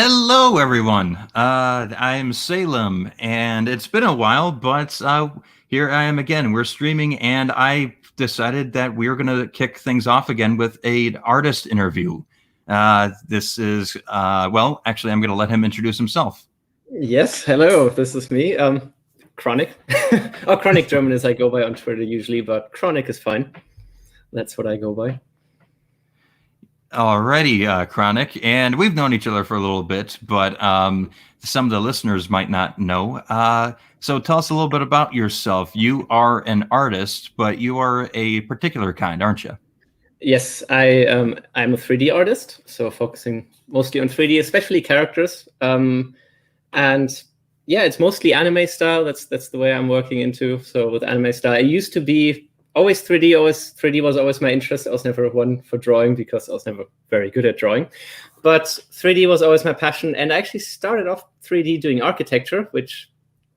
Hello, everyone. I'm Salem, and it's been a while, but here I am again. We're streaming, and I decided that we're going to kick things off again with an artist interview. This is, well, actually, I'm going to let him introduce himself. Yes, hello, this is me, Chronic. Or ChronicGerman as I go by on Twitter usually, but Chronic is fine. That's what I go by. Alrighty, Chronic, and we've known each other for a little bit, but some of the listeners might not know. So tell us a little bit about yourself. You are an artist, but you are a particular kind, aren't you? Yes, I'm a 3D artist, so focusing mostly on 3D, especially characters. And yeah, it's mostly anime style. That's the way I'm working into. So with anime style, I used to be always 3D. Always 3D was always my interest. I was never one for drawing because I was never very good at drawing. But 3D was always my passion. And I actually started off 3D doing architecture, which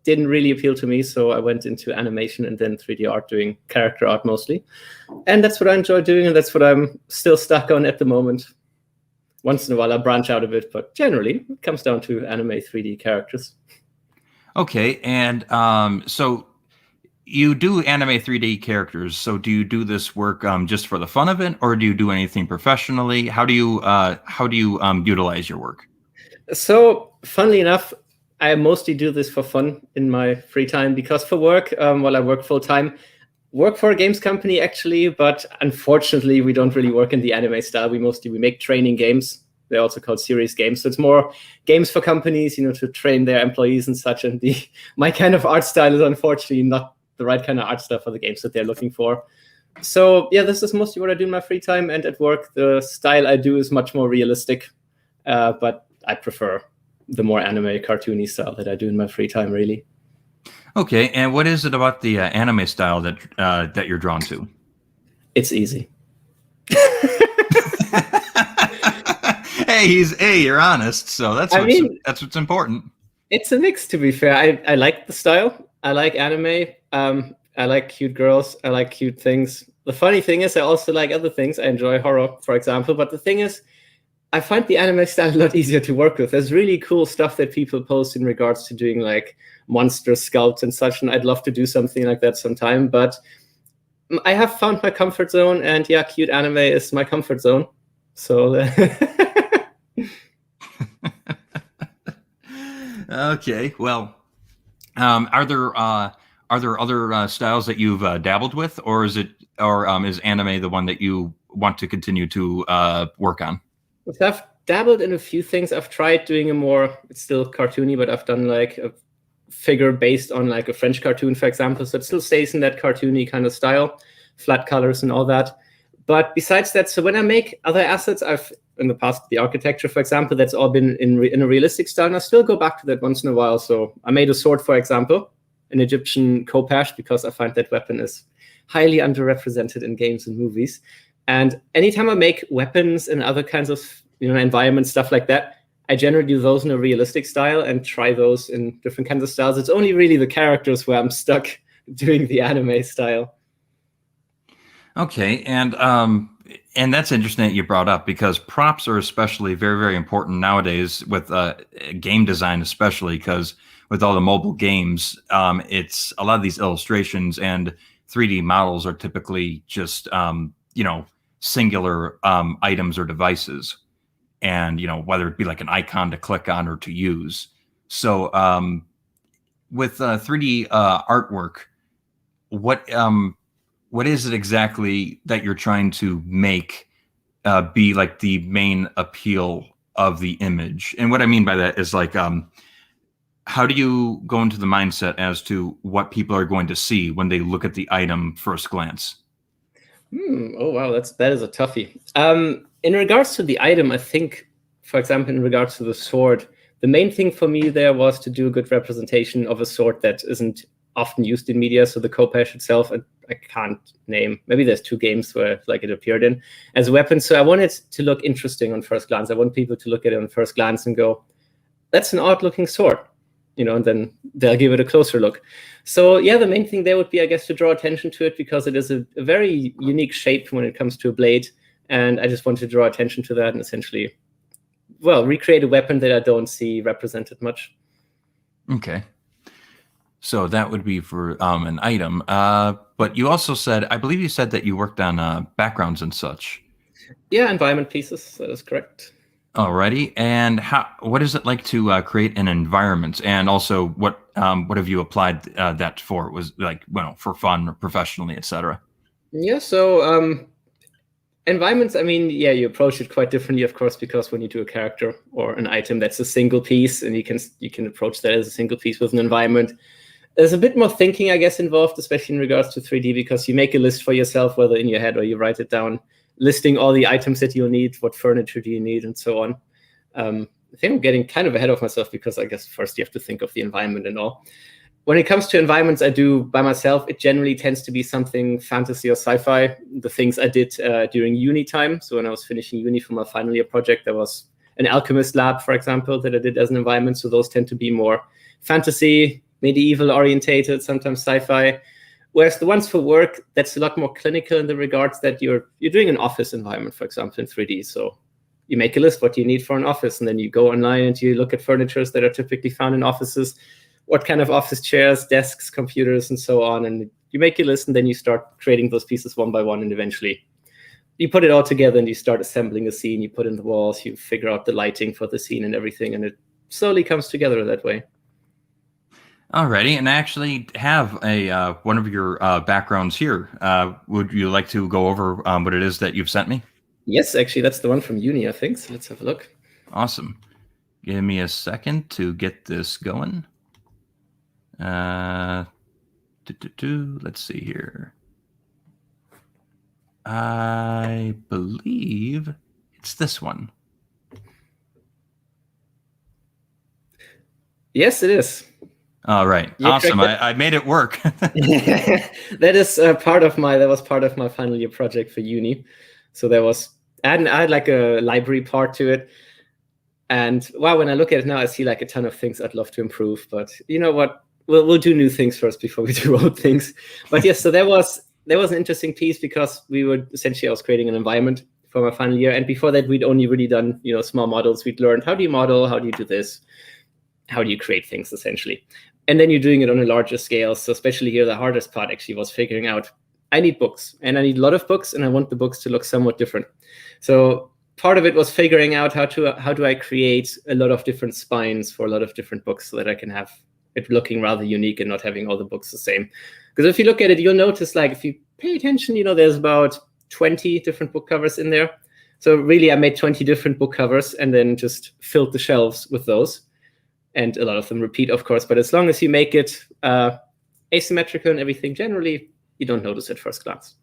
didn't really appeal to me. So I went into animation and then 3D art, doing character art mostly. And that's what I enjoy doing. And that's what I'm still stuck on at the moment. Once in a while, I branch out a bit, but generally, it comes down to anime 3D characters. Okay, and so you do anime 3D characters. So do you do this work just for the fun of it, or do you do anything professionally? How do you utilize your work? So, funnily enough, I mostly do this for fun in my free time because for work, while I work full time, work for a games company actually, but unfortunately, we don't really work in the anime style. We make training games. They're also called series games. So it's more games for companies, to train their employees and such. And my kind of art style is unfortunately not the right kind of art style for the games that they're looking for. So yeah, this is mostly what I do in my free time. And at work, the style I do is much more realistic, but I prefer the more anime cartoony style that I do in my free time, really. Okay, and what is it about the anime style that you're drawn to? It's easy. Hey, you're honest, so that's what's important. It's a mix, to be fair. I like the style. I like anime. I like cute girls. I like cute things. The funny thing is, I also like other things. I enjoy horror, for example. But the thing is, I find the anime style a lot easier to work with. There's really cool stuff that people post in regards to doing like monster sculpts and such, and I'd love to do something like that sometime. But I have found my comfort zone, and yeah, cute anime is my comfort zone. So. Okay, well, are there other styles that you've dabbled with, or is anime the one that you want to continue to work on? I've dabbled in a few things. I've tried doing it's still cartoony, but I've done like a figure based on like a French cartoon, for example. So it still stays in that cartoony kind of style, flat colors and all that. But besides that, so when I make other assets, in the past, the architecture, for example, that's all been in a realistic style. And I still go back to that once in a while. So I made a sword, for example, an Egyptian khopesh, because I find that weapon is highly underrepresented in games and movies. And anytime I make weapons and other kinds of environment stuff like that, I generally do those in a realistic style and try those in different kinds of styles. It's only really the characters where I'm stuck doing the anime style. Okay, and that's interesting that you brought up, because props are especially very, very important nowadays with game design, especially because with all the mobile games, it's a lot of these illustrations and 3D models are typically just singular items or devices, and whether it be like an icon to click on or to use. So with 3D artwork, what is it exactly that you're trying to make be like the main appeal of the image? And what I mean by that is like, how do you go into the mindset as to what people are going to see when they look at the item first glance? Oh, wow, that is a toughie. In regards to the item, I think, for example, in regards to the sword, the main thing for me there was to do a good representation of a sword that isn't often used in media. So the khopesh itself, I can't name. Maybe there's 2 games where like it appeared in as a weapon. So I want it to look interesting on first glance. I want people to look at it on first glance and go, "That's an odd-looking sword," and then they'll give it a closer look. So yeah, the main thing there would be, I guess, to draw attention to it, because it is a very unique shape when it comes to a blade, and I just want to draw attention to that and essentially recreate a weapon that I don't see represented much. Okay. So that would be for an item. But you also said, I believe you said that you worked on backgrounds and such. Yeah, environment pieces. That is correct. Alrighty. And what is it like to create an environment? And also, what have you applied that for? Was like, well, for fun or professionally, etc. Yeah. So environments, I mean, yeah, you approach it quite differently, of course, because when you do a character or an item, that's a single piece, and you can approach that as a single piece with an environment. There's a bit more thinking, I guess, involved, especially in regards to 3D, because you make a list for yourself, whether in your head or you write it down, listing all the items that you'll need, what furniture do you need, and so on. I think I'm getting kind of ahead of myself because I guess first you have to think of the environment and all. When it comes to environments I do by myself, it generally tends to be something fantasy or sci-fi. The things I did during uni time. So when I was finishing uni for my final year project, there was an alchemist lab, for example, that I did as an environment. So those tend to be more fantasy, medieval orientated, sometimes sci-fi. Whereas the ones for work, that's a lot more clinical in the regards that you're doing an office environment, for example, in 3D. So you make a list what you need for an office, and then you go online and you look at furnitures that are typically found in offices, what kind of office chairs, desks, computers, and so on. And you make a list, and then you start creating those pieces one by one, and eventually you put it all together and you start assembling a scene, you put in the walls, you figure out the lighting for the scene and everything, and it slowly comes together that way. Alrighty, and I actually have a one of your backgrounds here. Would you like to go over what it is that you've sent me? Yes, actually, that's the one from uni, I think. So let's have a look. Awesome. Give me a second to get this going. Let's see here. I believe it's this one. Yes, it is. All right. Awesome. I made it work. That was part of my final year project for uni. So I had like a library part to it. And wow, when I look at it now, I see like a ton of things I'd love to improve. But you know what? We'll do new things first before we do old things. But yes, so there was an interesting piece because I was creating an environment for my final year. And before that, we'd only really done, small models. We'd learned how do you model, how do you do this, how do you create things essentially. And then you're doing it on a larger scale. So especially here, the hardest part actually was figuring out, I need books, and I need a lot of books, and I want the books to look somewhat different. So part of it was figuring out how do I create a lot of different spines for a lot of different books so that I can have it looking rather unique and not having all the books the same. Because if you look at it, you'll notice, like, if you pay attention, there's about 20 different book covers in there. So really, I made 20 different book covers and then just filled the shelves with those. And a lot of them repeat, of course. But as long as you make it asymmetrical and everything, generally, you don't notice at first glance.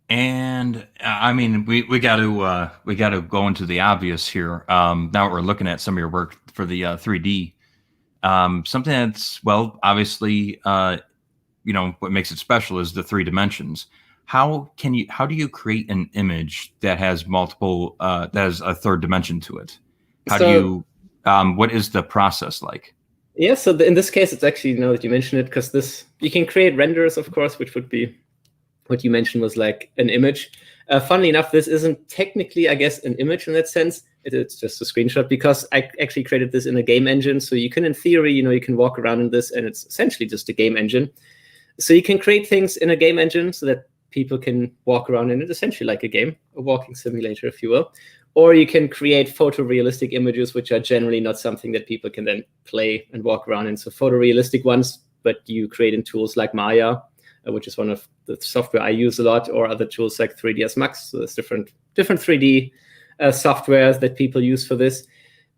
And I mean, we got to go into the obvious here. Now that we're looking at some of your work for the 3D, something that's, well, obviously, what makes it special is the 3 dimensions. How do you create an image that has multiple, that has a third dimension to it? What is the process like? Yeah, so in this case, it's actually, that you mentioned it, because you can create renders, of course, which would be what you mentioned was like an image. Funnily enough, this isn't technically, I guess, an image in that sense. It's just a screenshot because I actually created this in a game engine. So you can, in theory, you can walk around in this, and it's essentially just a game engine. So you can create things in a game engine so that people can walk around in it, essentially like a game, a walking simulator, if you will. Or you can create photorealistic images, which are generally not something that people can then play and walk around in. So photorealistic ones, but you create in tools like Maya, which is one of the software I use a lot, or other tools like 3ds Max. So there's different 3D softwares that people use for this.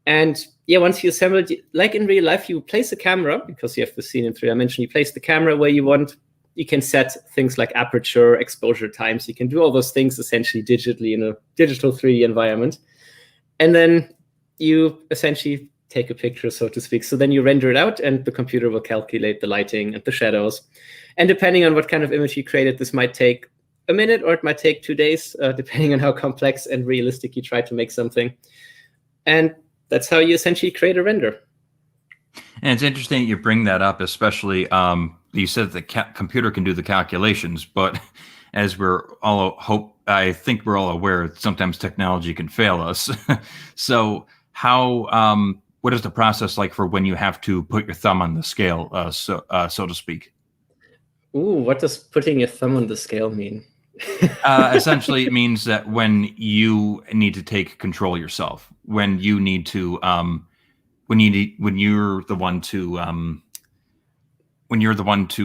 And yeah, once you assemble it, like in real life, you place a camera, because you have the scene in 3 dimension, you place the camera where you want. You can set things like aperture, exposure times. You can do all those things essentially digitally in a digital 3D environment. And then you essentially take a picture, so to speak. So then you render it out, and the computer will calculate the lighting and the shadows. And depending on what kind of image you created, this might take a minute or it might take 2 days, depending on how complex and realistic you try to make something. And that's how you essentially create a render. And it's interesting you bring that up, especially you said the computer can do the calculations, but as I think we're all aware, sometimes technology can fail us. So what is the process like for when you have to put your thumb on the scale, so to speak? Ooh, what does putting your thumb on the scale mean? Essentially, it means that when you need to take control yourself, when you need to, when you're the one to,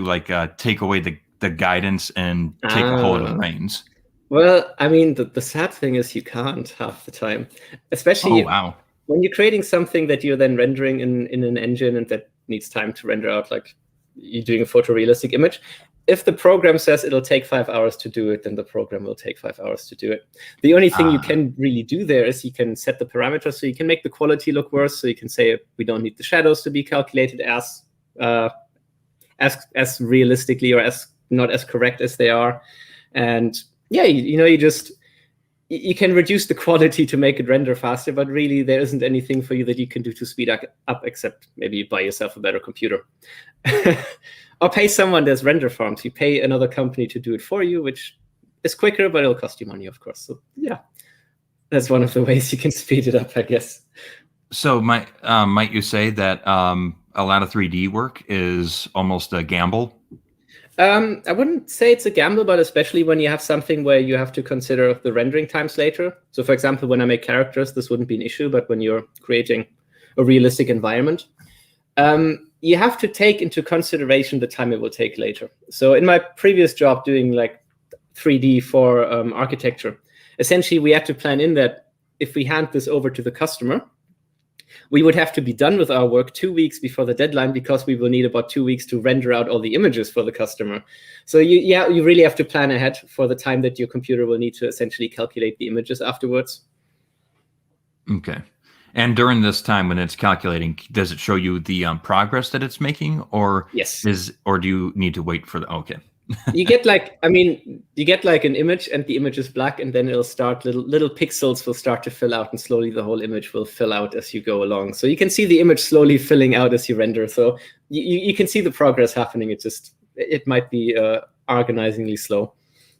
like take away the guidance and take a hold of the reins. Well, I mean, the sad thing is you can't half the time, especially Oh wow. when you're creating something that you're then rendering in an engine and that needs time to render out, like you're doing a photorealistic image. If the program says it'll take 5 hours to do it, then the program will take 5 hours to do it. The only thing you can really do there is you can set the parameters, so you can make the quality look worse. So you can say we don't need the shadows to be calculated as realistically or as not as correct as they are. And yeah, you can reduce the quality to make it render faster, but really there isn't anything for you that you can do to speed up except maybe buy yourself a better computer. Or pay someone that's render farms. You pay another company to do it for you, which is quicker, but it'll cost you money, of course. So yeah, that's one of the ways you can speed it up, I guess. So might you say that a lot of 3D work is almost a gamble? I wouldn't say it's a gamble, but especially when you have something where you have to consider the rendering times later. So for example, when I make characters, this wouldn't be an issue, but when you're creating a realistic environment, you have to take into consideration the time it will take later. So in my previous job doing like 3D for architecture, essentially we had to plan in that if we hand this over to the customer, we would have to be done with our work 2 weeks before the deadline because we will need about 2 weeks to render out all the images for the customer. So you really have to plan ahead for the time that your computer will need to essentially calculate the images afterwards. Okay. And during this time when it's calculating, does it show you the progress that it's making, or yes, or do you need to wait for the okay? you get like an image and the image is black, and then it'll start little pixels will start to fill out, and slowly the whole image will fill out as you go along. So you can see the image slowly filling out as you render. So you can see the progress happening. It might be agonizingly slow.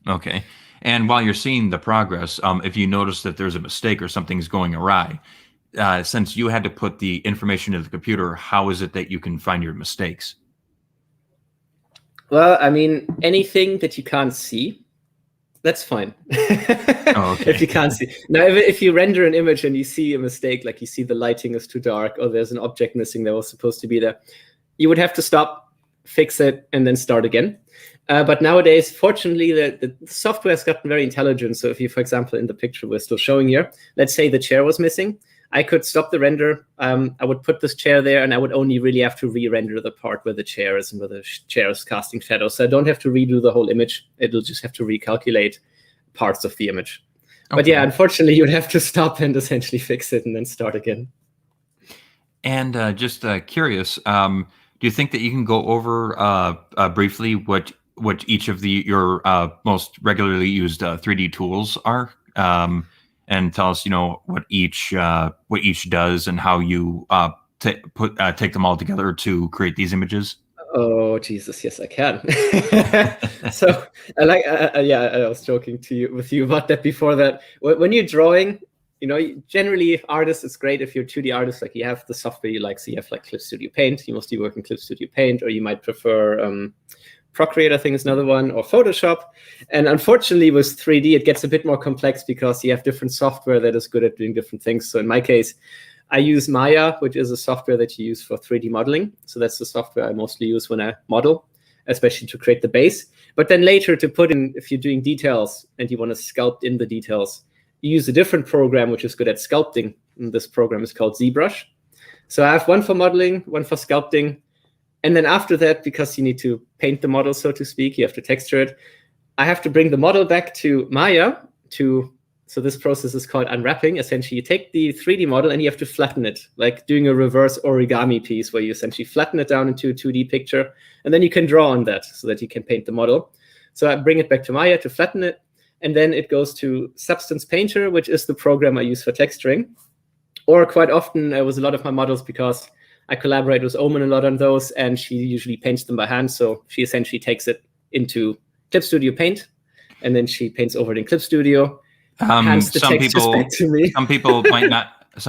Okay. And while you're seeing the progress, if you notice that there's a mistake or something's going awry, since you had to put the information into the computer, how is it that you can find your mistakes? Well, I mean, anything that you can't see, that's fine. Oh, okay. If you can't see. Now, if you render an image and you see a mistake, like you see the lighting is too dark or there's an object missing that was supposed to be there, you would have to stop, fix it, and then start again. But nowadays, fortunately, the software has gotten very intelligent. So if you, for example, in the picture we're still showing here, let's say the chair was missing, I could stop the render. I would put this chair there, and I would only really have to re-render the part where the chair is and where the chair is casting shadows. So I don't have to redo the whole image. It'll just have to recalculate parts of the image. Okay. But yeah, unfortunately, you'd have to stop and essentially fix it and then start again. And just curious, do you think that you can go over briefly what each of your most regularly used 3D tools are? And tell us, what each does and how you take them all together to create these images. Oh Jesus, yes, I can. So I was joking with you about that before that. When you're drawing, generally artists, it's great if you're 2D artist, like you have the software you like. So you have like Clip Studio Paint. You mostly work in Clip Studio Paint, or you might prefer Procreate, I think, is another one, or Photoshop. And unfortunately, with 3D, it gets a bit more complex because you have different software that is good at doing different things. So in my case, I use Maya, which is a software that you use for 3D modeling. So that's the software I mostly use when I model, especially to create the base. But then later to put in, if you're doing details and you want to sculpt in the details, you use a different program, which is good at sculpting. And this program is called ZBrush. So I have one for modeling, one for sculpting. And then after that, because you need to paint the model, so to speak, you have to texture it, I have to bring the model back to Maya so this process is called unwrapping. Essentially, you take the 3D model and you have to flatten it, like doing a reverse origami piece where you essentially flatten it down into a 2D picture, and then you can draw on that so that you can paint the model. So I bring it back to Maya to flatten it, and then it goes to Substance Painter, which is the program I use for texturing. Or quite often, with a lot of my models, because I collaborate with Omen a lot on those, and she usually paints them by hand. So she essentially takes it into Clip Studio Paint, and then she paints over it in Clip Studio, hands the textures back to me. Some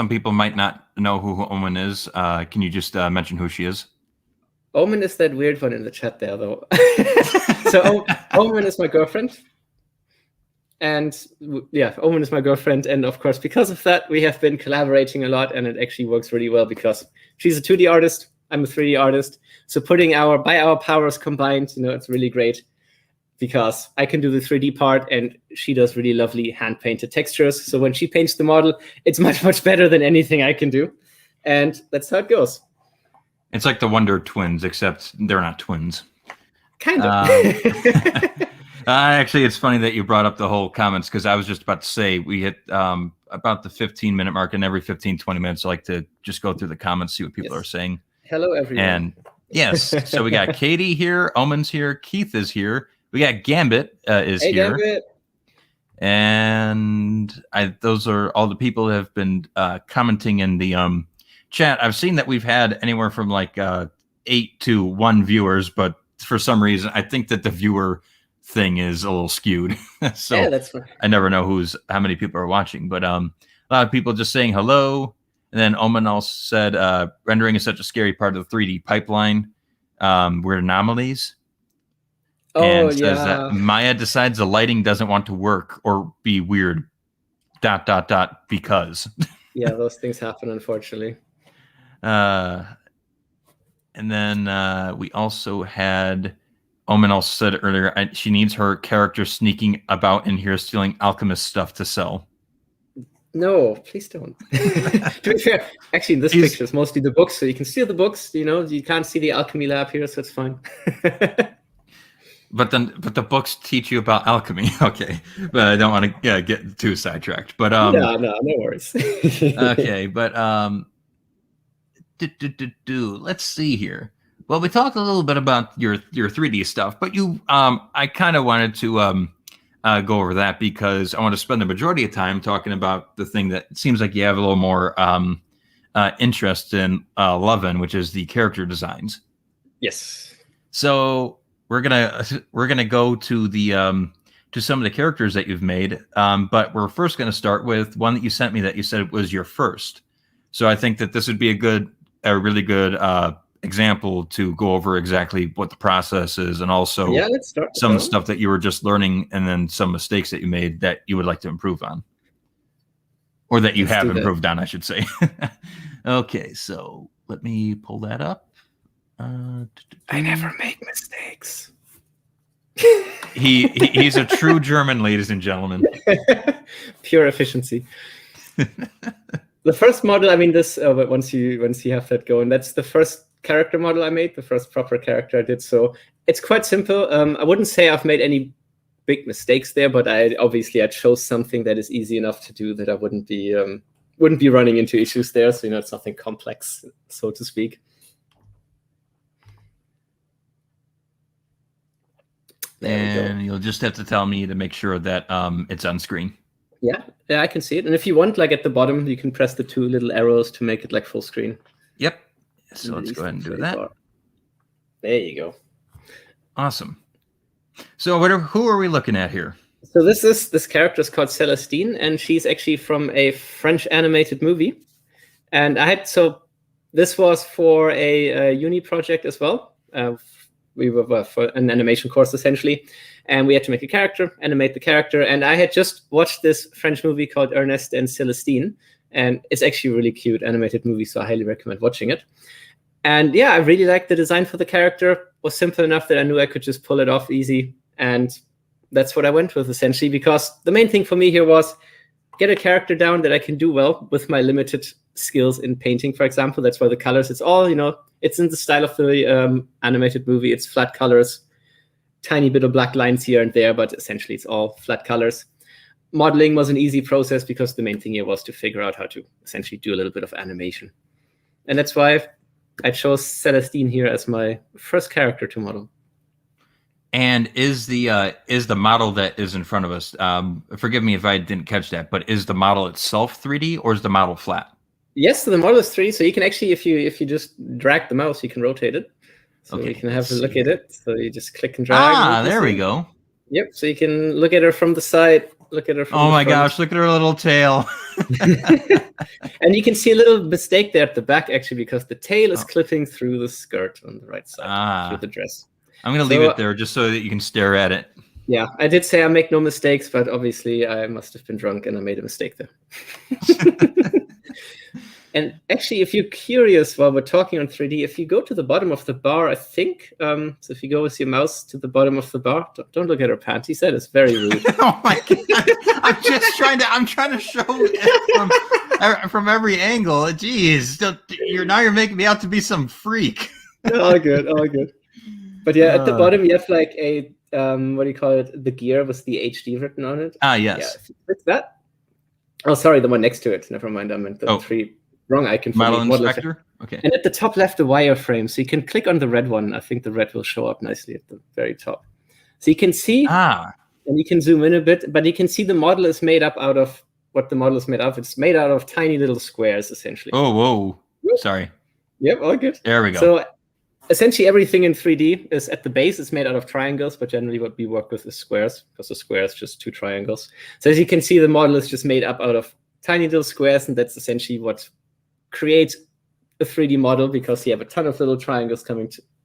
people might not know who Omen is. Can you just mention who she is? Omen is that weird one in the chat there, though. So Omen is my girlfriend. And yeah, Omen is my girlfriend. And of course, because of that, we have been collaborating a lot, and it actually works really well because she's a 2D artist. I'm a 3D artist. So by our powers combined, it's really great because I can do the 3D part and she does really lovely hand-painted textures. So when she paints the model, it's much, much better than anything I can do. And that's how it goes. It's like the Wonder Twins, except they're not twins. Kind of. Actually, it's funny that you brought up the whole comments, because I was just about to say we hit about the 15-minute mark, and every 15, 20 minutes, I like to just go through the comments, see what people are saying. Hello, everyone. And yes, so we got Katie here, Omen's here, Keith is here. We got Gambit is here. Gambit. And those are all the people that have been commenting in the chat. I've seen that we've had anywhere from like 8 to 1 viewers, but for some reason, I think that the viewer thing is a little skewed. So yeah, that's fine. I never know how many people are watching, but a lot of people just saying hello. And then Omen also said, rendering is such a scary part of the 3D pipeline. We're anomalies. And says that Maya decides the lighting doesn't want to work or be weird, ... because. Yeah, those things happen, unfortunately. And then we also had Omen also said earlier she needs her character sneaking about in here stealing alchemist stuff to sell. No, please don't. To be fair, actually, in this picture, it's mostly the books, so you can steal the books. You can't see the alchemy lab here, so it's fine. But the books teach you about alchemy. Okay, but I don't want to get too sidetracked. But no worries. Okay, but let's see here. Well, we talked a little bit about your 3D stuff, but I kind of wanted to go over that because I want to spend the majority of time talking about the thing that seems like you have a little more interest in, love in, which is the character designs. Yes. So we're gonna go to the to some of the characters that you've made, but we're first going to start with one that you sent me that you said was your first. So I think that this would be a really good example to go over exactly what the process is, and also let's start some stuff that you were just learning, and then some mistakes that you made that you would like to improve on, or that you have improved on, I should say. Okay, so let me pull that up. I never make mistakes. He's a true German, ladies and gentlemen. Pure efficiency. The first model, but once you have that going, that's the first character model I made, the first proper character I did. So it's quite simple. I wouldn't say I've made any big mistakes there, but I chose something that is easy enough to do that I wouldn't be running into issues there. So it's nothing complex, so to speak. And you'll just have to tell me to make sure that it's on screen. Yeah, I can see it. And if you want, like at the bottom, you can press the 2 little arrows to make it like full screen. Yep. So let's go ahead and do that. There you go. Awesome. So who are we looking at here? So this character is called Celestine, and she's actually from a French animated movie. And this was for a uni project as well. We were for an animation course, essentially. And we had to make a character, animate the character. And I had just watched this French movie called Ernest and Celestine. And it's actually a really cute animated movie, so I highly recommend watching it. And yeah, I really liked the design for the character. It was simple enough that I knew I could just pull it off easy. And that's what I went with, essentially, because the main thing for me here was get a character down that I can do well with my limited skills in painting, for example. That's why the colors, it's all, it's in the style of the animated movie. It's flat colors, tiny bit of black lines here and there, but essentially it's all flat colors. Modeling was an easy process because the main thing here was to figure out how to essentially do a little bit of animation. And that's why I chose Celestine here as my first character to model. And is the model that is in front of us, forgive me if I didn't catch that, but is the model itself 3D or is the model flat? Yes, so the model is 3D, so you can actually, if you just drag the mouse, you can rotate it. So okay, you can have a look at it. So you just click and drag. There we go. Yep. So you can look at her from the side, look at her from Oh the my front. gosh, look at her little tail. And you can see a little mistake there at the back, actually, because the tail is clipping through the skirt on the right side, through the dress. I'm going to leave it there just so that you can stare at it. Yeah, I did say I make no mistakes, but obviously I must have been drunk and I made a mistake there. And actually, if you're curious while we're talking on 3D, if you go to the bottom of the bar, I think, so if you go with your mouse to the bottom of the bar, don't look at her panties. That is very rude. Oh my God. I'm trying to show it from every angle. Jeez, you're making me out to be some freak. All good. But yeah, at the bottom, you have like a, what do you call it? The gear with the HD written on it. Yes. Yeah, if you click that. Oh, sorry, the one next to it. Never mind, I meant the three. Wrong icon for model me. Inspector? Okay. And at the top left, the wireframe. So you can click on the red one. I think the red will show up nicely at the very top. So you can see, and you can zoom in a bit, but you can see the model is made up out of what the model is made of. It's made out of tiny little squares, essentially. Oh, whoa. Sorry. Yep, all good. There we go. So essentially everything in 3D is at the base is made out of triangles, but generally what we work with is squares, because a square is just two triangles. So as you can see, the model is just made up out of tiny little squares, and that's essentially what create a 3D model, because you have a ton of little triangles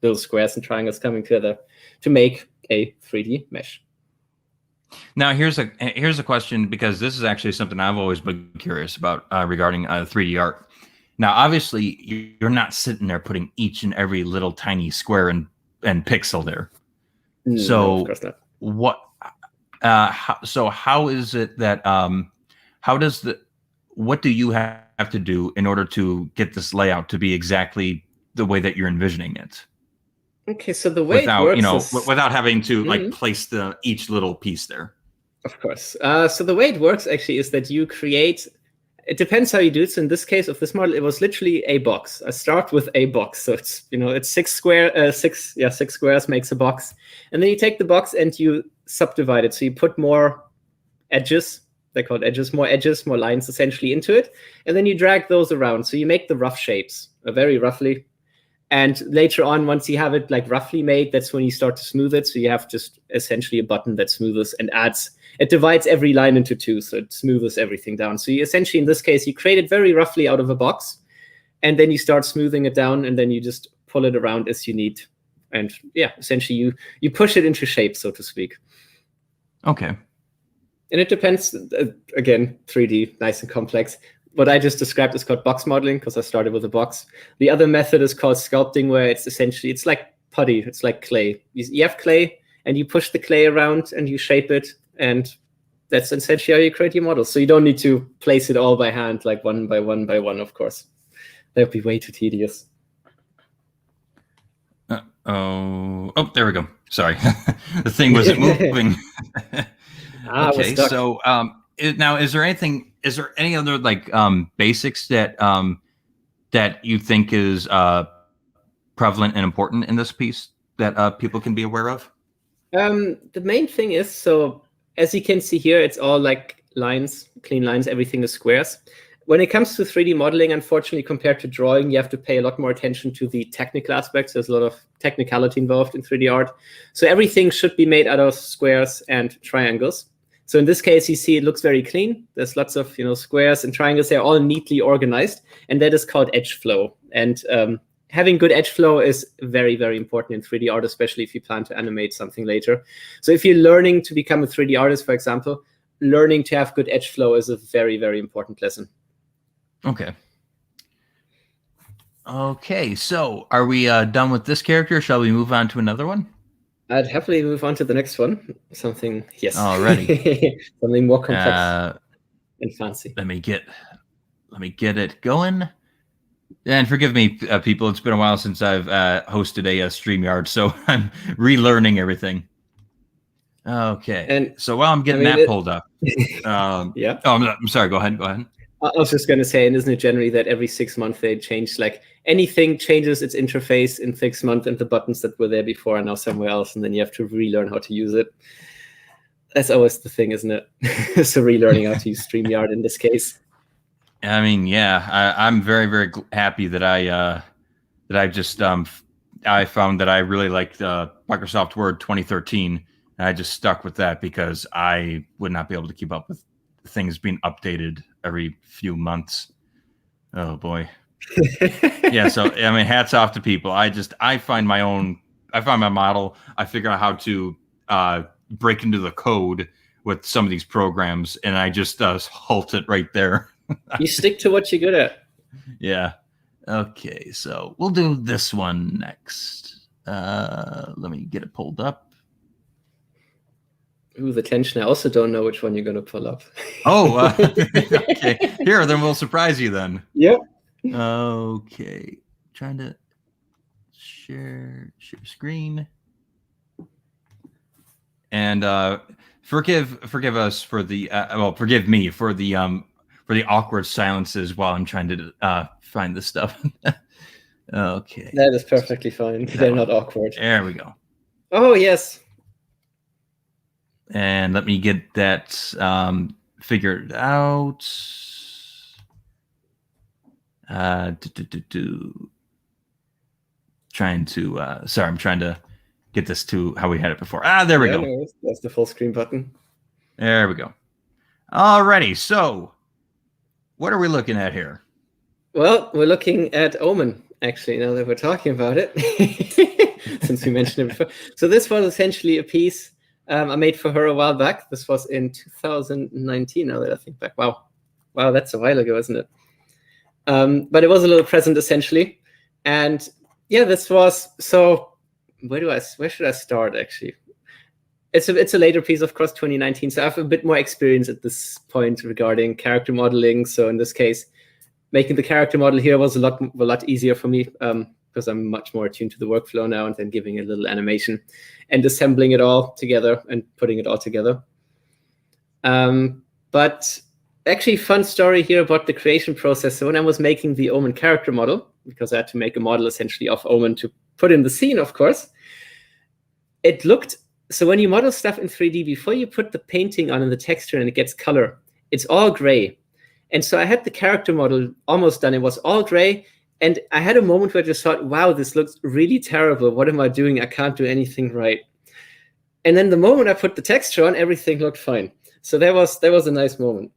little squares and triangles coming together to make a 3D mesh. Now here's a question, because this is actually something I've always been curious about regarding 3D art. Now, obviously, you're not sitting there putting each and every little tiny square and pixel there. So no, of course not. What? How is it that? What do you have to do in order to get this layout to be exactly the way that you're envisioning it? Okay, so the way it works without having to like place each little piece there. Of course. So the way it works actually is that you create. It depends how you do it. So in this case of this model, it was literally a box. I start with a box. So it's it's six squares makes a box, and then you take the box and you subdivide it. So you put more edges. They're called edges, more lines essentially into it. And then you drag those around. So you make the rough shapes very roughly. And later on, once you have it like roughly made, that's when you start to smooth it. So you have just essentially a button that smooths and it divides every line into two. So it smooths everything down. So you essentially, in this case, you create it very roughly out of a box. And then you start smoothing it down, and then you just pull it around as you need. And yeah, essentially you push it into shape, so to speak. Okay. And it depends, again, 3D, nice and complex. What I just described is called box modeling, because I started with a box. The other method is called sculpting, where it's like putty, it's like clay. You have clay, and you push the clay around, and you shape it, and that's essentially how you create your model. So you don't need to place it all by hand, like one by one by one, of course. That would be way too tedious. Oh, there we go. Sorry. The thing wasn't moving. Okay, so now is there any other like basics that you think is prevalent and important in this piece that people can be aware of? The main thing is, so as you can see here, it's all like lines, clean lines, everything is squares. When it comes to 3D modeling, unfortunately, compared to drawing, you have to pay a lot more attention to the technical aspects. There's a lot of technicality involved in 3D art. So everything should be made out of squares and triangles. So in this case, you see it looks very clean. There's lots of squares and triangles. They're all neatly organized, and that is called edge flow. And having good edge flow is very, very important in 3D art, especially if you plan to animate something later. So if you're learning to become a 3D artist, for example, learning to have good edge flow is a very, very important lesson. Okay. Okay, so are we done with this character? Shall we move on to another one? I'd happily move on to the next one. Something, yes. Alrighty. Something more complex and fancy. Let me get it going. And forgive me, people. It's been a while since I've hosted a StreamYard, so I'm relearning everything. Okay. And so while I'm getting that pulled up, yeah. Oh, I'm sorry. Go ahead. I was just going to say, and isn't it generally that every 6 months they change, like anything changes its interface in 6 months, and the buttons that were there before are now somewhere else, and then you have to relearn how to use it. That's always the thing, isn't it? So relearning how to use StreamYard in this case. I mean, yeah, I'm very, very happy that I just I found that I really liked Microsoft Word 2013. I just stuck with that because I would not be able to keep up with things being updated every few months. Oh boy. Yeah, so I mean, hats off to people. I find my model. I figure out how to break into the code with some of these programs, and I just halt it right there. You stick to what you're good at. Yeah. Okay, so we'll do this one next. Let me get it pulled up. Ooh, the tension. I also don't know which one you're going to pull up. Oh, okay. Here, then we'll surprise you then. Yep. Okay. Trying to share screen. And forgive us for the forgive me for the awkward silences while I'm trying to find this stuff. Okay. That is perfectly fine. They're not awkward. There we go. Oh, yes. And let me get that figured out. Trying to sorry, I'm trying to get this to how we had it before. There we go. No, that's the full screen button. There we go. Alrighty, so what are we looking at here? Well, we're looking at Omen, actually, now that we're talking about it, since we mentioned it before. So this was essentially a piece I made for her a while back. This was in 2019, now that I think back. Wow, that's a while ago, isn't it? But it was a little present, essentially. And yeah, this was, so where should I start, actually? It's a later piece, of course, 2019. So I have a bit more experience at this point regarding character modeling. So in this case, making the character model here was a lot easier for me because I'm much more attuned to the workflow now, and then giving a little animation and assembling it all together and putting it all together. But actually, fun story here about the creation process. So when I was making the Omen character model, because I had to make a model essentially of Omen to put in the scene, of course, it looked, so when you model stuff in 3D, before you put the painting on and the texture and it gets color, it's all gray. And so I had the character model almost done. It was all gray. And I had a moment where I just thought, wow, this looks really terrible. What am I doing? I can't do anything right. And then the moment I put the texture on, everything looked fine. So that was a nice moment.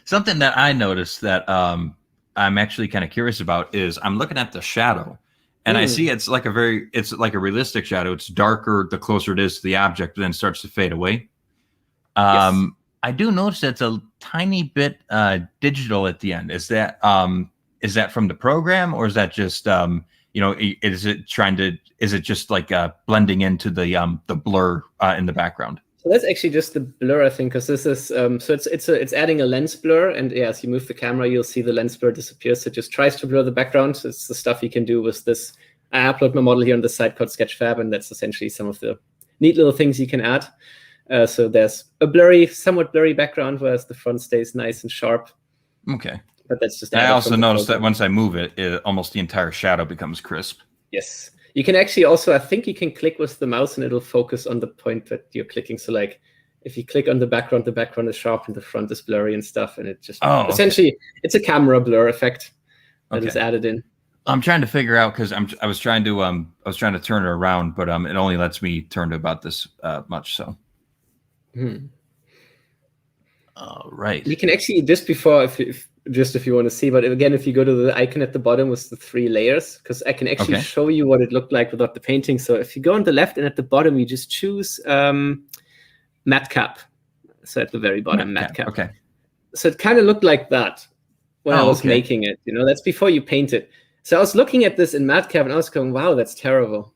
Something that I noticed that I'm actually kind of curious about is I'm looking at the shadow, and I see it's like a realistic shadow. It's darker the closer it is to the object, but then starts to fade away. Yes. I do notice it's a tiny bit digital at the end. Is that from the program, or is that just is it just like blending into the blur in the background? So that's actually just the blur, I think, because this is so it's adding a lens blur, and yeah, as you move the camera, you'll see the lens blur disappear. So it just tries to blur the background. So it's the stuff you can do with this. I upload my model here on the site called Sketchfab, and that's essentially some of the neat little things you can add. So there's a somewhat blurry background, whereas the front stays nice and sharp. Okay. But that's just. I also noticed that once I move it, almost the entire shadow becomes crisp. Yes. You can actually also, I think you can click with the mouse and it'll focus on the point that you're clicking. So like if you click on the background is sharp and the front is blurry and stuff. And it just essentially it's a camera blur effect that is added in. I'm trying to figure out because I was trying to turn it around, but it only lets me turn to about this much. So. All right. You can actually if you want to see, but again, if you go to the icon at the bottom with the 3 layers, because I can actually show you what it looked like without the painting. So if you go on the left and at the bottom, you just choose matcap. So at the very bottom, matcap. Okay. So it kind of looked like that when I was making it. That's before you paint it. So I was looking at this in matcap and I was going, wow, that's terrible.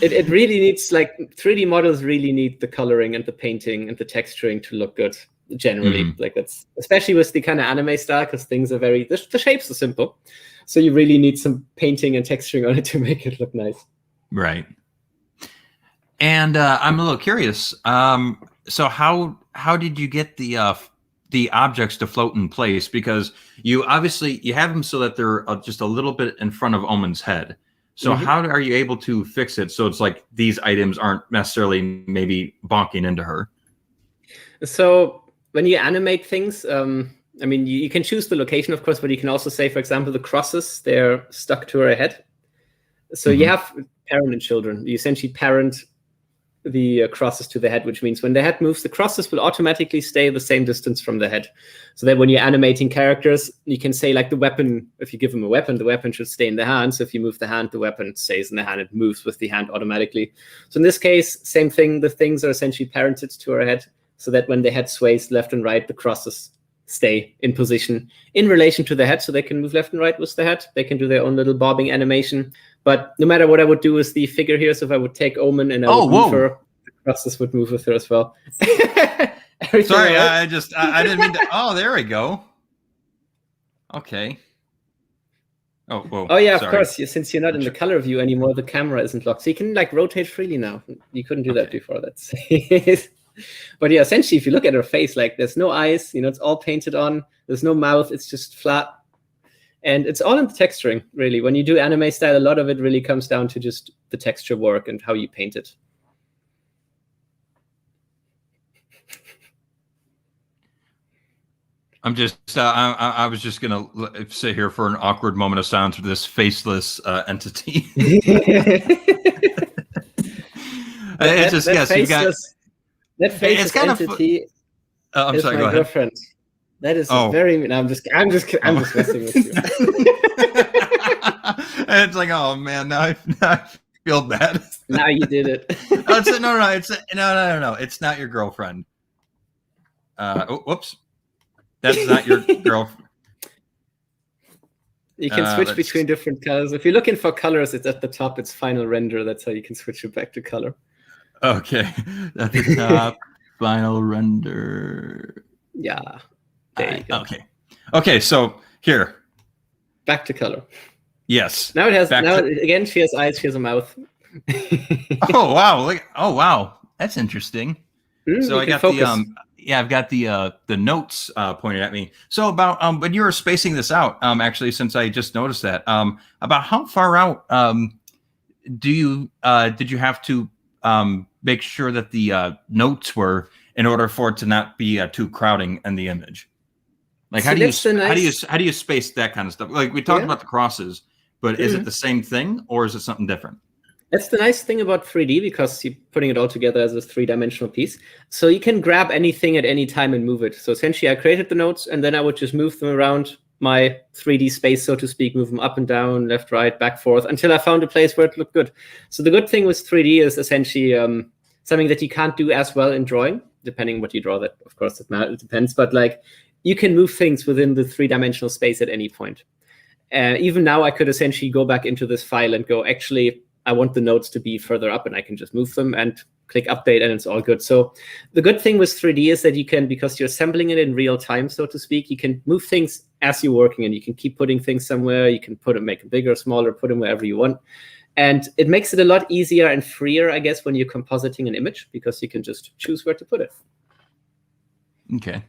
It really needs, like, 3D models really need the coloring and the painting and the texturing to look good generally. Like that's, especially with the kind of anime style, because things are the shapes are simple. So you really need some painting and texturing on it to make it look nice. Right. And I'm a little curious. So how did you get the objects to float in place? Because you have them so that they're just a little bit in front of Omen's head. So how are you able to fix it so it's like these items aren't necessarily maybe bonking into her? So when you animate things, I mean, you can choose the location, of course, but you can also say, for example, the crosses, they're stuck to her head. So you have parent and children. You essentially parent the crosses to the head, which means when the head moves, the crosses will automatically stay the same distance from the head. So that when you're animating characters, you can say like the weapon, if you give them a weapon, the weapon should stay in the hand. So if you move the hand, the weapon stays in the hand. It moves with the hand automatically. So in this case, same thing. The things are essentially parented to her head so that when the head sways left and right, the crosses stay in position in relation to the head, so they can move left and right with the head. They can do their own little bobbing animation. But no matter what I would do with the figure here, so if I would take Omen and I would move her, the crosses would move with her as well. Sorry, I didn't mean to. Oh, there we go. Okay. Oh, whoa. Oh yeah, sorry. of course. Since you're not in the color view anymore, the camera isn't locked, so you can like rotate freely now. You couldn't do that before. That's. But yeah, essentially, if you look at her face, like there's no eyes, it's all painted on. There's no mouth. It's just flat. And it's all in the texturing, really. When you do anime style, a lot of it really comes down to just the texture work and how you paint it. I'm just, I was just going to sit here for an awkward moment of silence for this faceless entity. It's just, yes, you got... That faceless entity is sorry, my girlfriend. That is very... No, I'm just messing with you. It's like, oh man, now I feel bad. Now you did it. No. It's not your girlfriend. Whoops. That's not your girlfriend. You can switch between different colors. If you're looking for colors, it's at the top. It's final render. That's how you can switch it back to color. Okay. At the top, final render. Yeah. There you go. Okay. So here. Back to color. Yes. Now it has. Again, she has eyes. She has a mouth. Oh wow! Oh wow! That's interesting. So I got I've got the notes pointed at me. So about when you were spacing this out, actually, since I just noticed that, about how far out did you have to make sure that the notes were in order for it to not be too crowding in the image? Like how do you space that kind of stuff? Like we talked about the crosses, but is it the same thing or is it something different? That's the nice thing about 3D, because you're putting it all together as a three-dimensional piece. So you can grab anything at any time and move it. So essentially I created the notes and then I would just move them around my 3D space, so to speak, move them up and down, left, right, back, forth, until I found a place where it looked good. So the good thing with 3D is essentially something that you can't do as well in drawing, depending on what you draw. That, of course, it depends. But like you can move things within the three-dimensional space at any point. Even now, I could essentially go back into this file and go, actually, I want the notes to be further up, and I can just move them and click update, and it's all good. So the good thing with 3D is that you can, because you're assembling it in real time, so to speak, you can move things as you're working, and you can keep putting things somewhere. You can make them bigger, smaller, put them wherever you want. And it makes it a lot easier and freer, I guess, when you're compositing an image, because you can just choose where to put it. Okay.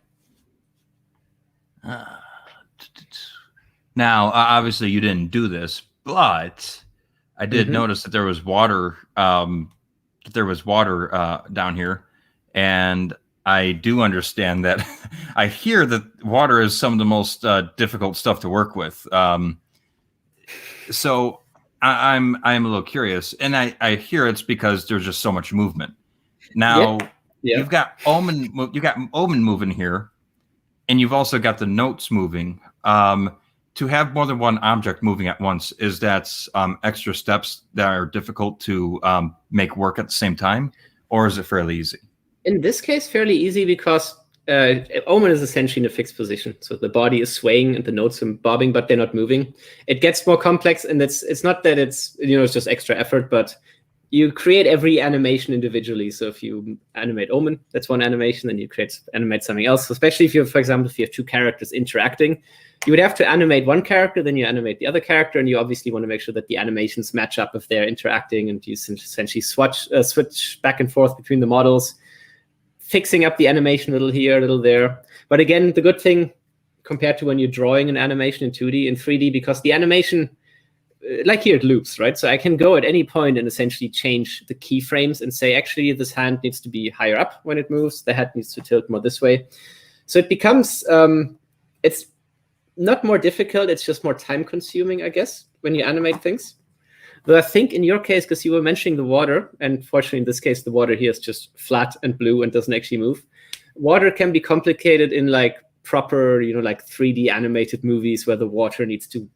Now, obviously, you didn't do this, but I did notice that there was water. Down here, and I do understand that. I hear that water is some of the most difficult stuff to work with. So I'm a little curious, and I hear it's because there's just so much movement. Now you've got Omen moving here, and you've also got the notes moving. To have more than one object moving at once, is that extra steps that are difficult to make work at the same time, or is it fairly easy? In this case, fairly easy, because Omen is essentially in a fixed position. So the body is swaying and the notes are bobbing, but they're not moving. It gets more complex, and it's not that it's just extra effort, but you create every animation individually. So if you animate Omen, that's one animation, then you animate something else. So especially if for example, if you have two characters interacting, you would have to animate one character, then you animate the other character, and you obviously want to make sure that the animations match up if they're interacting, and you essentially switch back and forth between the models, fixing up the animation a little here, a little there. But again, the good thing compared to when you're drawing an animation in 2D, in 3D, because the animation, like here, it loops, right? So I can go at any point and essentially change the keyframes and say, actually, this hand needs to be higher up when it moves. The head needs to tilt more this way. So it becomes It's not more difficult, it's just more time consuming, I guess, when you animate things. Though I think in your case, because you were mentioning the water, and fortunately in this case, the water here is just flat and blue and doesn't actually move. Water can be complicated in like proper, like 3D animated movies where the water needs to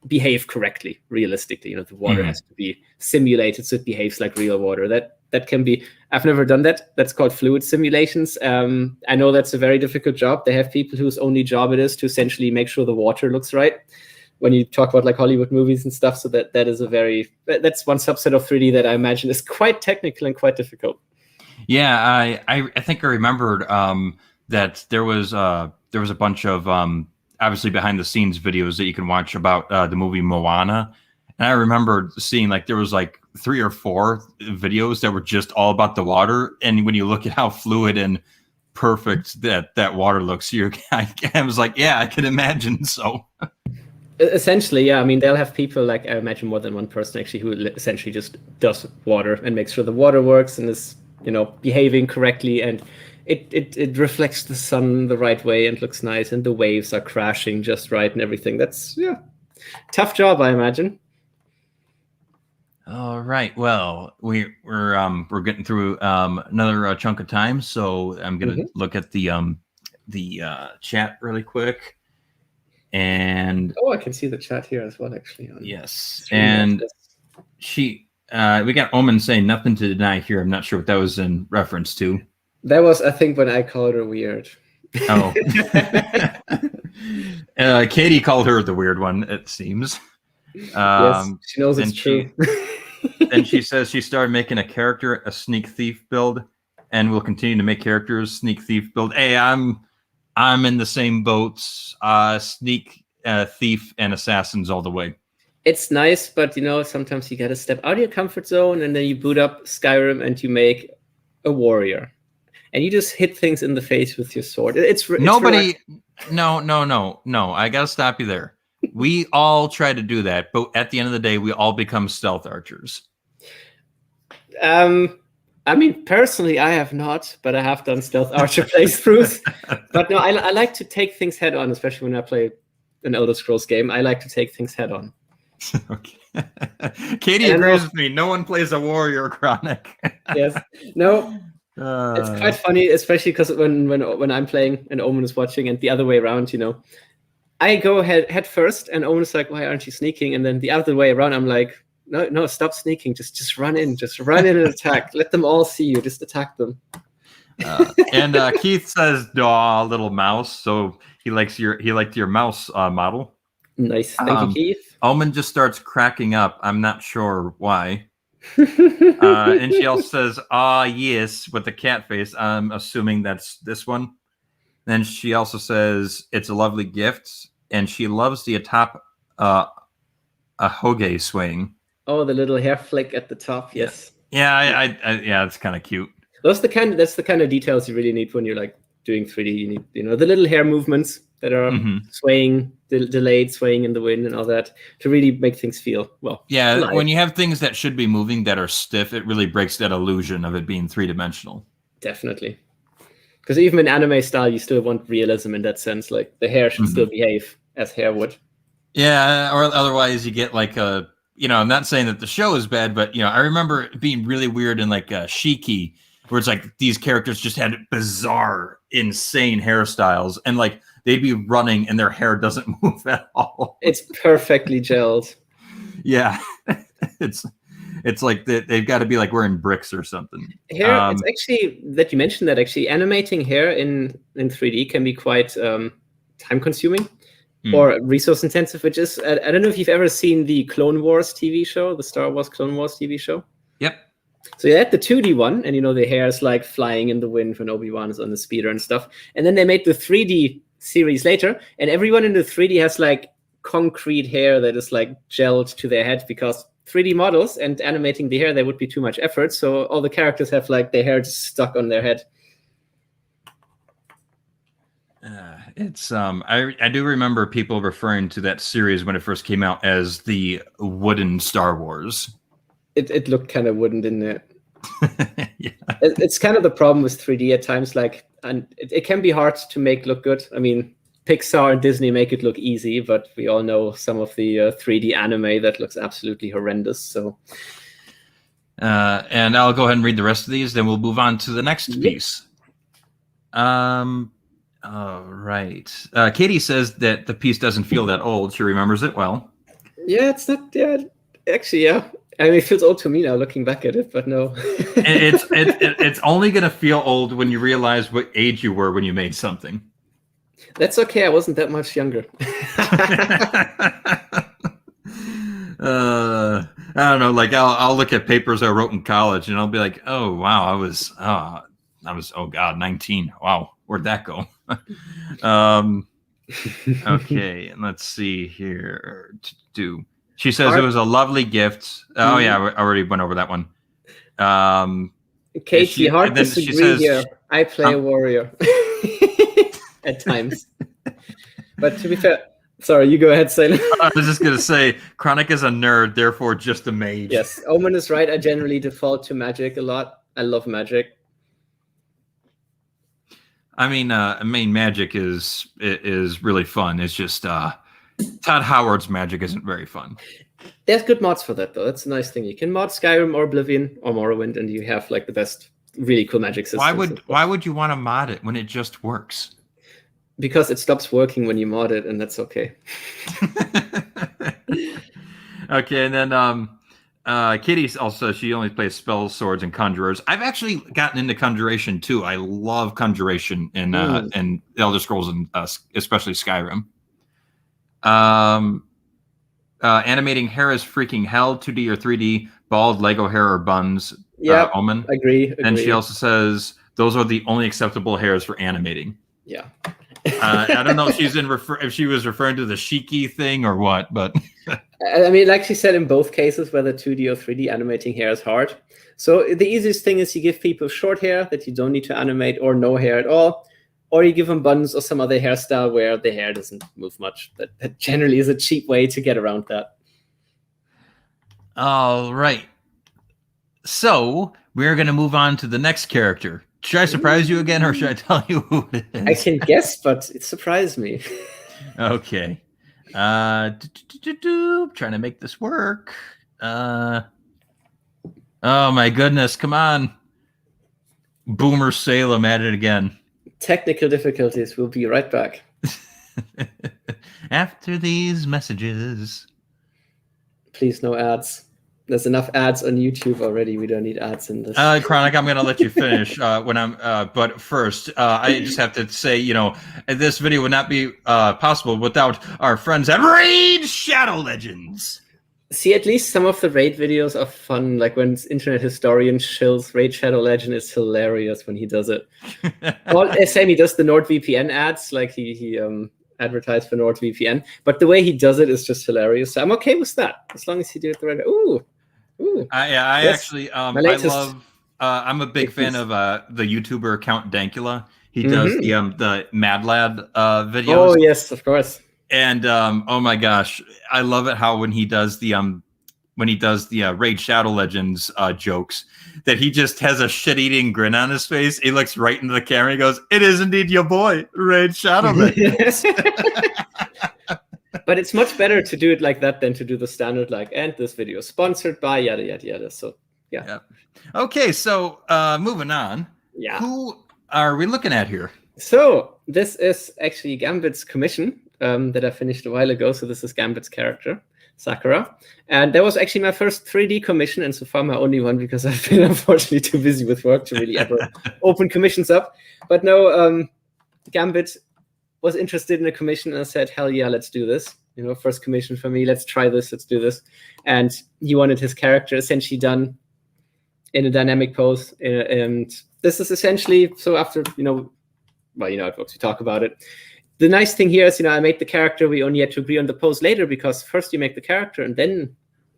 behave correctly, realistically. The water has to be simulated so it behaves like real water. That can be, I've never done that. That's called fluid simulations. I know that's a very difficult job. They have people whose only job it is to essentially make sure the water looks right when you talk about like Hollywood movies and stuff. So that's one subset of 3D that I imagine is quite technical and quite difficult. Yeah, I think I remembered that there was a bunch of obviously behind the scenes videos that you can watch about the movie Moana, and I remember seeing like there was like 3 or 4 videos that were just all about the water, and when you look at how fluid and perfect that water looks, I was like, yeah, I can imagine. So essentially, yeah, I mean, they'll have people, like I imagine more than one person actually, who essentially just does water and makes sure the water works and is behaving correctly, and it reflects the sun the right way and looks nice, and the waves are crashing just right and everything. That's tough job, I imagine. All right. Well, we're getting through another chunk of time, so I'm gonna look at the chat really quick. And I can see the chat here as well, actually. Yes, and we got Omen saying nothing to deny here. I'm not sure what that was in reference to. That was, I think, when I called her weird. Oh. Katie called her the weird one, it seems. Yes, she knows it's true. And she says she started making a character, a sneak thief build, and will continue to make characters, sneak thief build. Hey, I'm in the same boats, sneak thief and assassins all the way. It's nice, but sometimes you gotta step out of your comfort zone, and then you boot up Skyrim and you make a warrior, and you just hit things in the face with your sword. Nobody. No. I gotta stop you there. We all try to do that, but at the end of the day, we all become stealth archers. I mean, personally, I have not, but I have done stealth archer playthroughs. But no, I like to take things head on, especially when I play an Elder Scrolls game. I like to take things head on. Okay. Katie agrees with me. No one plays a warrior chronic. Yes. No. It's quite funny, especially because when I'm playing and Omen is watching, and the other way around, I go head first, and Omen is like, "Why aren't you sneaking?" And then the other way around, I'm like, No, stop sneaking. Just run in. Just run in and attack. Let them all see you. Just attack them. And Keith says, "Daw, little mouse." So he liked your mouse model. Nice, thank you, Keith. Omen just starts cracking up. I'm not sure why. And she also says, yes, with the cat face. I'm assuming that's this one. Then she also says, "It's a lovely gift," and she loves the atop a hoge swing. Oh, the little hair flick at the top. Yes. Yeah, yeah, it's kind of cute. That's the kind of details you really need when you're like doing 3D. You need, the little hair movements that are swaying, delayed swaying in the wind and all that to really make things feel well. Yeah, alive. When you have things that should be moving that are stiff, it really breaks that illusion of it being 3-dimensional. Definitely. Because even in anime style, you still want realism in that sense. Like the hair should still behave as hair would. Yeah, or otherwise you get like a, I'm not saying that the show is bad, but I remember it being really weird in like Shiki, where it's like these characters just had bizarre, insane hairstyles, and like they'd be running and their hair doesn't move at all. It's perfectly gelled. Yeah, it's like they've got to be like wearing bricks or something. Hair, it's actually that you mentioned that actually animating hair in 3D can be quite time consuming. Or resource intensive, which is, I don't know if you've ever seen the Clone Wars TV show, the Star Wars Clone Wars TV show. Yep. So you had the 2D one, and the hair is like flying in the wind when Obi-Wan is on the speeder and stuff. And then they made the 3D series later, and everyone in the 3D has like concrete hair that is like gelled to their head, because 3D models and animating the hair, there would be too much effort. So all the characters have like their hair just stuck on their head. It's I do remember people referring to that series when it first came out as the wooden Star Wars. It looked kind of wooden, didn't it? Yeah. It's kind of the problem with 3D at times, and it can be hard to make look good. I mean, Pixar and Disney make it look easy, but we all know some of the 3D anime that looks absolutely horrendous. So, and I'll go ahead and read the rest of these. Then we'll move on to the next piece. All right. Katie says that the piece doesn't feel that old. She remembers it well. Yeah, it's not. Yeah, actually, yeah. I mean, it feels old to me now, looking back at it, but no. it's only gonna feel old when you realize what age you were when you made something. That's okay. I wasn't that much younger. I don't know. Like I'll look at papers I wrote in college, and I'll be like, "Oh wow, I was oh god, 19. Wow, where'd that go?" Okay, and let's see here. She says it was a lovely gift. Oh yeah, I already went over that one. Katie, hard to disagree here. I play a warrior at times. But to be fair, sorry, you go ahead, Salem. I was just going to say, Chronic is a nerd, therefore just a mage. Yes, Omen is right. I generally default to magic a lot. I love magic. I mean, magic is really fun. It's just Todd Howard's magic isn't very fun. There's good mods for that, though. That's a nice thing. You can mod Skyrim or Oblivion or Morrowind, and you have like the best, really cool magic systems. Why would you want to mod it when it just works? Because it stops working when you mod it, and that's okay. Okay, and then Kitty also, she only plays spells, swords, and conjurers. I've actually gotten into conjuration too. I love conjuration in Elder Scrolls and especially Skyrim. Animating hair is freaking hell. 2D or 3D, bald, Lego hair, or buns. Yeah, Omen. Agree. And she also says those are the only acceptable hairs for animating. Yeah. I don't know if if she was referring to the Shiki thing or what, but I mean, like she said, in both cases, whether 2D or 3D, animating hair is hard. So the easiest thing is you give people short hair that you don't need to animate, or no hair at all, or you give them buns or some other hairstyle where the hair doesn't move much. That generally is a cheap way to get around that. All right. So we're going to move on to the next character. Should I surprise you again, or should I tell you who it is? I can guess, but it surprised me. Okay. Trying to make this work. Oh my goodness! Come on, Boomer Salem at it again. Technical difficulties. We'll be right back. After these messages. Please, no ads. There's enough ads on YouTube already. We don't need ads in this. Chronic, I'm going to let you finish but first, I just have to say, this video would not be possible without our friends at Raid Shadow Legends. See, at least some of the Raid videos are fun. Like when Internet Historian chills, Raid Shadow Legend is hilarious when he does it. Same, he does the NordVPN ads, like he advertised for NordVPN. But the way he does it is just hilarious. So I'm okay with that, as long as he do it the right way. Ooh. Actually, I love. I'm a big fan of the YouTuber account Dankula. He does the Mad Lad videos. Oh yes, of course. And oh my gosh, I love it how when he does the Raid Shadow Legends jokes, that he just has a shit-eating grin on his face. He looks right into the camera. And he goes, "It is indeed your boy, Raid Shadow Legends." But it's much better to do it like that than to do the standard and this video is sponsored by yada yada yada. So yeah. Okay, so moving on. Yeah. Who are we looking at here? So this is actually Gambit's commission that I finished a while ago. So this is Gambit's character, Sakura. And that was actually my first 3D commission, and so far my only one, because I've been unfortunately too busy with work to really ever open commissions up. But no, Gambit was interested in a commission, and I said, hell yeah, let's do this. First commission for me. Let's try this. Let's do this. And he wanted his character essentially done in a dynamic pose. And this is essentially, so after, how it works, we talk about it. The nice thing here is, I made the character. We only had to agree on the pose later, because first you make the character and then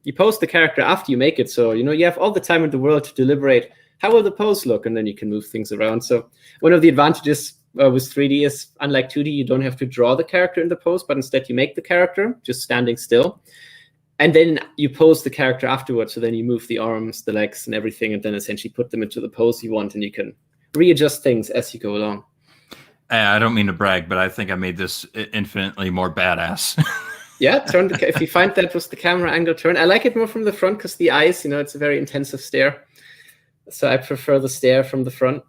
you pose the character after you make it. So, you have all the time in the world to deliberate how will the pose look, and then you can move things around. So one of the advantages with 3D is, unlike 2D, you don't have to draw the character in the pose, but instead you make the character just standing still. And then you pose the character afterwards. So then you move the arms, the legs, and everything, and then essentially put them into the pose you want, and you can readjust things as you go along. I don't mean to brag, but I think I made this infinitely more badass. Yeah, turn if you find that was the camera angle, turn. I like it more from the front because the eyes, it's a very intensive stare. So I prefer the stare from the front.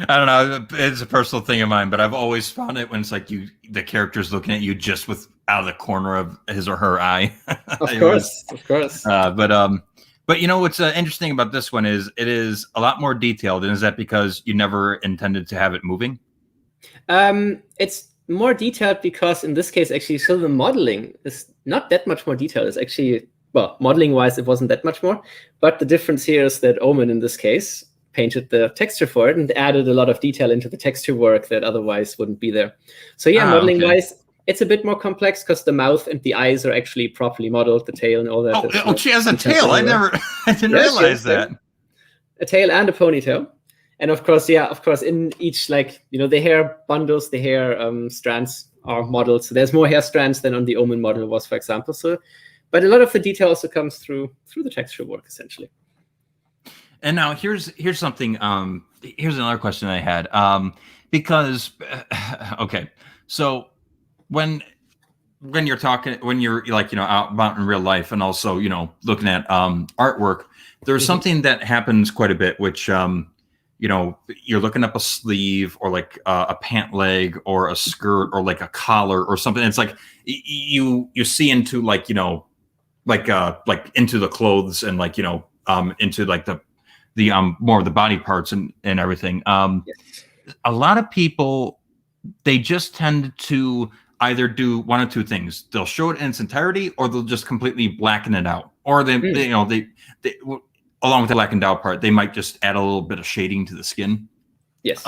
I don't know. It's a personal thing of mine, but I've always found it when it's like the character's looking at you just with out of the corner of his or her eye. Of course, of course. But what's interesting about this one is it is a lot more detailed. And is that because you never intended to have it moving? It's more detailed because in this case, actually, so the modeling is not that much more detailed. It's actually, well, modeling wise, it wasn't that much more. But the difference here is that Omen, in this case, painted the texture for it and added a lot of detail into the texture work that otherwise wouldn't be there. So yeah, modeling wise, it's a bit more complex because the mouth and the eyes are actually properly modeled, the tail and all that. She has a tail. I didn't realize that. A tail and a ponytail. And of course, in each, the hair bundles, the hair strands are modeled. So there's more hair strands than on the Omen model was, for example. So, but a lot of the detail also comes through the texture work, essentially. And now here's something. Here's another question I had. Because okay, so when you're talking, when you're out about in real life, and also looking at artwork, there's something that happens quite a bit, which you're looking up a sleeve or like a pant leg or a skirt or like a collar or something. It's like you see into like into the clothes and into like the more of the body parts and everything. Yes. A lot of people, they just tend to either do one of two things. They'll show it in its entirety, or they'll just completely blacken it out. Or they along with the blackened out part, they might just add a little bit of shading to the skin. Yes.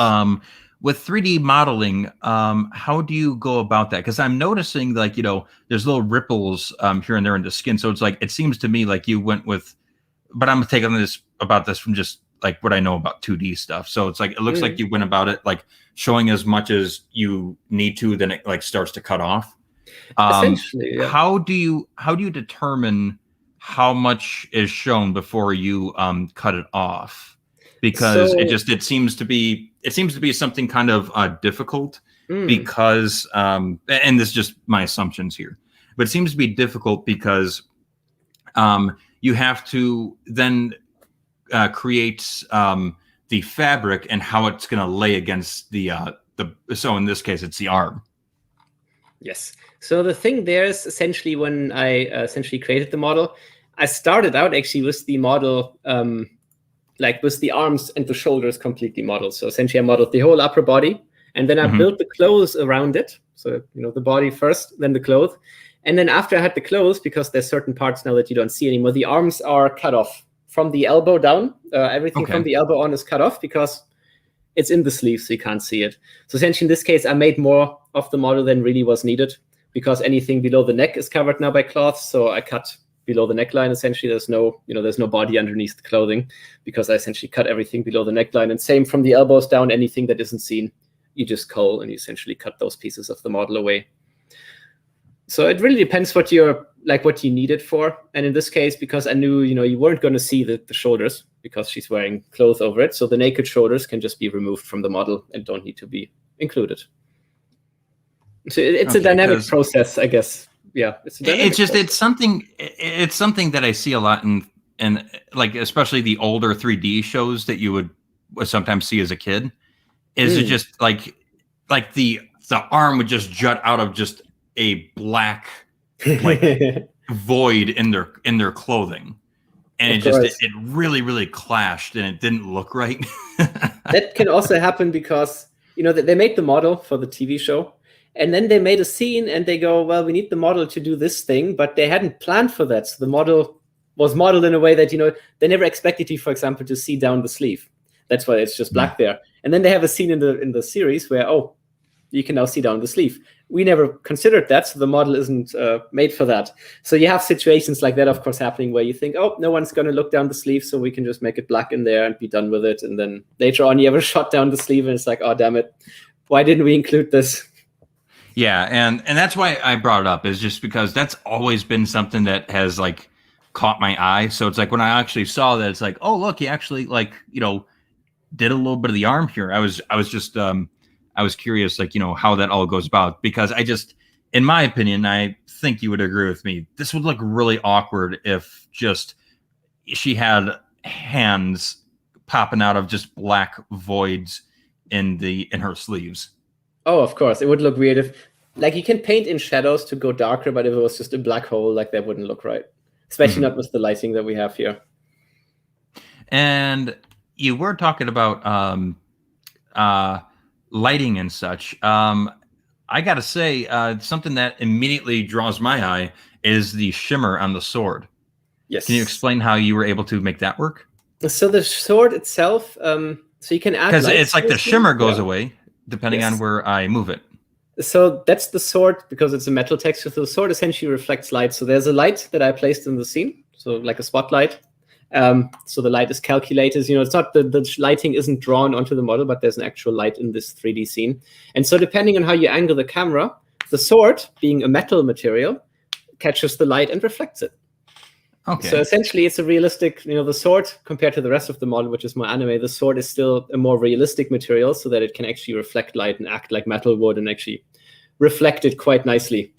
With 3D modeling, how do you go about that? Because I'm noticing there's little ripples here and there in the skin. So it's like, it seems to me like you went with, but I'm taking this from just like what I know about 2D stuff. So it's like, it looks like you went about it like showing as much as you need to, then it like starts to cut off. Essentially, yeah. How do you determine how much is shown before you cut it off? Because it seems to be something kind of difficult because and this is just my assumptions here, but it seems to be difficult because you have to then create the fabric and how it's going to lay against the so in this case it's the arm. Yes. So the thing there is essentially when I essentially created the model, I started out actually with the model with the arms and the shoulders completely modeled. So essentially I modeled the whole upper body, and then I built the clothes around it. So the body first, then the clothes. And then after I had the clothes, because there's certain parts now that you don't see anymore, the arms are cut off from the elbow down. Everything from the elbow on is cut off because it's in the sleeve, so you can't see it. So essentially in this case, I made more of the model than really was needed because anything below the neck is covered now by cloth. So I cut below the neckline. Essentially, there's no body underneath the clothing because I essentially cut everything below the neckline. And same from the elbows down, anything that isn't seen, you just cull and you essentially cut those pieces of the model away. So it really depends what you need it for. And in this case, because I knew, you weren't going to see the shoulders because she's wearing clothes over it. So the naked shoulders can just be removed from the model and don't need to be included. So it's a dynamic process, I guess. Yeah. It's something that I see a lot in like, especially the older 3D shows that you would sometimes see as a kid. Is it just like the arm would just jut out of just a black void in their clothing, and it really, really clashed and it didn't look right. That can also happen because they made the model for the TV show, and then they made a scene and they go, well, we need the model to do this thing, but they hadn't planned for that. So the model was modeled in a way that they never expected you, for example, to see down the sleeve. That's why it's just black there. And then they have a scene in the series where you can now see down the sleeve. We never considered that, so the model isn't made for that. So you have situations like that, of course, happening where you think, no one's going to look down the sleeve, so we can just make it black in there and be done with it. And then later on, you have a shot down the sleeve, and it's like, oh, damn it. Why didn't we include this? Yeah, and that's why I brought it up, is just because that's always been something that has, like, caught my eye. So it's like when I actually saw that, it's like, oh, look, he actually, did a little bit of the arm here. I was just I was curious, like, how that all goes about, because in my opinion, I think you would agree with me, this would look really awkward if just she had hands popping out of just black voids in her sleeves. Oh, of course. It would look weird if, like, you can paint in shadows to go darker, but if it was just a black hole, like, that wouldn't look right. Especially not with the lighting that we have here. And you were talking about lighting and such. I gotta say, something that immediately draws my eye is the shimmer on the sword. Yes. Can you explain how you were able to make that work? So the sword itself, so you can add, because it's like the shimmer goes away depending on where I move it. So that's the sword, because it's a metal texture. So the sword essentially reflects light. So there's a light that I placed in the scene, so like a spotlight. So the light is calculated. It's not the lighting isn't drawn onto the model, but there's an actual light in this 3D scene. And so depending on how you angle the camera, the sword, being a metal material, catches the light and reflects it. Okay. So essentially, it's a realistic, the sword, compared to the rest of the model, which is more anime, the sword is still a more realistic material, so that it can actually reflect light and act like metal would and actually reflect it quite nicely.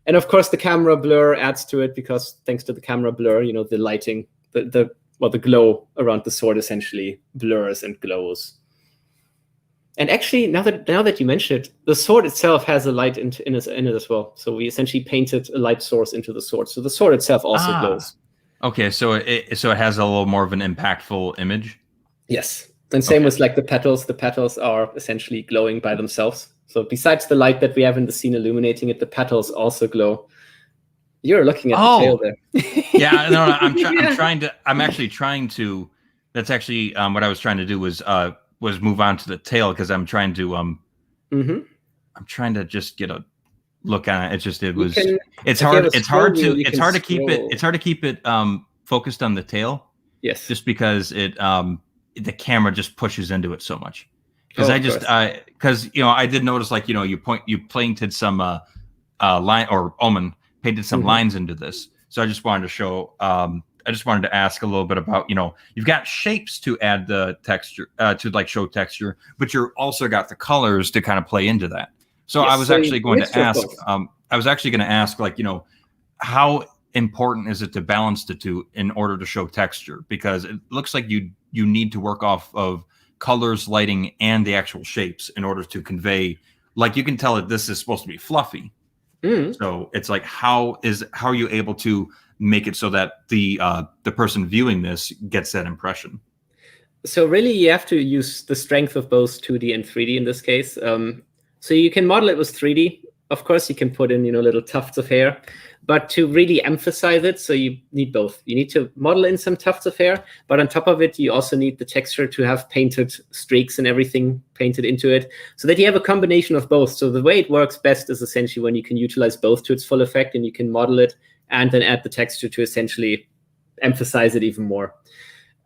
And of course, the camera blur adds to it, because thanks to the camera blur, the lighting, the glow around the sword essentially blurs and glows. And actually, now that you mention it, the sword itself has a light in it as well. So we essentially painted a light source into the sword. So the sword itself also glows. Okay, so it has a little more of an impactful image. Yes, and same with like the petals. The petals are essentially glowing by themselves. So besides the light that we have in the scene illuminating it, the petals also glow. You're looking at the tail there. Yeah, no, I'm actually trying to. That's actually what I was trying to do was move on to the tail, because I'm trying to I'm trying to just get a look on it. It's hard to keep it focused on the tail. Yes. Just because the camera just pushes into it so much. Because I did notice, like, you painted some line, or Omen painted some lines into this. So I just wanted to show I just wanted to ask a little bit about, you've got shapes to add the texture, to like show texture, but you're also got the colors to kind of play into that. So yes, I was actually going to ask, like, how important is it to balance the two in order to show texture? Because it looks like you need to work off of colors, lighting, and the actual shapes in order to convey, like, you can tell that this is supposed to be fluffy. So it's like, how are you able to make it so that the person viewing this gets that impression? So really, you have to use the strength of both 2D and 3D in this case. So you can model it with 3D. Of course, you can put in little tufts of hair, but to really emphasize it, so you need both. You need to model in some tufts of hair, but on top of it, you also need the texture to have painted streaks and everything painted into it, so that you have a combination of both. So the way it works best is essentially when you can utilize both to its full effect, and you can model it and then add the texture to essentially emphasize it even more.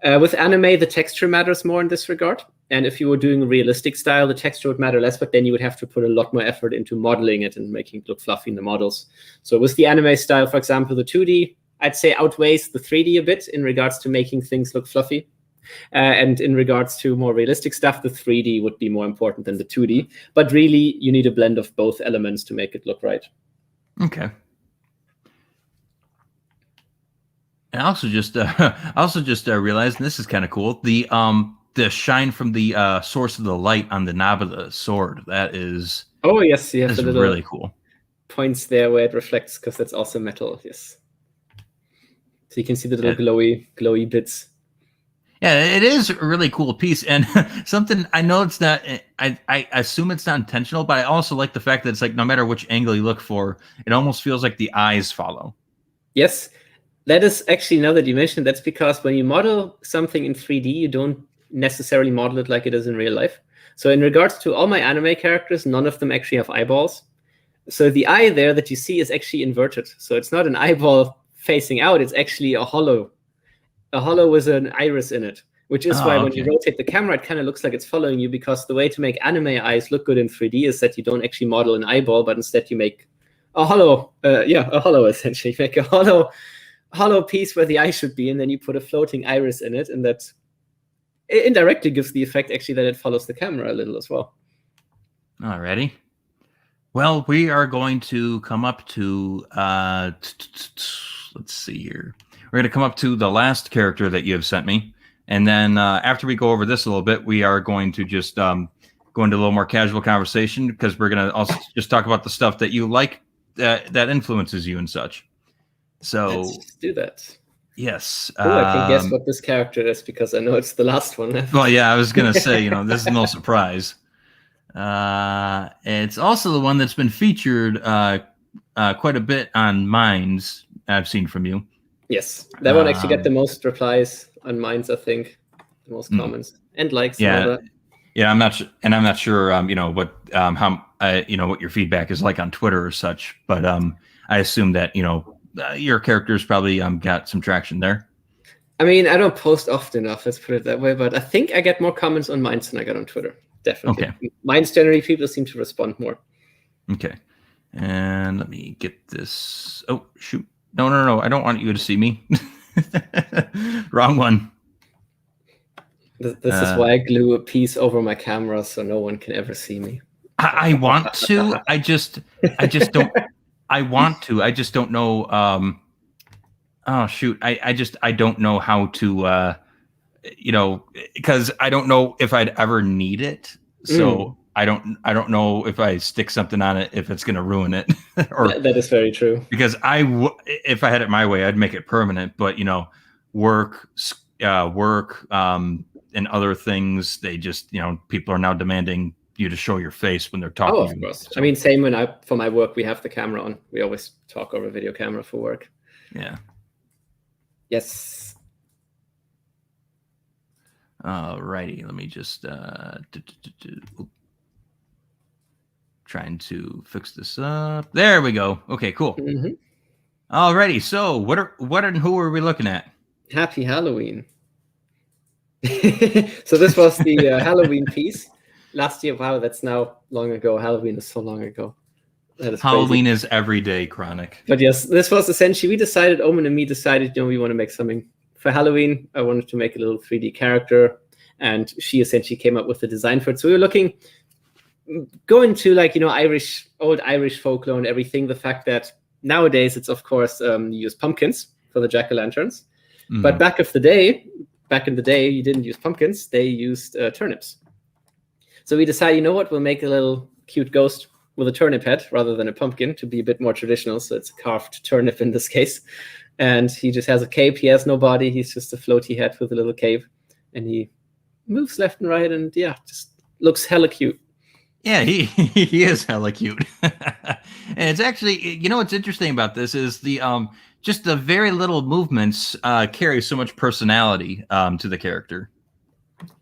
With anime, the texture matters more in this regard. And if you were doing a realistic style, the texture would matter less, but then you would have to put a lot more effort into modeling it and making it look fluffy in the models. So with the anime style, for example, the 2D, I'd say outweighs the 3D a bit in regards to making things look fluffy. And in regards to more realistic stuff, the 3D would be more important than the 2D. But really, you need a blend of both elements to make it look right. Okay. And I also just realized, and this is kind of cool, the shine from the source of the light on the knob of the sword. That is yes, you have the little really cool points there where it reflects, because that's also metal. Yes, so you can see the little glowy bits. Yeah, it is a really cool piece, and something I know it's not. I assume it's not intentional, but I also like the fact that it's like, no matter which angle you look for, it almost feels like the eyes follow. Yes, that is actually, now that you mentioned, that's because when you model something in 3D, you don't necessarily model it like it is in real life. So in regards to all my anime characters, none of them actually have eyeballs. So the eye there that you see is actually inverted. So it's not an eyeball facing out, it's actually a hollow with an iris in it, which is why when you rotate the camera, it kind of looks like it's following you, because the way to make anime eyes look good in 3D is that you don't actually model an eyeball, but instead you make a hollow, essentially. You make a hollow piece where the eye should be, and then you put a floating iris in it, and that indirectly gives the effect actually that it follows the camera a little as well. Alrighty. Well, we are going to come up to let's see here. We're going to come up to the last character that you have sent me, and then after we go over this a little bit, we are going to just go into a little more casual conversation because we're going to also just talk about the stuff that you like that influences you and such. So let's do that. Yes. Oh, I can guess what this character is because I know it's the last one left. Well, yeah, I was going to say, this is no surprise. It's also the one that's been featured quite a bit on Minds I've seen from you. Yes, that one actually got the most replies on Minds, I think, the most comments and likes. Yeah, and all that. Yeah, I'm not sure, what how what your feedback is like on Twitter or such, but I assume that your character's probably got some traction there. I mean, I don't post often enough, let's put it that way, but I think I get more comments on Minds than I get on Twitter. Definitely. Okay. Minds generally, people seem to respond more. Okay. And let me get this. Oh, shoot. No. I don't want you to see me. Wrong one. This is why I glue a piece over my camera so no one can ever see me. I want to. I just don't. I want to. I just don't know. Oh shoot. I don't know how to. Because I don't know if I'd ever need it. So I don't know if I stick something on it if it's going to ruin it. Or that is very true. Because if I had it my way, I'd make it permanent. But work, and other things, they just people are now demanding you to show your face when they're talking. Oh, of course. So, I mean, same for my work, we have the camera on. We always talk over video camera for work. Yeah. Yes. Alrighty, let me just trying to fix this up. There we go. Okay, cool. Alrighty, so what and who are we looking at? Happy Halloween. So this was the Halloween piece last year. Wow, that's now long ago. Halloween is so long ago. That is Halloween crazy. is every day, Chronic. But yes, this was essentially, Omen and me decided, we want to make something for Halloween. I wanted to make a little 3D character, and she essentially came up with the design for it. So we were going to old Irish folklore and everything. The fact that nowadays it's, of course, you use pumpkins for the jack-o'-lanterns. But back in the day, you didn't use pumpkins. They used turnips. So we decided, we'll make a little cute ghost with a turnip head rather than a pumpkin to be a bit more traditional. So it's a carved turnip in this case. And he just has a cape. He has no body. He's just a floaty head with a little cape. And he moves left and right. And yeah, just looks hella cute. Yeah, he is hella cute. And it's actually, what's interesting about this is the just the very little movements carry so much personality to the character.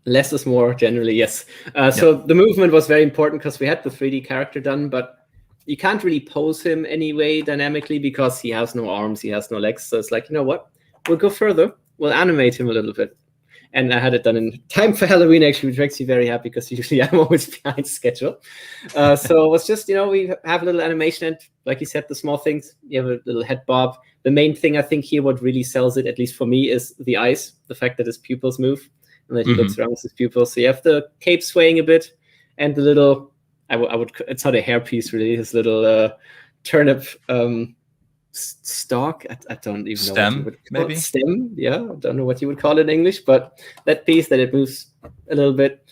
Less is more, generally, yes. So the movement was very important because we had the 3D character done, but you can't really pose him anyway dynamically because he has no arms, he has no legs. So it's like, what? We'll go further. We'll animate him a little bit. And I had it done in time for Halloween, actually, which makes me very happy because usually I'm always behind schedule. So it was just, we have a little animation. And like you said, the small things, you have a little head bob. The main thing I think here, what really sells it, at least for me, is the eyes, the fact that his pupils move and that he looks around with his pupils. So you have the cape swaying a bit and the little, I would it's not a hairpiece really, his little turnip stalk. I don't even know what you would call it. Stem, yeah. I don't know what you would call it in English, but that piece that it moves a little bit.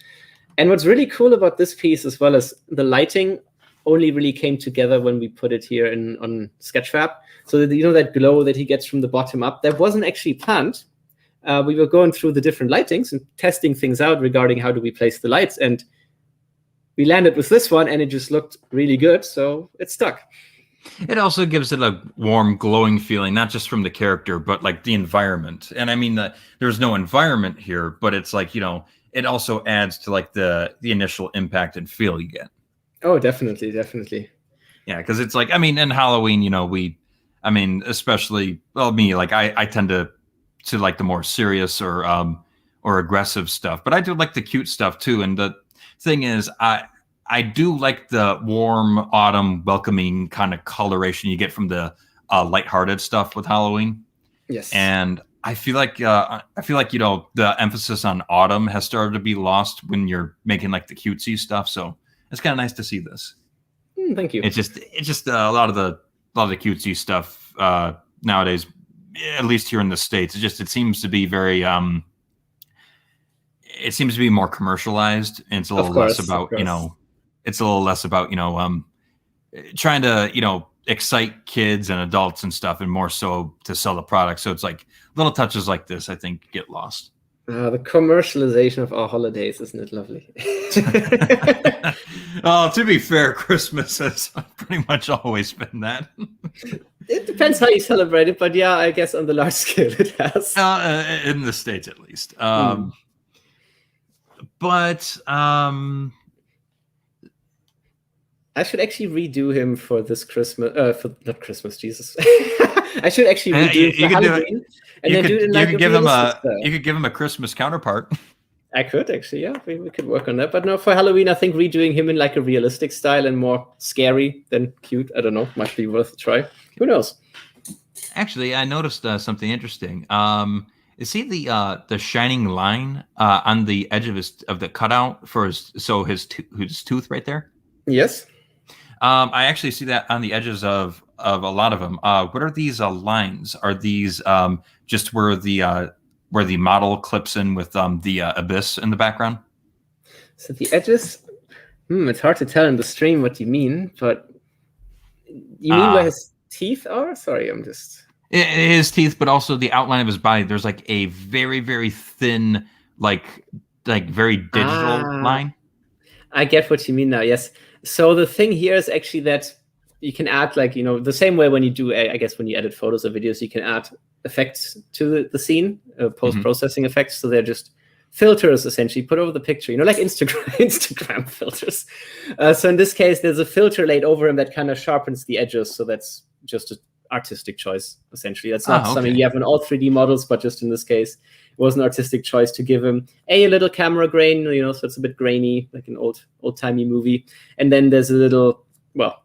And what's really cool about this piece, as well as the lighting, only really came together when we put it here on Sketchfab. So that, that glow that he gets from the bottom up, that wasn't actually planned. We were going through the different lightings and testing things out regarding how do we place the lights. And we landed with this one, and it just looked really good. So it stuck. It also gives it a warm, glowing feeling, not just from the character, but like the environment. And I mean, there's no environment here, but it's like, it also adds to like the initial impact and feel you get. Oh, definitely. Yeah, because it's like, I mean, in Halloween, especially, me, like I tend to like the more serious or aggressive stuff, but I do like the cute stuff too. And the thing is, I do like the warm, autumn, welcoming kind of coloration you get from the lighthearted stuff with Halloween. Yes. And I feel like the emphasis on autumn has started to be lost when you're making like the cutesy stuff. So it's kind of nice to see this. Thank you. It's just a lot of the cutesy stuff nowadays, at least here in the States. It seems to be very it seems to be more commercialized, and it's a little less about it's a little less about trying to excite kids and adults and stuff, and more so to sell the product. So it's like little touches like this, I think, get lost. The commercialization of our holidays, isn't it lovely? Oh, to be fair, Christmas has pretty much always been that. It depends how you celebrate it, but yeah, I guess on the large scale it has. In the States, at least. But I should actually redo him for this Christmas. For not Christmas, Jesus. I should actually redo him for Halloween. You could give him a Christmas counterpart. I could actually, yeah. We could work on that. But no, for Halloween, I think redoing him in like a realistic style and more scary than cute. I don't know. Might be worth a try. Who knows? Actually, I noticed something interesting. You see the shining line on the edge of the cutout for his tooth right there? Yes. I actually see that on the edges of a lot of them. What are these lines? Are these just where the model clips in with the abyss in the background? So the edges, it's hard to tell in the stream what you mean, but you mean where his teeth are? Sorry, I'm just... His teeth, but also the outline of his body. There's like a very, very thin, like very digital line. I get what you mean now, yes. So the thing here is actually that you can add the same way when you do, I guess when you edit photos or videos, you can add effects to the scene, post-processing effects. So they're just filters essentially put over the picture, like Instagram filters. So in this case, there's a filter laid over him that kind of sharpens the edges. So that's just an artistic choice, essentially. That's not something you have in all 3D models, but just in this case, it was an artistic choice to give him a little camera grain, so it's a bit grainy, like an old-timey movie. And then there's a little,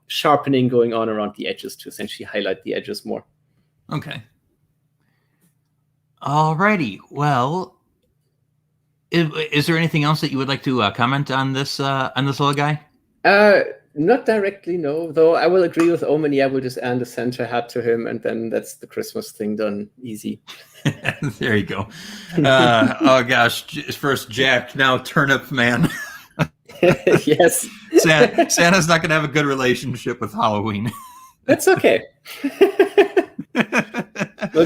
sharpening going on around the edges to essentially highlight the edges more. Okay. Alrighty. Well, is there anything else that you would like to comment on this little guy? Not directly, no. Though I will agree with Omen. I will just add a Santa hat to him, and then that's the Christmas thing done easy. There you go. Oh gosh, first Jack, now Turnip Man. Yes. Santa's not going to have a good relationship with Halloween. That's okay. We'll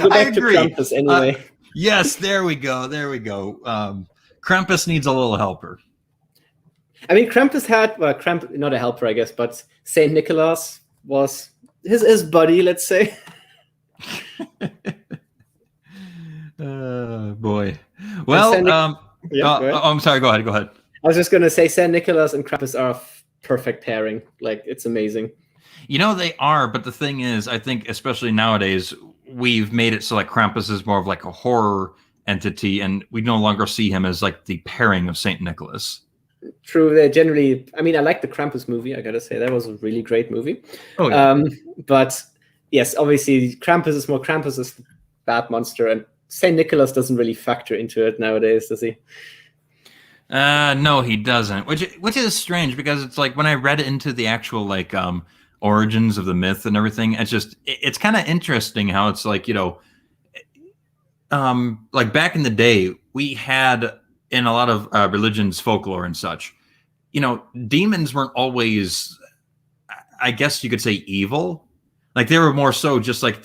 go back to Krampus anyway. Yes, there we go. Krampus needs a little helper. I mean, Krampus had, not a helper, I guess, but Saint Nicholas was his buddy, let's say. Boy. Well, I'm sorry. Go ahead. I was just going to say Saint Nicholas and Krampus are a perfect pairing. Like, it's amazing. They are, but the thing is, I think, especially nowadays, we've made it so like Krampus is more of like a horror entity, and we no longer see him as like the pairing of Saint Nicholas. True. They generally, I like the Krampus movie. I gotta say that was a really great movie. Oh yeah. But yes, obviously Krampus is the bad monster, and Saint Nicholas doesn't really factor into it nowadays, does he? No, he doesn't. Which is strange, because it's like when I read into the actual like origins of the myth and everything, it's kind of interesting how it's like like back in the day we had, in a lot of religions, folklore and such, demons weren't always, I guess you could say, evil. Like they were more so just like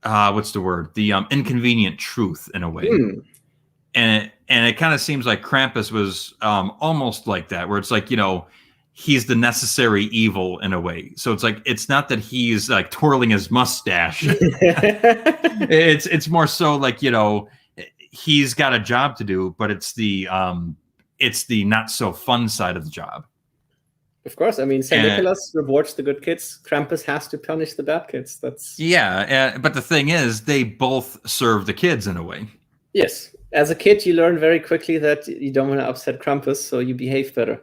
what's the word? The inconvenient truth in a way. And it kind of seems like Krampus was almost like that, where it's like, he's the necessary evil in a way. So it's like, it's not that he's like twirling his mustache. It's more so like, he's got a job to do, but it's the not so fun side of the job. Of course. Saint Nicholas rewards the good kids. Krampus has to punish the bad kids. But the thing is, they both serve the kids in a way. Yes. As a kid, you learn very quickly that you don't want to upset Krampus, so you behave better.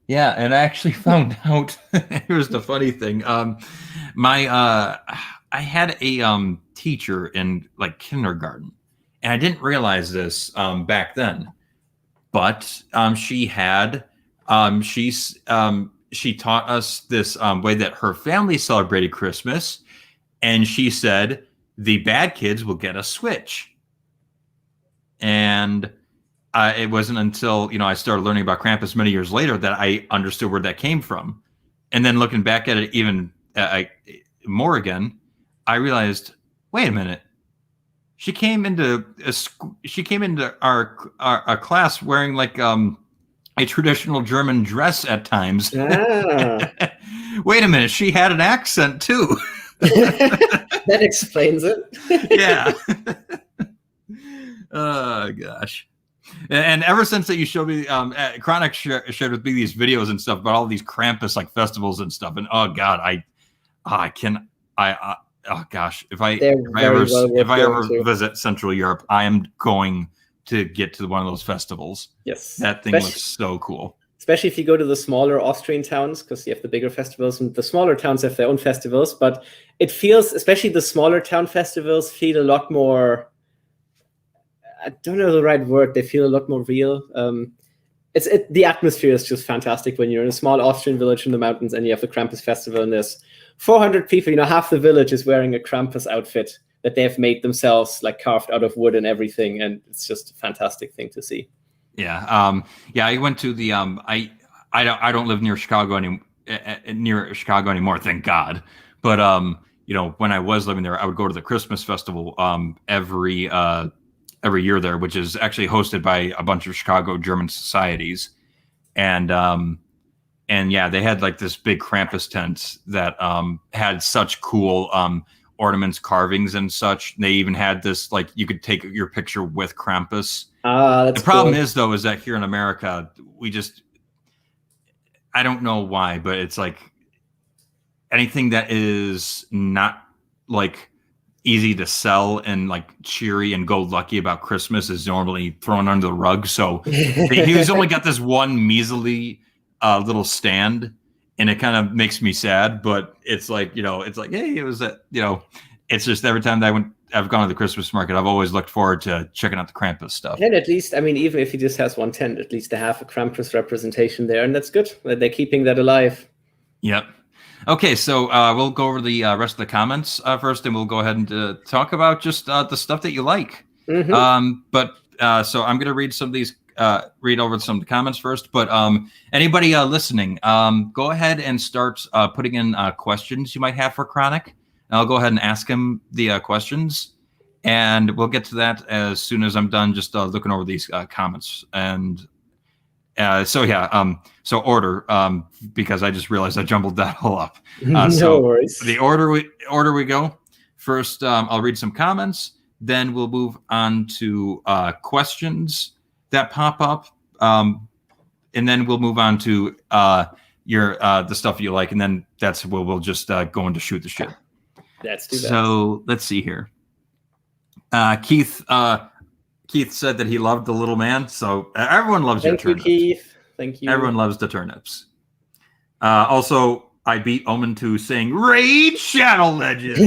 Yeah, and I actually found out, here's the funny thing. I had a teacher in like kindergarten, and I didn't realize this back then. but she taught us this way that her family celebrated Christmas, and she said the bad kids will get a Switch. And it wasn't until I started learning about Krampus many years later that I understood where that came from. And then looking back at it even more again, I realized, wait a minute. She came into our class wearing like a traditional German dress at times. Ah. Wait a minute, she had an accent too. That explains it. Yeah. Oh gosh. And ever since that you showed me, Chronic shared with me these videos and stuff about all these Krampus like festivals and stuff, and oh god, oh gosh, if I ever visit Central Europe, I am going to get to one of those festivals. Yes, that thing looks so cool. Especially if you go to the smaller Austrian towns, because you have the bigger festivals, and the smaller towns have their own festivals. But it feels, especially the smaller town festivals, feel a lot more. I don't know the right word. They feel a lot more real. The atmosphere is just fantastic when you're in a small Austrian village in the mountains and you have the Krampus festival, and there's 400 people. Half the village is wearing a Krampus outfit that they have made themselves, like carved out of wood and everything, and it's just a fantastic thing to see. Yeah, I went to the I don't live near Chicago anymore, thank God. But when I was living there, I would go to the Christmas festival every year there, which is actually hosted by a bunch of Chicago German societies. And yeah, they had like this big Krampus tent that had such cool ornaments, carvings and such. They even had this, like, you could take your picture with Krampus. That's the problem cool. is that here in America, I don't know why, but it's like anything that is not like easy to sell and like cheery and go lucky about Christmas is normally thrown under the rug. So he's only got this one measly little stand, and it kind of makes me sad. But it's like, hey, it was it's just every time that I've gone to the Christmas market, I've always looked forward to checking out the Krampus stuff. And at least, even if he just has one tent, at least they have a Krampus representation there, and that's good. They're keeping that alive. Yep. Okay, so we'll go over the rest of the comments first, and we'll go ahead and talk about just the stuff that you like. Mm-hmm. So I'm going to read some of these, read over some of the comments first. But anybody listening, go ahead and start putting in questions you might have for Chronic. I'll go ahead and ask him the questions, and we'll get to that as soon as I'm done just looking over these comments. And so order, because I just realized I jumbled that all up. No worries. The order we go. First, I'll read some comments. Then we'll move on to questions that pop up, and then we'll move on to the stuff you like, and then that's where we'll just go into shoot the shit. Let's do that. So let's see here. Keith said that he loved the little man. So everyone loves your turnips. Thank you, Keith. Thank you. Everyone loves the turnips. Also, I beat Omen to saying Raid Shadow Legends.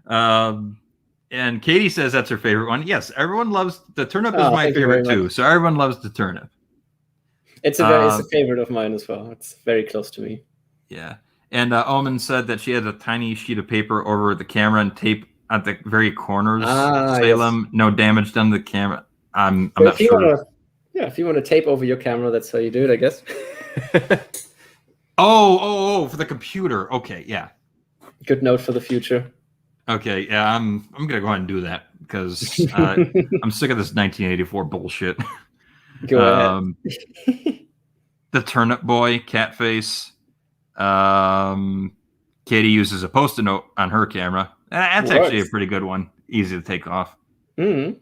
And Katie says that's her favorite one. Yes, everyone loves the turnip. Is my favorite too. So everyone loves the turnip. It's a favorite of mine as well. It's very close to me. Yeah. And Omen said that she had a tiny sheet of paper over the camera and tape at the very corners. Salem, yes. No damage done to the camera. I'm not sure. If you want to tape over your camera, that's how you do it, I guess. for the computer. Okay, yeah. Good note for the future. Okay, yeah, I'm gonna go ahead and do that because I'm sick of this 1984 bullshit. Go ahead. The Turnip Boy, Catface. Katie uses a Post-it note on her camera. That's actually a pretty good one. Easy to take off. Mm-hmm.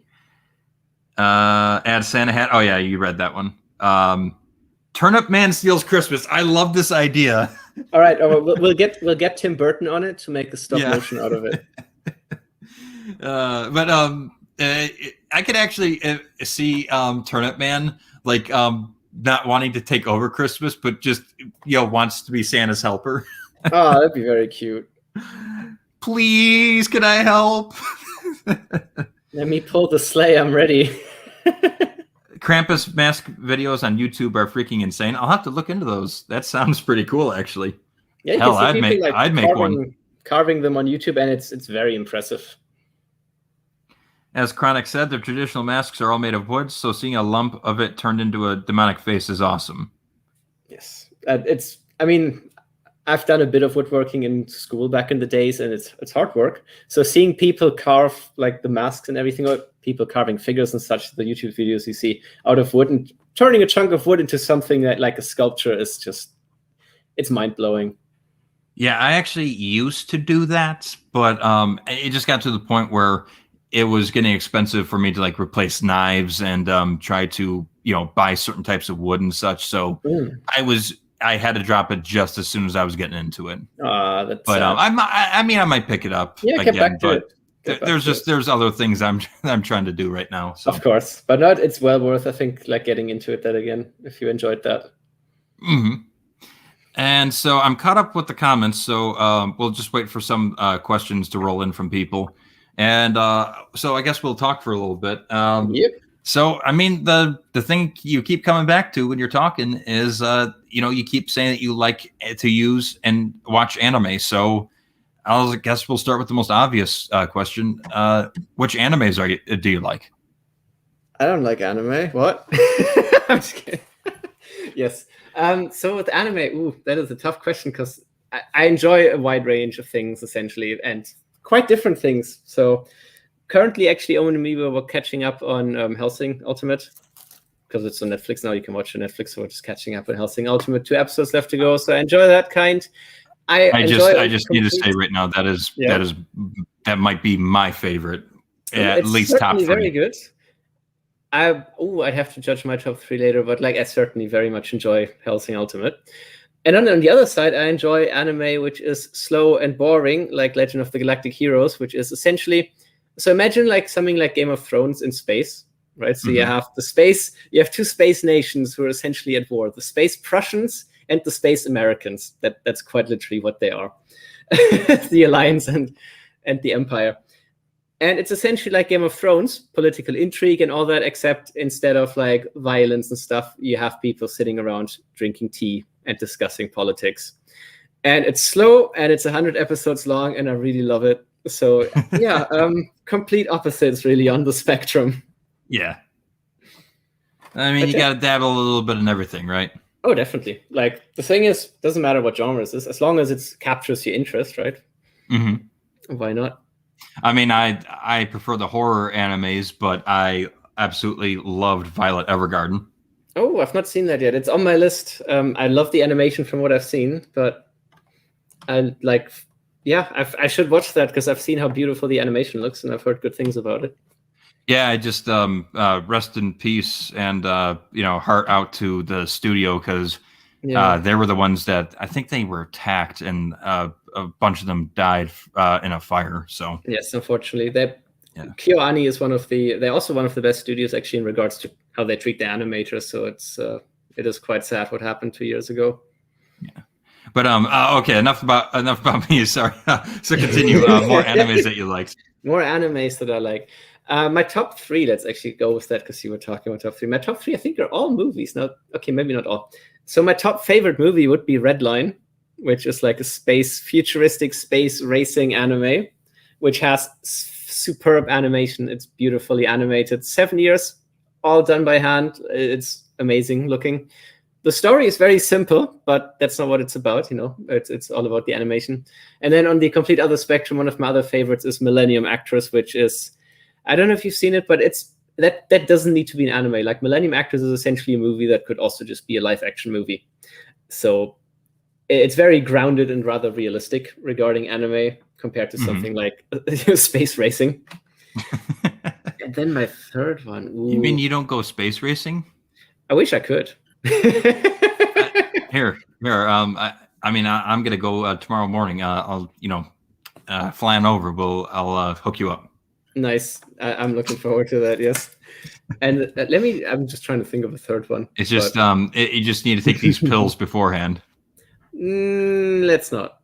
Add Santa hat. Oh yeah, you read that one. Turnip Man Steals Christmas. I love this idea. All right, we'll get Tim Burton on it to make a stop motion out of it. But I could actually see Turnip Man like not wanting to take over Christmas, but just wants to be Santa's helper. Oh, that'd be very cute. Please, can I help? Let me pull the sleigh. I'm ready. Krampus mask videos on YouTube are freaking insane. I'll have to look into those. That sounds pretty cool, actually. Yeah, you Hell, can see people like I'd make one. carving them on YouTube, and it's very impressive. As Chronic said, the traditional masks are all made of wood, so seeing a lump of it turned into a demonic face is awesome. Yes, I mean, I've done a bit of woodworking in school back in the days, and it's hard work. So seeing people carve like the masks and everything, or people carving figures and such, the YouTube videos you see out of wood and turning a chunk of wood into something that like a sculpture is just, it's mind blowing. Yeah, I actually used to do that, but it just got to the point where it was getting expensive for me to like replace knives and try to buy certain types of wood and such. So I had to drop it just as soon as I was getting into it. That's but I mean I might pick it up again. But there's other things I'm trying to do right now. So. Of course, but not. It's well worth, I think, like getting into it that again if you enjoyed that. Mm-hmm. And so I'm caught up with the comments. So we'll just wait for some questions to roll in from people. And so I guess we'll talk for a little bit. Yep. So, I mean, the thing you keep coming back to when you're talking is, you keep saying that you like to use and watch anime. So I guess we'll start with the most obvious question. Which animes do you like? I don't like anime. What? I'm just kidding. Yes. So with anime, that is a tough question because I enjoy a wide range of things, essentially, and quite different things. So currently, actually, Owen and me were catching up on Hellsing Ultimate because it's on Netflix now. You can watch it on Netflix. So we're just catching up on Hellsing Ultimate. 2 episodes left to go. So I enjoy that kind. I just need to say right now that might be my favorite, at least top 3. Very good. I'd have to judge my top 3 later, but like I certainly very much enjoy Hellsing Ultimate. And then on the other side, I enjoy anime which is slow and boring, like Legend of the Galactic Heroes, which is essentially, so imagine like something like Game of Thrones in space, right? So you have you have 2 space nations who are essentially at war, the Space Prussians and the Space Americans. That's quite literally what they are. The Alliance and the Empire. And it's essentially like Game of Thrones, political intrigue and all that, except instead of like violence and stuff, you have people sitting around drinking tea and discussing politics. And it's slow and it's 100 episodes long and I really love it. So yeah, complete opposites really on the spectrum. Yeah. I mean, you got to dabble a little bit in everything, right? Oh, definitely. Like the thing is, doesn't matter what genre it is, as long as it captures your interest, right? Mm-hmm. Why not? I mean, I prefer the horror animes, but I absolutely loved Violet Evergarden. Oh, I've not seen that yet. It's on my list. I love the animation from what I've seen, but I should watch that because I've seen how beautiful the animation looks and I've heard good things about it. Yeah, I just rest in peace and heart out to the studio because they were the ones that I think they were attacked and a bunch of them died in a fire. So yes, unfortunately, KyoAni is they're also one of the best studios actually in regards to how they treat the animators. So it is quite sad what happened 2 years ago. Yeah. But okay, enough about me. Sorry. So continue. More animes that you liked. More animes that I like. My top 3. Let's actually go with that because you were talking about top 3. My top 3, I think, are all movies. Okay, maybe not all. So my top favorite movie would be Redline, which is like a futuristic space racing anime, which has superb animation. It's beautifully animated. 7 years, all done by hand. It's amazing looking. The story is very simple, but that's not what it's about. It's all about the animation. And then on the complete other spectrum, one of my other favorites is Millennium Actress, which is, I don't know if you've seen it, but that doesn't need to be an anime. Like Millennium Actress is essentially a movie that could also just be a live action movie. So it's very grounded and rather realistic regarding anime compared to something like space racing. And then my third one. Ooh. You mean you don't go space racing? I wish I could. Here. I mean, I'm gonna go tomorrow morning. I'll fly on over. I'll hook you up. Nice. I'm looking forward to that. Yes. And I'm just trying to think of a third one. It's just you just need to take these pills beforehand. Let's not.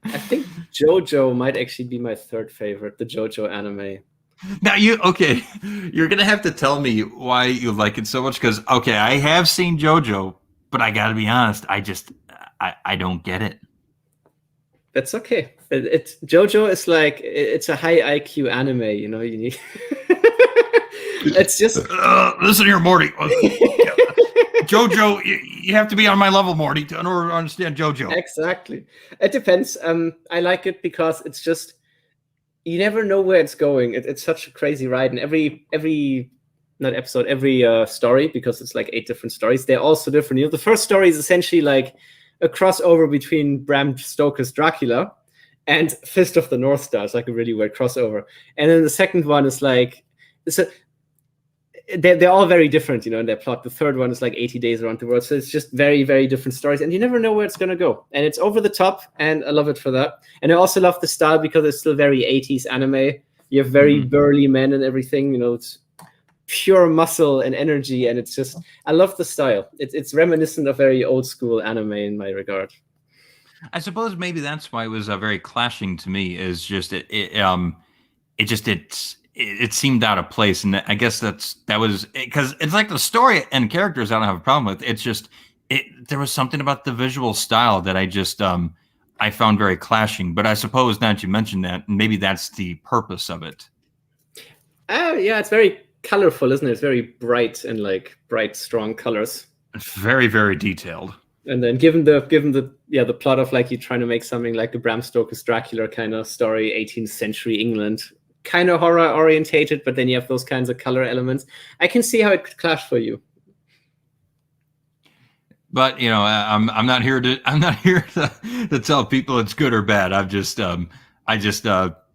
I think JoJo might actually be my third favorite, the JoJo anime. Now you're gonna have to tell me why you like it so much because okay, I have seen JoJo, but I gotta be honest, I don't get it. That's okay. It's JoJo is like it's a high IQ anime. You know, you need. It's just Listen here, Morty. JoJo, you have to be on my level, Morty, in order to understand JoJo. exactly. It depends. I like it because it's just you never know where it's going. It's such a crazy ride, and every not episode, every story, because it's like 8 different stories. They're all so different. You know, the first story is essentially like a crossover between Bram Stoker's Dracula and Fist of the North Star. It's like a really weird crossover. And then the second one is like they're all very different, you know, in their plot. The third one is like 80 Days Around the World. So it's just very, very different stories. And you never know where it's going to go. And it's over the top. And I love it for that. And I also love the style because it's still very 80s anime. You have very burly men and everything. You know, it's pure muscle and energy. And it's just, I love the style. It's reminiscent of very old school anime in my regard. I suppose maybe that's why it was very clashing to me. Is just it seemed out of place, and I guess that was because it's like the story and characters I don't have a problem with. It's just there was something about the visual style that I found very clashing. But I suppose now that you mentioned that, maybe that's the purpose of it. Yeah, it's very colorful, isn't it? It's very bright and like bright, strong colors. Very, very detailed. And then given the plot of like you trying to make something like a Bram Stoker's Dracula kind of story, 18th century England, kind of horror orientated, but then you have those kinds of color elements. I can see how it could clash for you. But you know, I'm not here to tell people it's good or bad.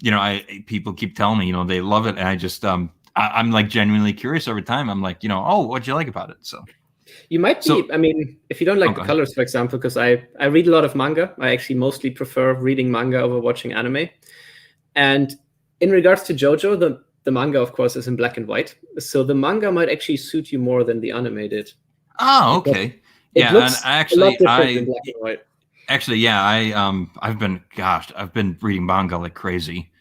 You know, people keep telling me, you know, they love it, and I'm like genuinely curious every time. I'm like, you know, oh, what'd you like about it? So you might be. I mean, if you don't like the colors, for example, because I read a lot of manga. I actually mostly prefer reading manga over watching anime. And in regards to JoJo, the manga, of course, is in black and white. So the manga might actually suit you more than the anime did. Oh, okay. It looks a lot different in black and white. Actually, yeah, I've been reading manga like crazy.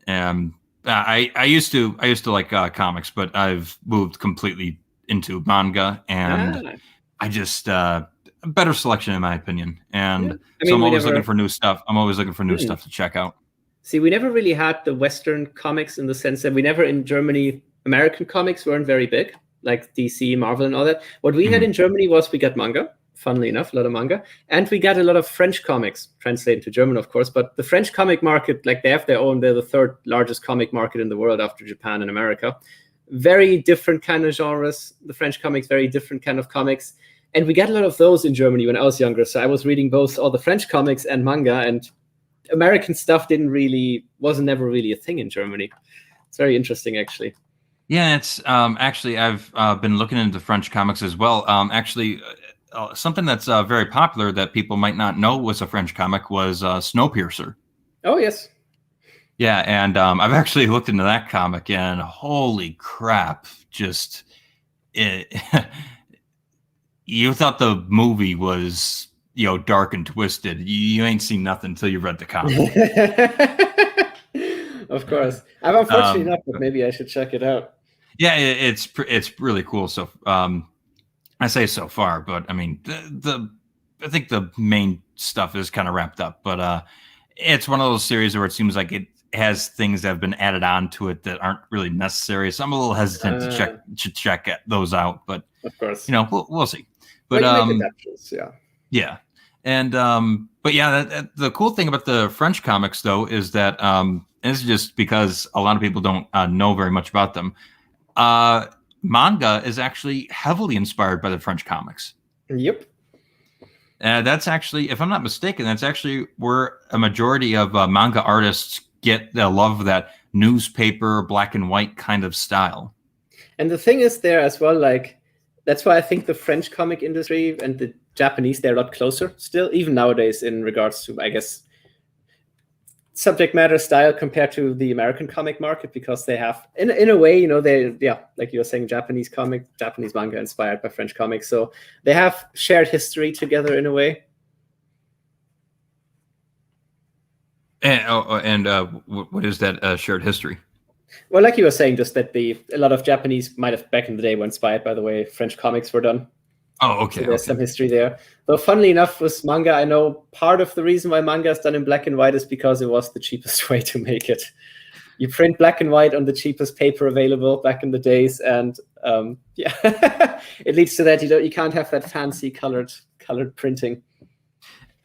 I used to like comics, but I've moved completely into manga, and I just a better selection in my opinion. And so I'm always looking for new stuff. I'm always looking for new stuff to check out. See, we never really had the Western comics in the sense that we never in Germany, American comics weren't very big, like DC, Marvel, and all that. What we had in Germany was we got manga, funnily enough, a lot of manga, and we got a lot of French comics, translated to German, of course. But the French comic market, like they have their own, they're the third largest comic market in the world after Japan and America. Very different kind of genres. The French comics, very different kind of comics. And we got a lot of those in Germany when I was younger. So I was reading both all the French comics and manga, and American stuff wasn't never really a thing in Germany. It's very interesting, actually. Yeah, it's actually I've been looking into French comics as well. Something that's very popular that people might not know was a French comic was Snowpiercer. Oh yes. Yeah, and I've actually looked into that comic, and holy crap, just you thought the movie was, you know, dark and twisted. You ain't seen nothing until you read the comic. Of course. I'm unfortunately not, but maybe I should check it out. Yeah, it's really cool. So I say so far, but I mean I think the main stuff is kind of wrapped up. But it's one of those series where it seems like it has things that have been added on to it that aren't really necessary. So I'm a little hesitant to check those out. But of course, you know, we'll see. But yeah. And but yeah, the cool thing about the French comics though is that and this is just because a lot of people don't know very much about them. Manga is actually heavily inspired by the French comics. Yep. That's actually, if I'm not mistaken, that's actually where a majority of manga artists get the love of that newspaper, black and white kind of style. And the thing is there as well, like, that's why I think the French comic industry and the Japanese, they're a lot closer still, even nowadays in regards to, I guess, subject matter style compared to the American comic market, because they have, in a way, you know, like you were saying, Japanese manga inspired by French comics. So they have shared history together in a way. And what is that shared history? Well, like you were saying, just that a lot of Japanese might have back in the day were inspired by the way French comics were done. Oh, okay. So there's some history there. Though, funnily enough, with manga, I know part of the reason why manga is done in black and white is because it was the cheapest way to make it. You print black and white on the cheapest paper available back in the days, and yeah, it leads to that you can't have that fancy colored printing.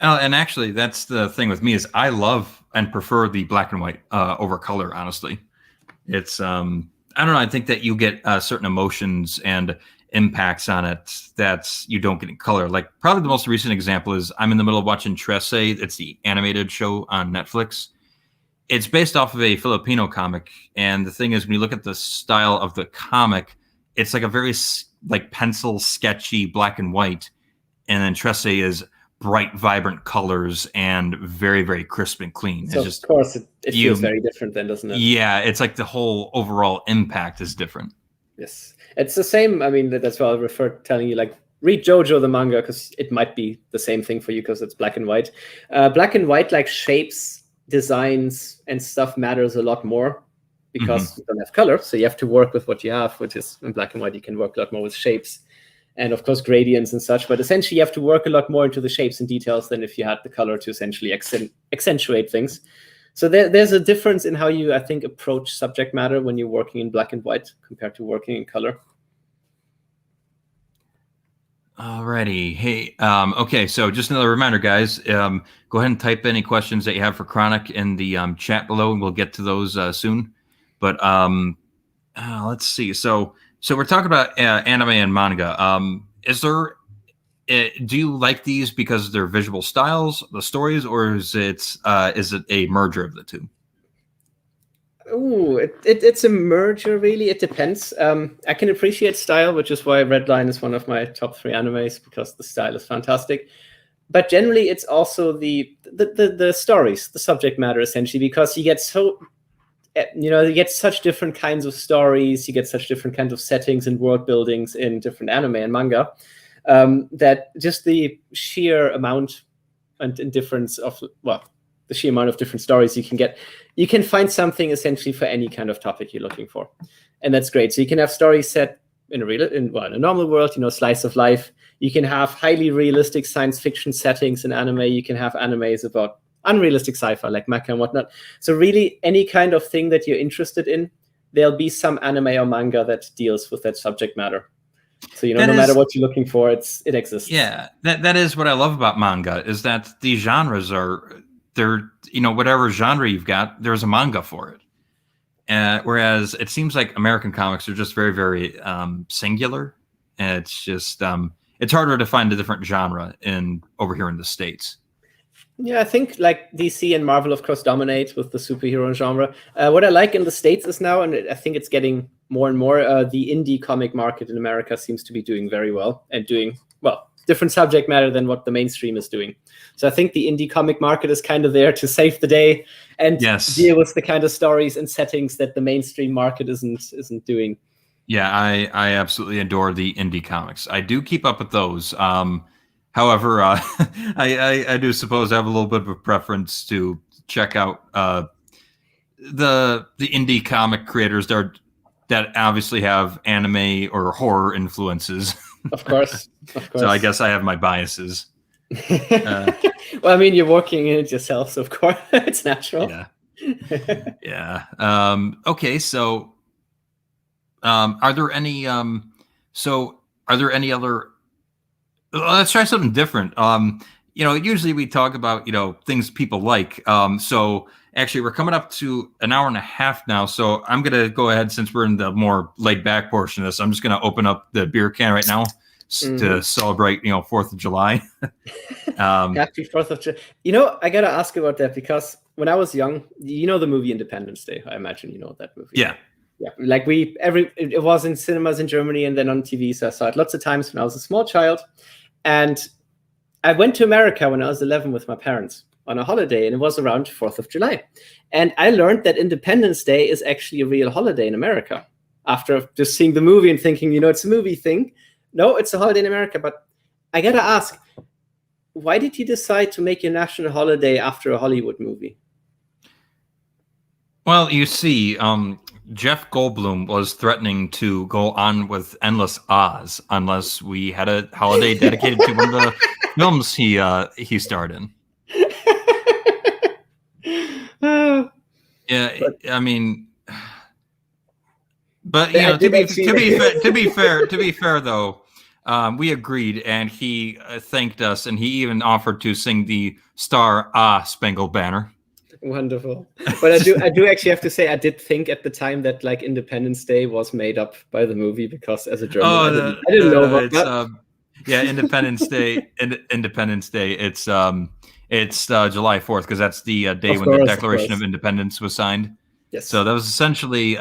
And actually, that's the thing with me is I love and prefer the black and white over color. Honestly, it's I don't know. I think that you get certain emotions and impacts on it that you don't get in color. Like probably the most recent example is I'm in the middle of watching Trece. It's the animated show on Netflix. It's based off of a Filipino comic, and the thing is, when you look at the style of the comic, it's like a very like pencil sketchy black and white, and then Trece is bright, vibrant colors and very, very crisp and clean. So of course, it feels very different then, doesn't it? Yeah, it's like the whole overall impact is different. Yes, it's the same. I mean, that's why I refer telling you, like, read JoJo the manga, because it might be the same thing for you because it's black and white. Black and white, like shapes, designs, and stuff matters a lot more because you don't have color. So you have to work with what you have, which is in black and white, you can work a lot more with shapes and of course gradients and such. But essentially, you have to work a lot more into the shapes and details than if you had the color to essentially accentuate things. So there's a difference in how you, I think, approach subject matter when you're working in black and white compared to working in color. Alrighty. Hey, okay, so just another reminder, guys. Go ahead and type any questions that you have for Chronic in the chat below, and we'll get to those soon. But let's see. So we're talking about anime and manga. Is there? Do you like these because of their visual styles, the stories, or is it a merger of the two? Ooh, it's a merger, really. It depends. I can appreciate style, which is why Red Line is one of my top 3 animes, because the style is fantastic. But generally, it's also the stories, the subject matter, essentially, because you get you get such different kinds of stories, you get such different kinds of settings and world buildings in different anime and manga, that just the sheer amount and difference of, well, the sheer amount of different stories you can get, you can find something essentially for any kind of topic you're looking for. And that's great. So you can have stories set in a normal world, slice of life. You can have highly realistic science fiction settings in anime. You can have animes about unrealistic sci-fi like mecha and whatnot. So really, any kind of thing that you're interested in, there'll be some anime or manga that deals with that subject matter. So no matter what you're looking for, it exists. Yeah, that is what I love about manga, is that the genres they're whatever genre you've got, there's a manga for it. Whereas it seems like American comics are just very, very singular. And it's just it's harder to find a different genre over here in the States. Yeah, I think like DC and Marvel, of course, dominate with the superhero genre. What I like in the States is now, and I think it's getting more and more, the indie comic market in America seems to be doing very well and doing, well, different subject matter than what the mainstream is doing. So I think the indie comic market is kind of there to save the day and deal with the kind of stories and settings that the mainstream market isn't doing. Yeah, I absolutely adore the indie comics. I do keep up with those. However, I do suppose I have a little bit of a preference to check out the indie comic creators that obviously have anime or horror influences. Of course. So I guess I have my biases. Well, I mean, you're working in it yourself, so of course it's natural. Yeah. Yeah. Okay, so are there any other? Let's try something different. Usually we talk about things people like. So actually, we're coming up to an hour and a half now. So I'm gonna go ahead, since we're in the more laid back portion of this. I'm just gonna open up the beer can right now to celebrate 4th of July. Happy 4th of July. I gotta ask about that, because when I was young, the movie Independence Day. I imagine you know that movie. Yeah. Yeah, like it was in cinemas in Germany and then on TV, so I saw it lots of times when I was a small child. And I went to America when I was 11 with my parents on a holiday, and it was around 4th of July. And I learned that Independence Day is actually a real holiday in America after just seeing the movie and thinking, it's a movie thing. No, it's a holiday in America. But I gotta ask, why did you decide to make your national holiday after a Hollywood movie? Well, you see, Jeff Goldblum was threatening to go on with Endless Oz unless we had a holiday dedicated to one of the films he starred in. Yeah, I mean, but you know, to be fair though, we agreed, and he thanked us, and he even offered to sing the Star Spangled Banner. Wonderful. But I do actually have to say, I did think at the time that like Independence Day was made up by the movie, because as a German, I didn't know about that. Yeah, Independence Day. Independence Day. It's July 4th, because that's the day when the Declaration of Independence was signed. Yes. So that was essentially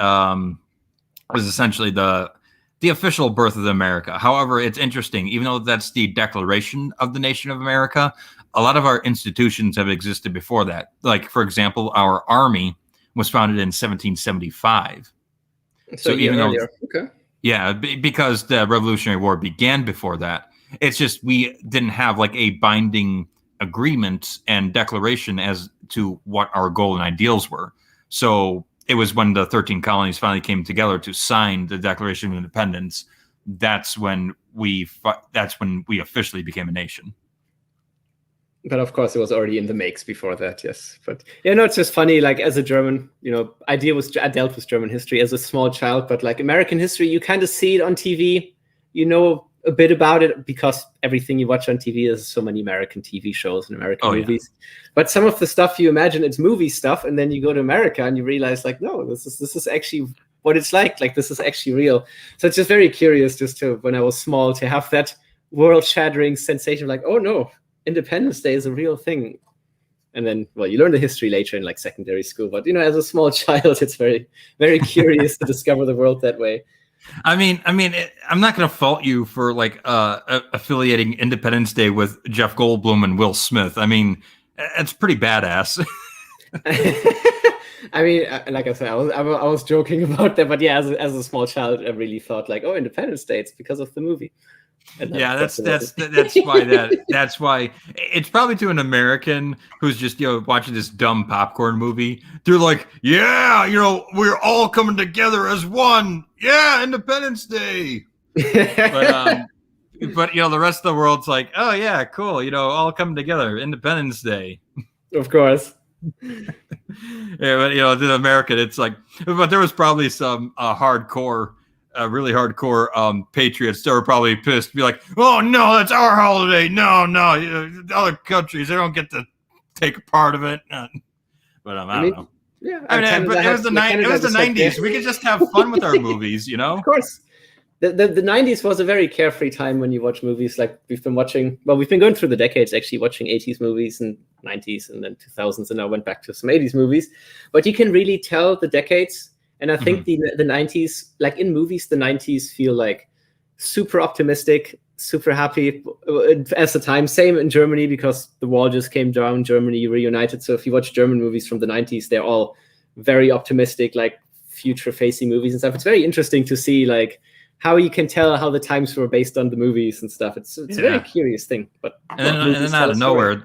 the official birth of America. However, it's interesting, even though that's the Declaration of the Nation of America, a lot of our institutions have existed before that. Like, for example, our Army was founded in 1775. So even earlier. Okay. Yeah, because the Revolutionary War began before that. It's just we didn't have like a binding agreement and declaration as to what our goal and ideals were. So it was when the 13 colonies finally came together to sign the Declaration of Independence. That's when we officially became a nation. But of course, it was already in the makes before that, yes. But yeah, no, it's just funny. Like, as a German, you know, I dealt with German history as a small child, but like American history, you kind of see it on TV. You know a bit about it because everything you watch on TV is so many American TV shows and American movies. Yeah. But some of the stuff you imagine it's movie stuff, and then you go to America and you realize like, no, this is actually what it's like. Like, this is actually real. So it's just very curious, just to, when I was small, to have that world-shattering sensation, like, oh no, Independence Day is a real thing. And then, well, you learn the history later in like secondary school, but you know, as a small child, it's very, very curious to discover the world that way. I mean, I'm not going to fault you for like affiliating Independence Day with Jeff Goldblum and Will Smith. I mean, it's pretty badass. I mean, like I said, I was joking about that, but yeah, as a small child, I really thought like, oh, Independence Day, it's because of the movie. Yeah, that's why it's probably to an American who's just, you know, watching this dumb popcorn movie. They're like, yeah, you know, we're all coming together as one. Yeah, Independence Day. But you know, the rest of the world's like, oh yeah, cool. You know, all coming together, Independence Day. Of course. Yeah, but you know, to the American, it's like, but there was probably some really hardcore patriots that were probably pissed, be like, oh no, that's our holiday. No, the other countries, they don't get to take a part of it. But I don't know. Yeah, I mean, but it was the 90s. We could just have fun with our movies, you know. Of course, the 90s was a very carefree time when you watch movies. Like, we've been going through the decades, actually watching 80s movies and 90s and then 2000s, and I went back to some 80s movies. But you can really tell the decades. And I think the 90s, like in movies, the 90s feel like super optimistic, super happy as the time. Same in Germany, because the wall just came down, Germany reunited. So if you watch German movies from the 90s, they're all very optimistic, like future-facing movies and stuff. It's very interesting to see like how you can tell how the times were based on the movies and stuff. It's a very curious thing. But and then out of nowhere,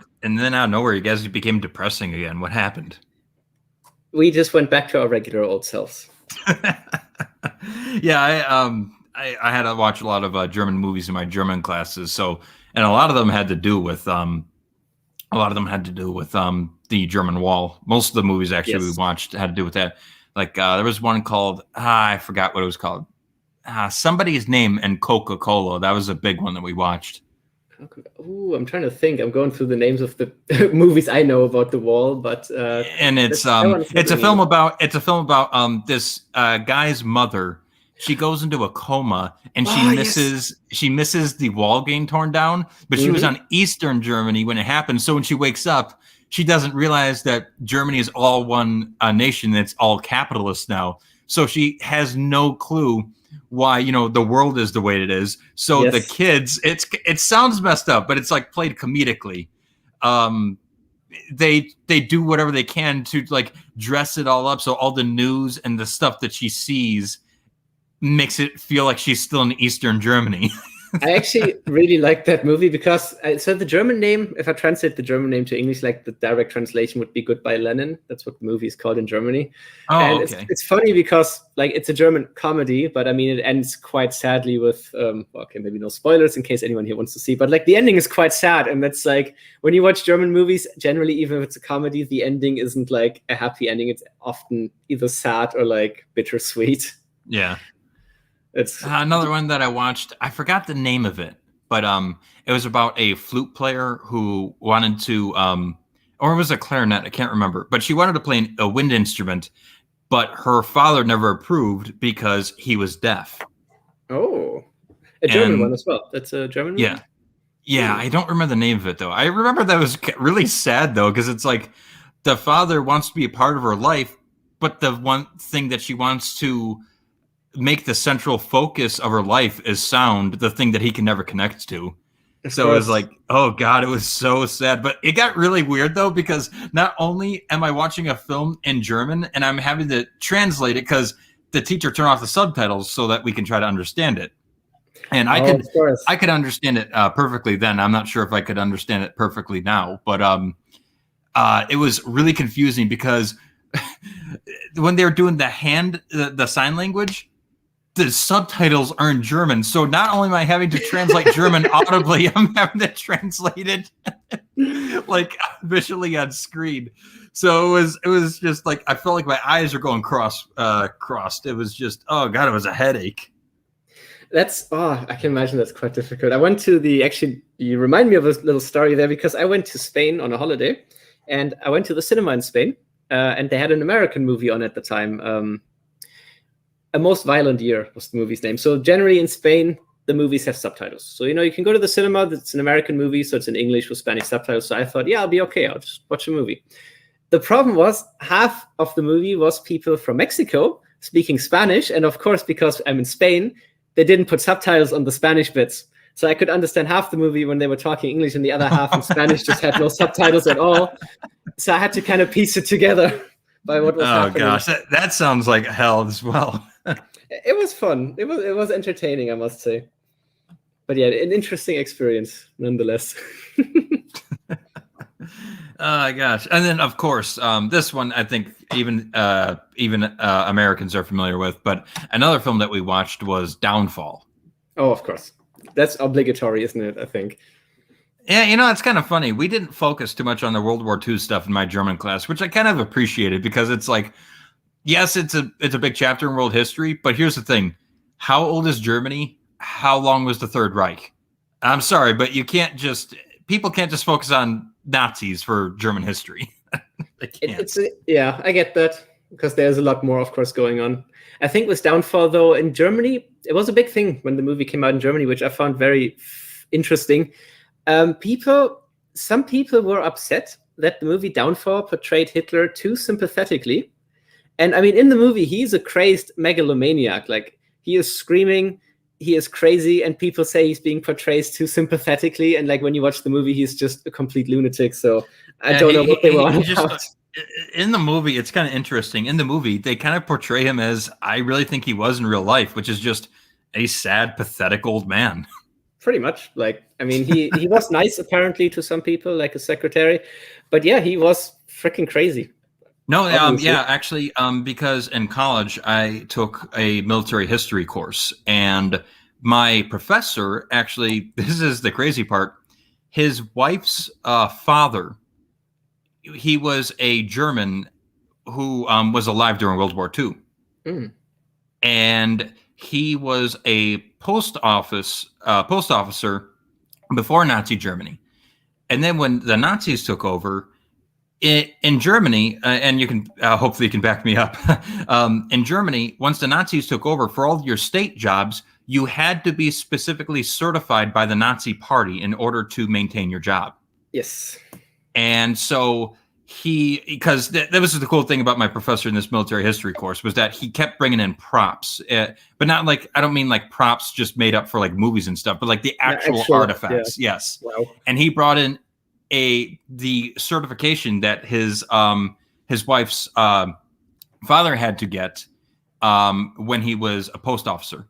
you guys became depressing again. What happened? We just went back to our regular old selves. Yeah, I had to watch a lot of German movies in my German classes. So, and a lot of them had to do with the German Wall. Most of the movies actually we watched had to do with that. Like there was one called I forgot what it was called. Somebody's Name and Coca-Cola. That was a big one that we watched. Ooh, I'm trying to think. I'm going through the names of the movies I know about the wall, but and it's a film about this guy's mother. She goes into a coma and she misses the wall getting torn down, but she was on Eastern Germany when it happened. So when she wakes up, she doesn't realize that Germany is all one nation. That's all capitalist now. So she has no clue why, you know, the world is the way it is. So the kids, it sounds messed up, but it's like played comedically. They do whatever they can to like dress it all up, so all the news and the stuff that she sees makes it feel like she's still in Eastern Germany. I actually really like that movie because so the German name, if I translate the German name to English, like the direct translation would be Goodbye Lenin. That's what the movie is called in Germany. Oh, And okay. it's funny because like it's a German comedy, but I mean it ends quite sadly with okay, maybe no spoilers in case anyone here wants to see, but like the ending is quite sad. And that's like when you watch German movies, generally, even if it's a comedy, the ending isn't like a happy ending. It's often either sad or like bittersweet. Yeah. It's Another one that I watched, I forgot the name of it, but it was about a flute player who wanted to, or it was a clarinet, I can't remember, but she wanted to play a wind instrument, but her father never approved because he was deaf. oh, a German one And as well. That's a German movie. yeah, yeah, I don't remember the name of it though. I remember that was really sad though, because it's like the father wants to be a part of her life, but the one thing that she wants to make the central focus of her life is sound, the thing that he can never connect to. Of So it was course. like, oh God, it was so sad. But it got really weird though, because not only am I watching a film in German and I'm having to translate it because the teacher turned off the subtitles so that we can try to understand it. And Oh, of course. I could understand it perfectly then. I'm not sure if I could understand it perfectly now, but it was really confusing because when they were doing the sign language, the subtitles are in German. So not only am I having to translate German audibly, I'm having to translate it like visually on screen. So it was just like I felt like my eyes were going crossed. It was just, oh God, it was a headache. I can imagine that's quite difficult. I went to you remind me of a little story there because I went to Spain on a holiday and I went to the cinema in Spain and they had an American movie on at the time. A Most Violent Year was the movie's name. So generally in Spain, the movies have subtitles. So, you can go to the cinema, it's an American movie, so it's in English with Spanish subtitles. So I thought, yeah, I'll be okay. I'll just watch a movie. The problem was half of the movie was people from Mexico speaking Spanish. And of course, because I'm in Spain, they didn't put subtitles on the Spanish bits. So I could understand half the movie when they were talking English and the other half in Spanish just had no subtitles at all. So I had to kind of piece it together by what was happening. Oh gosh, that sounds like hell as well. It was fun. It was entertaining, I must say. But yeah, an interesting experience nonetheless. Oh gosh, and then of course, this one I think even Americans are familiar with. But another film that we watched was Downfall. Oh, of course, that's obligatory, isn't it? I think. Yeah, it's kind of funny. We didn't focus too much on the World War II stuff in my German class, which I kind of appreciated because it's like, yes, it's a big chapter in world history, but here's the thing: how old is Germany? How long was the Third Reich? I'm sorry, but people can't just focus on Nazis for German history. They can't. Yeah, I get that because there's a lot more, of course, going on. I think with Downfall, though, in Germany, it was a big thing when the movie came out in Germany, which I found very interesting. Some people were upset that the movie Downfall portrayed Hitler too sympathetically. And I mean, in the movie, he's a crazed megalomaniac. Like, he is screaming, he is crazy, and people say he's being portrayed too sympathetically. And like, when you watch the movie, he's just a complete lunatic. So I don't know what they were on about. In the movie, it's kind of interesting. In the movie, they kind of portray him as I really think he was in real life, which is just a sad, pathetic old man. Pretty much. Like, I mean, he was nice apparently to some people, like a secretary, but yeah, he was freaking crazy. No, yeah, actually, because in college I took a military history course, and my professor actually, this is the crazy part, his wife's father, he was a German who was alive during World War II. Mm. And he was a post officer before Nazi Germany. And then when the Nazis took over, in Germany, and you can hopefully you can back me up. In Germany, once the Nazis took over, for all your state jobs, you had to be specifically certified by the Nazi Party in order to maintain your job. Yes. And so because that was the cool thing about my professor in this military history course was that he kept bringing in props, but not like, I don't mean like props just made up for like movies and stuff, but like the actual artifacts. Yeah. Yes. Wow. And he brought in the certification that his wife's father had to get when he was a post officer.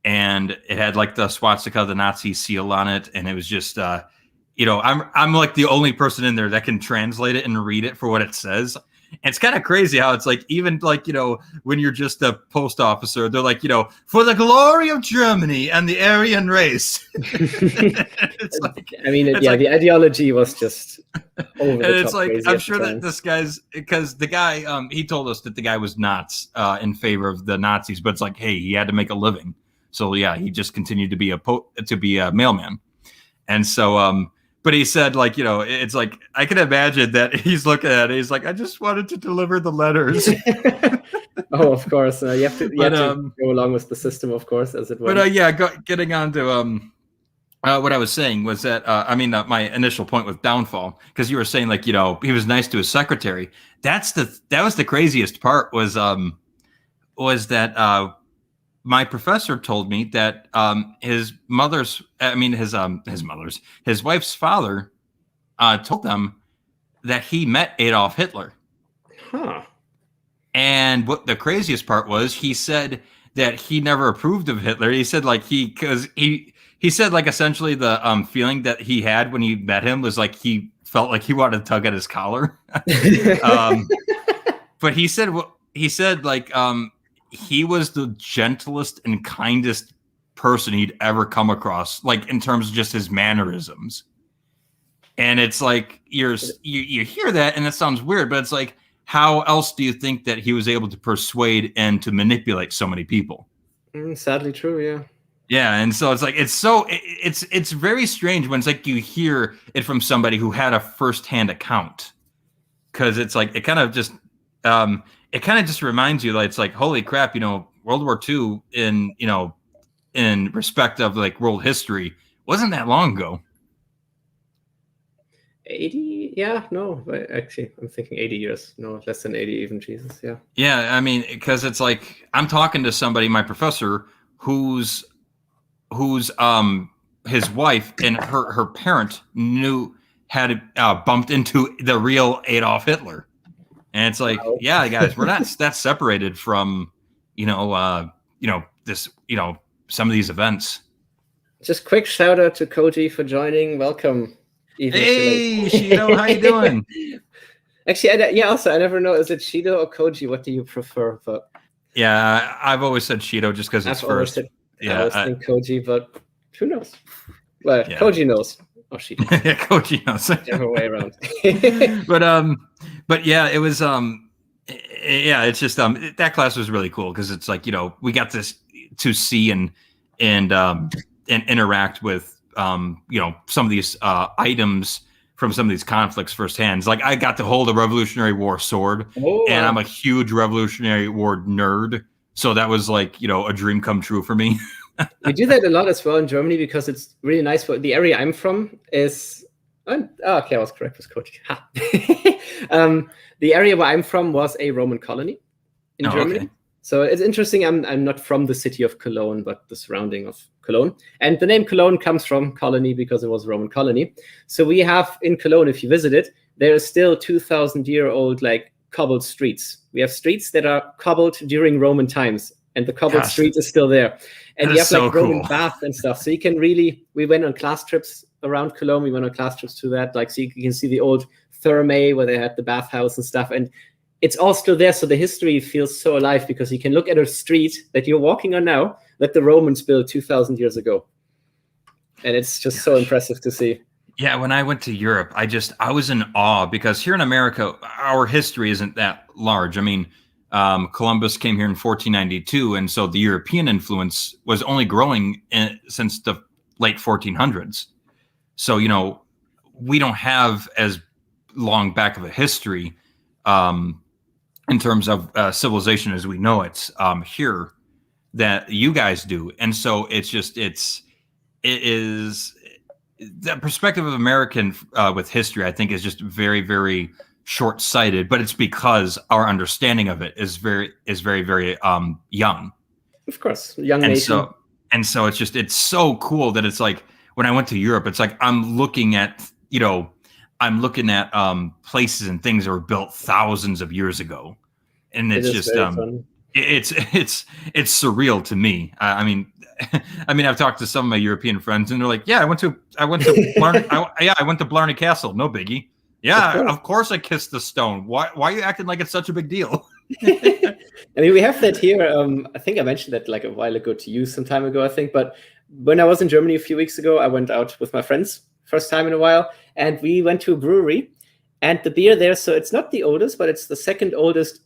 and it had like the swastika, the Nazi seal on it, and it was just I'm like the only person in there that can translate it and read it for what it says. And it's kind of crazy how it's like, even like, when you're just a post officer, they're like, for the glory of Germany and the Aryan race. It's like, I mean, the ideology was just over the top. It's like, I'm sure that this guy's, because the guy, he told us that the guy was not in favor of the Nazis, but it's like, hey, he had to make a living. So yeah, he just continued to be a mailman. And so, but he said, like, it's like, I can imagine that he's looking at it. He's like, I just wanted to deliver the letters. Oh, of course. You have to go along with the system, of course, as it was. But getting on to what I was saying was that, my initial point with downfall, because you were saying, like, he was nice to his secretary. That was the craziest part was that my professor told me that his wife's father told them that he met Adolf Hitler. Huh. And what the craziest part was, he said that he never approved of Hitler. He said like he said like essentially the feeling that he had when he met him was like he felt like he wanted to tug at his collar. But he said like he was the gentlest and kindest person he'd ever come across, like in terms of just his mannerisms. And it's like you hear that and it sounds weird, but it's like, how else do you think that he was able to persuade and to manipulate so many people? Sadly true, yeah. Yeah, and so it's like it's very strange when it's like you hear it from somebody who had a firsthand account, because it's like it kind of just reminds you that it's like, holy crap, World War II in respect of like world history wasn't that long ago. 80? Yeah, no, actually, I'm thinking 80 years. No, less than 80 even, Jesus, yeah. Yeah, I mean, because it's like, I'm talking to somebody, my professor, who's his wife and her parent had bumped into the real Adolf Hitler. And it's like, wow. Yeah, guys, we're not that separated from, this, some of these events. Just quick shout out to Koji for joining. Welcome. Hey, Shido, how you doing? Actually, also, I never know, is it Shido or Koji? What do you prefer? But yeah, I've always said Shido just because it's first. I always think Koji, but who knows? Well, yeah. Koji knows. Oh, Shido. Yeah, Koji knows. The other way around. But yeah, it was it's just that class was really cool because it's like, we got this to see and interact with some of these items from some of these conflicts firsthand. It's like I got to hold a Revolutionary War sword, and I'm a huge Revolutionary War nerd. So that was like, a dream come true for me. We do that a lot as well in Germany because it's really nice. For the area I'm from is okay, I was correct with Koji. The area where I'm from was a Roman colony in Germany. Okay. So it's interesting. I'm not from the city of Cologne, but the surrounding of Cologne. And the name Cologne comes from colony because it was a Roman colony. So we have in Cologne, if you visit it, there are still 2,000-year-old like cobbled streets. We have streets that are cobbled during Roman times, and the cobbled street is still there. And you have like so Roman bath and stuff. So you can we went on class trips around Cologne. We went on class trips to that. Like, so you can see the old thermae where they had the bathhouse and stuff. And it's all still there, so the history feels so alive because you can look at a street that you're walking on now that the Romans built 2,000 years ago. And it's just so impressive to see. Yeah, when I went to Europe, I was in awe because here in America, our history isn't that large. I mean, Columbus came here in 1492, and so the European influence was only growing since the late 1400s. So, we don't have as long back of a history in terms of civilization as we know it here that you guys do. And so it is the perspective of American with history, I think, is just very, very short-sighted, but it's because our understanding of it is very, very young. Of course, young nation. And so it's so cool that it's like when I went to Europe, it's like I'm looking at places and things that were built thousands of years ago, and it's just it's surreal to me. I mean, I've talked to some of my European friends, and they're like, "Yeah, I went to Blarney, I went to Blarney Castle. No biggie. Yeah, of course I kissed the stone. Why are you acting like it's such a big deal?" I mean, we have that here. I think I mentioned that like a while ago to you some time ago, I think. But when I was in Germany a few weeks ago, I went out with my friends, first time in a while, and we went to a brewery. And the beer there, so it's not the oldest, but it's the second oldest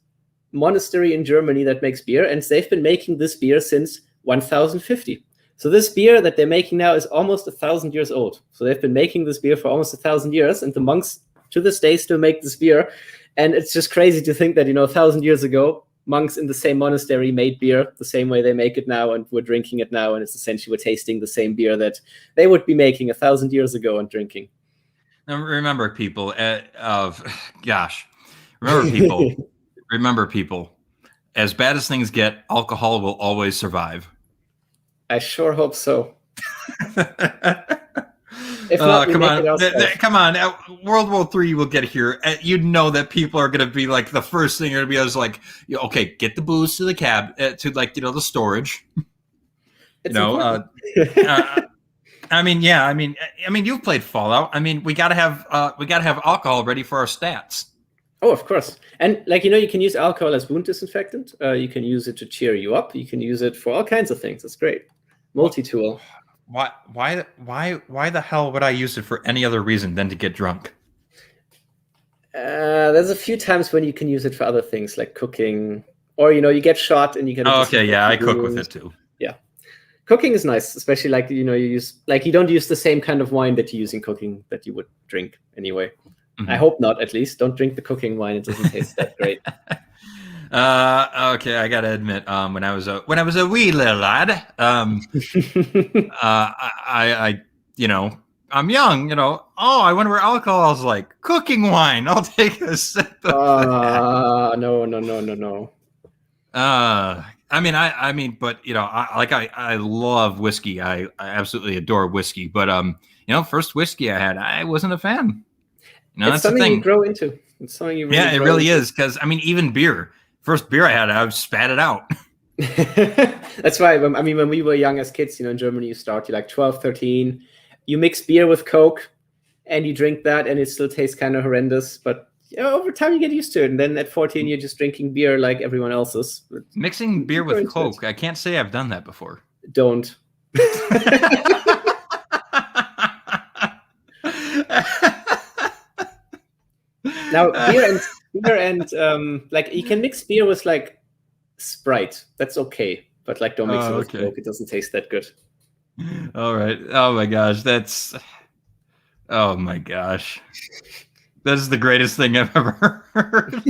monastery in Germany that makes beer, and they've been making this beer since 1050. So this beer that they're making now is almost 1,000 years old. So they've been making this beer for almost 1,000 years, and the monks to this day still make this beer. And it's just crazy to think that, 1,000 years ago, monks in the same monastery made beer the same way they make it now, and we're drinking it now, and it's essentially we're tasting the same beer that they would be making 1,000 years ago and drinking. Now, remember, people, remember, people, as bad as things get, alcohol will always survive. I sure hope so. If not, come on. World War III will get here. You know that people are going to be like, the first thing are going to be is like, okay, get the booze to the cab, to like, the storage. I mean, you've played Fallout. I mean, we gotta have alcohol ready for our stats. Oh, of course. And you can use alcohol as wound disinfectant. You can use it to cheer you up. You can use it for all kinds of things. It's great. Multi-tool. Why the hell would I use it for any other reason than to get drunk? There's a feeu times when you can use it for other things like cooking, or you get shot and you can. Oh, okay, yeah, I cook with it too. Yeah. Cooking is nice, especially you use you don't use the same kind of wine that you use in cooking that you would drink anyway. Mm-hmm. I hope not, at least. Don't drink the cooking wine; it doesn't taste that great. Okay, I gotta admit, when I was a wee little lad, I'm young, Oh, I wonder where alcohol is like. Cooking wine. I'll take a sip. No. But I love whiskey. I absolutely adore whiskey. But first whiskey I had, I wasn't a fan. It's that's something the thing. You grow into. It's something you really. Yeah, it really is. Because even beer. First beer I had, I spat it out. That's why. When we were young as kids, in Germany, you start, you're like 12, 13. You mix beer with Coke, and you drink that, and it still tastes kind of horrendous, but. Over time you get used to it, and then at 14 you're just drinking beer like everyone else's. Mixing beer with Coke, I can't say I've done that before. Don't. Now beer and you can mix beer with Sprite. That's okay, but don't mix it with Coke. It doesn't taste that good. All right. Oh my gosh, oh my gosh. This is the greatest thing I've ever heard.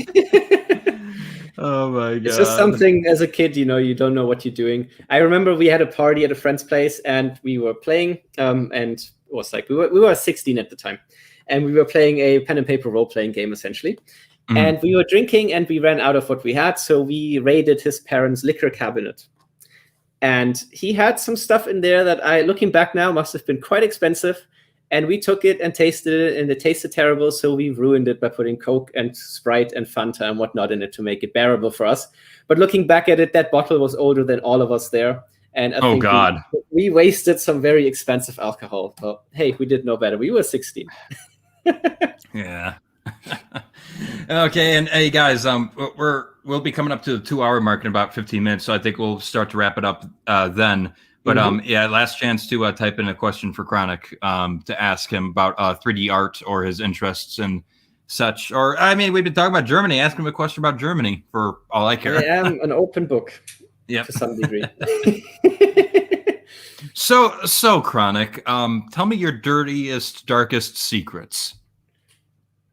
Oh my god! It's just something as a kid, you don't know what you're doing. I remember we had a party at a friend's place, and we were playing. And it was we were 16 at the time, and we were playing a pen and paper role playing game essentially. Mm-hmm. And we were drinking, and we ran out of what we had, so we raided his parents' liquor cabinet. And he had some stuff in there that looking back now, must have been quite expensive. And we took it and tasted it, and it tasted terrible, so we ruined it by putting Coke and Sprite and Fanta and whatnot in it to make it bearable for us. But looking back at it, that bottle was older than all of us there. And I think we wasted some very expensive alcohol. But hey, we did know better. We were 16. Yeah. Okay, and hey guys, we'll be coming up to the 2-hour mark in about 15 minutes, so I think we'll start to wrap it up then. But last chance to type in a question for Chronic to ask him about 3D art or his interests and such. Or we've been talking about Germany. Ask him a question about Germany for all I care. I am an open book. Yeah, to some degree. So Chronic, tell me your dirtiest, darkest secrets.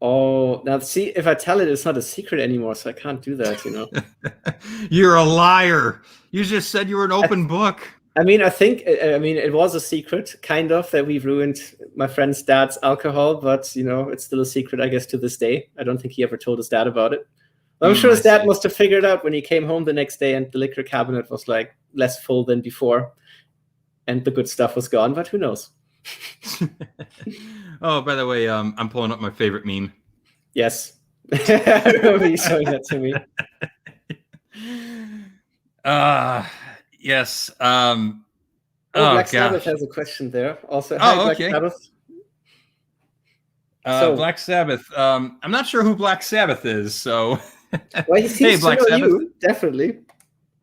Oh, now see, if I tell it, it's not a secret anymore, so I can't do that. You're a liar. You just said you were an open book. I think it was a secret, kind of, that we ruined my friend's dad's alcohol, but, it's still a secret, I guess, to this day. I don't think he ever told his dad about it. I'm sure his dad must have figured out when he came home the next day and the liquor cabinet was, less full than before, and the good stuff was gone, but who knows? Oh, by the way, I'm pulling up my favorite meme. Yes. I remember you showing that to me. Yes. Oh, Oh Black Sabbath gosh. has a question there. Also, hi, Oh, Black okay. Sabbath. So, Black Sabbath. I'm not sure who Black Sabbath is, so well, he hey, seems to Black know Sabbath. you, definitely.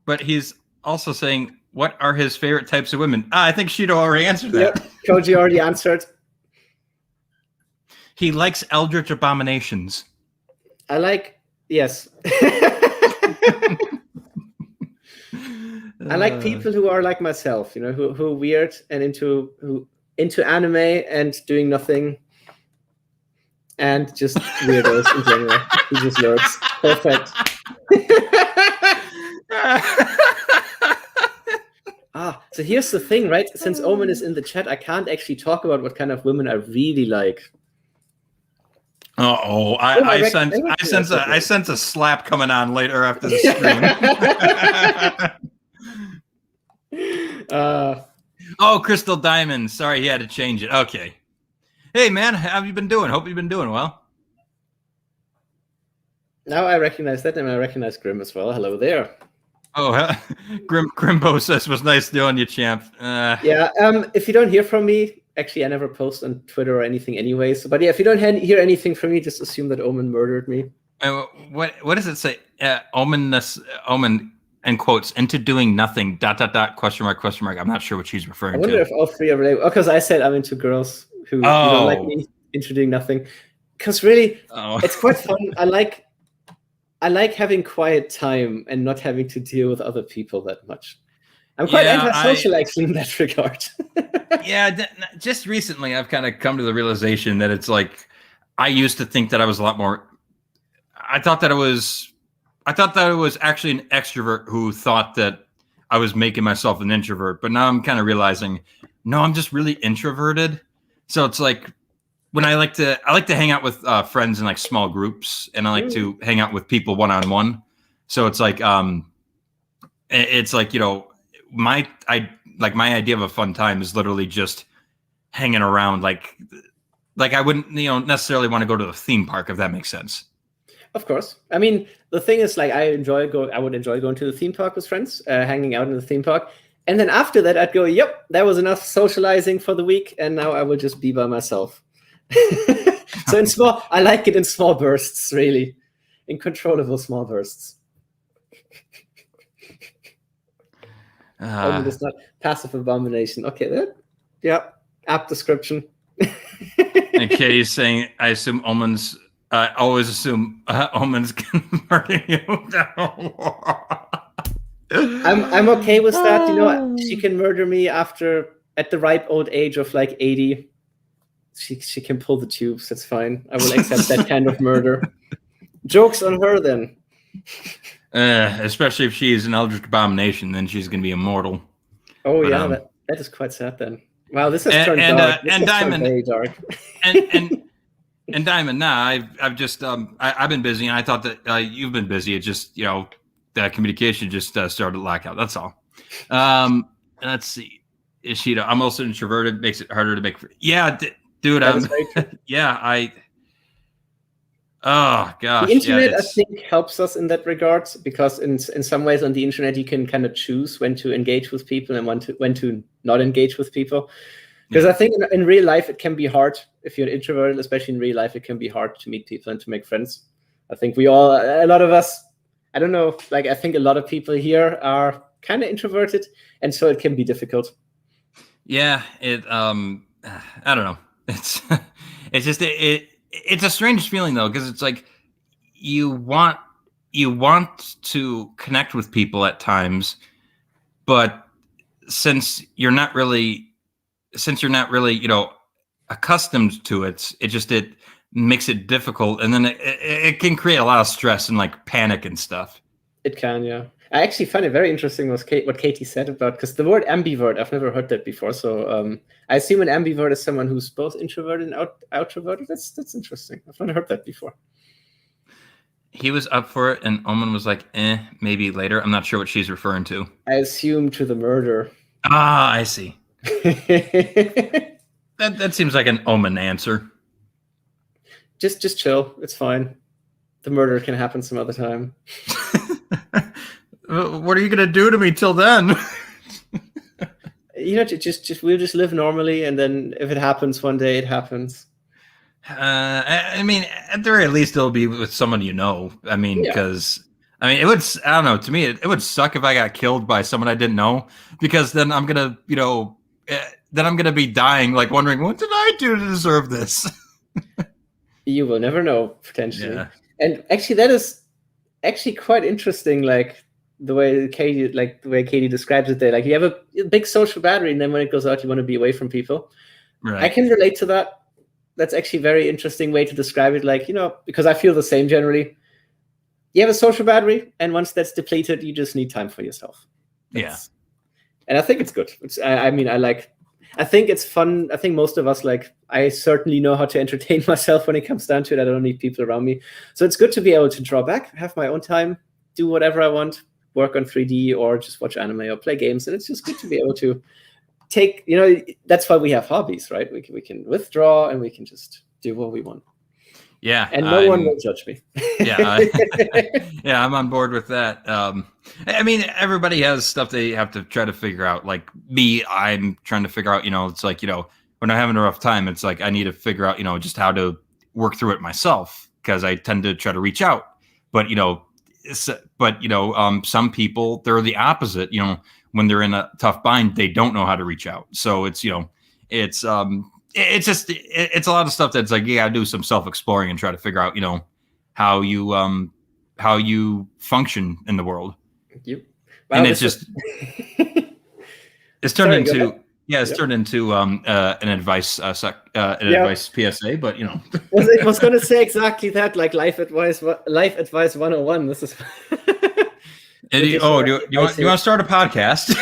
But he's also saying, what are his favorite types of women? I think Shido already answered that. Yep, Koji already answered. He likes eldritch abominations. I like, yes. I like people who are like myself, you know, who are weird and into anime and doing nothing, and just weirdos in general. He just nerds. Perfect. So here's the thing, right? Since Omen is in the chat, I can't actually talk about what kind of women I really like. I sense a slap coming on later after the stream. Crystal Diamond. Sorry, he had to change it. Okay. Hey man, how have you been doing? Hope you've been doing well. Now I recognize that, and I recognize Grim as well. Hello there. Oh, Grimbo says was nice knowing you, champ. Yeah. If you don't hear from me, actually, I never post on Twitter or anything, anyways. But yeah, if you don't hear anything from me, just assume that Omen murdered me. What does it say? Omen in quotes into doing nothing. ... Question mark. I'm not sure what she's referring to. I wonder if all three are related. Because I said I'm into girls who don't like me into doing nothing. Because really, it's quite fun. I like having quiet time and not having to deal with other people that much. I'm quite antisocial, actually, in that regard. Yeah, just recently I've kind of come to the realization that it's like I used to think that I was a lot more. I thought that it was actually an extrovert who thought that I was making myself an introvert. But now I'm kind of realizing, no, I'm just really introverted. So it's like when I like to hang out with friends in like small groups, and I like to hang out with people one-on-one. So it's like you know, my idea of a fun time is literally just hanging around. Like I wouldn't, you know, necessarily want to go to the theme park, if that makes sense. Of course. I mean, the thing is, like, I would enjoy going to the theme park with friends, hanging out in the theme park. And then after that, I'd go, yep, that was enough socializing for the week, and now I will just be by myself. So I like it in small bursts, really. In controllable small bursts. It's not passive abomination. Okay, app description. And Katie's saying, I assume Omens... I always assume Omens can murder you. I'm okay with that. You know, she can murder me at the ripe old age of like 80. She can pull the tubes. That's fine. I will accept that kind of murder. Joke's on her then. Especially if she is an eldritch abomination, then she's going to be immortal. Oh, but, yeah, that is quite sad then. Wow, this has turned dark. And Diamond, very dark. And Diamond, I've just I've been busy, and I thought that you've been busy. It just, you know, the communication just started to lack out. That's all. Let's see, Ishida. I'm also introverted. Makes it harder to make. Yeah, dude. Yeah, oh gosh. The internet, I think, helps us in that regard, because in some ways on the internet you can kind of choose when to engage with people and when to not engage with people. Because I think in real life it can be hard if you're introverted, especially in real life, it can be hard to meet people and to make friends. I think a lot of us, I don't know, like I think a lot of people here are kind of introverted, and so it can be difficult. Yeah, I don't know. It's just it's a strange feeling though, because it's like you want to connect with people at times, but since you're not really, you know, accustomed to it, it makes it difficult, and then it can create a lot of stress and like panic and stuff. It can, yeah. I actually find it very interesting what Katie said about, because the word ambivert, I've never heard that before. So I assume an ambivert is someone who's both introverted and outroverted. That's interesting. I've never heard that before. He was up for it, and Omen was like, maybe later. I'm not sure what she's referring to. I assume to the murder. Ah, I see. That seems like an Omen answer. Just chill. It's fine. The murder can happen some other time. What are you gonna do to me till then? Just we'll just live normally, and then if it happens one day, it happens. I mean, at the very least, it'll be with someone you know. I mean, because it would. I don't know. To me, it would suck if I got killed by someone I didn't know, because then I'm gonna, then I'm gonna be dying, like wondering what did I do to deserve this. You will never know, potentially. Yeah. And actually, that is actually quite interesting. Like the way Katie describes it there. Like you have a big social battery, and then when it goes out, you want to be away from people. Right. I can relate to that. That's actually a very interesting way to describe it. Like, because I feel the same generally. You have a social battery, and once that's depleted, you just need time for yourself. And I think it's good. I think it's fun. I think most of us, I certainly know how to entertain myself when it comes down to it. I don't need people around me. So it's good to be able to draw back, have my own time, do whatever I want, work on 3D or just watch anime or play games. And it's just good to be able to take, that's why we have hobbies, right? We can withdraw and we can just do what we want. Yeah. And no one will judge me. Yeah, I'm on board with that. I mean, everybody has stuff they have to try to figure out. Like me, I'm trying to figure out, it's like, when I'm having a rough time, it's like I need to figure out, just how to work through it myself, because I tend to try to reach out. But, some people, they're the opposite. When they're in a tough bind, they don't know how to reach out. So it's, it's a lot of stuff that's like you gotta do some self-exploring and try to figure out, how you function in the world. Yep. Wow, and it's just it's turned into turned into an advice advice PSA, but I was going to say exactly that, like life advice 101. This is do you want to start a podcast?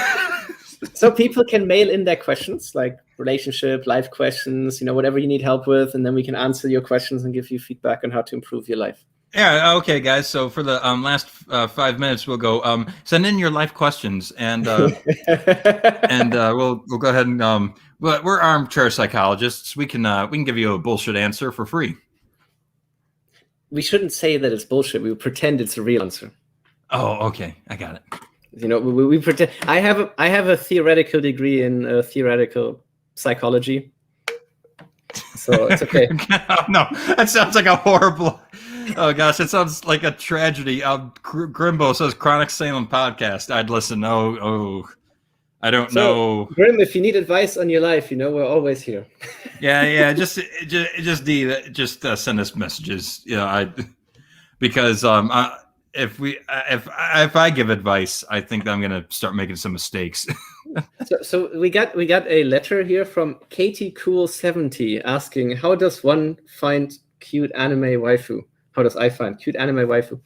So people can mail in their questions, like relationship, life questions, whatever you need help with, and then we can answer your questions and give you feedback on how to improve your life. Yeah. Okay, guys. So for the last 5 minutes, we'll go send in your life questions, and and we'll go ahead and we're armchair psychologists. We can give you a bullshit answer for free. We shouldn't say that it's bullshit. We pretend it's a real answer. Oh, okay. I got it. We pretend. I have a theoretical degree in theoretical psychology, so it's okay. No, that sounds like a horrible. Oh gosh, it sounds like a tragedy. Grimbo says Chronic Salem podcast. I'd listen. I don't know. Grim, if you need advice on your life, we're always here. Yeah. Just send us messages. Because if I give advice, I think I'm gonna start making some mistakes. So we got a letter here from Katie Cool 70 asking, how does one find cute anime waifu? How does I find cute anime waifu?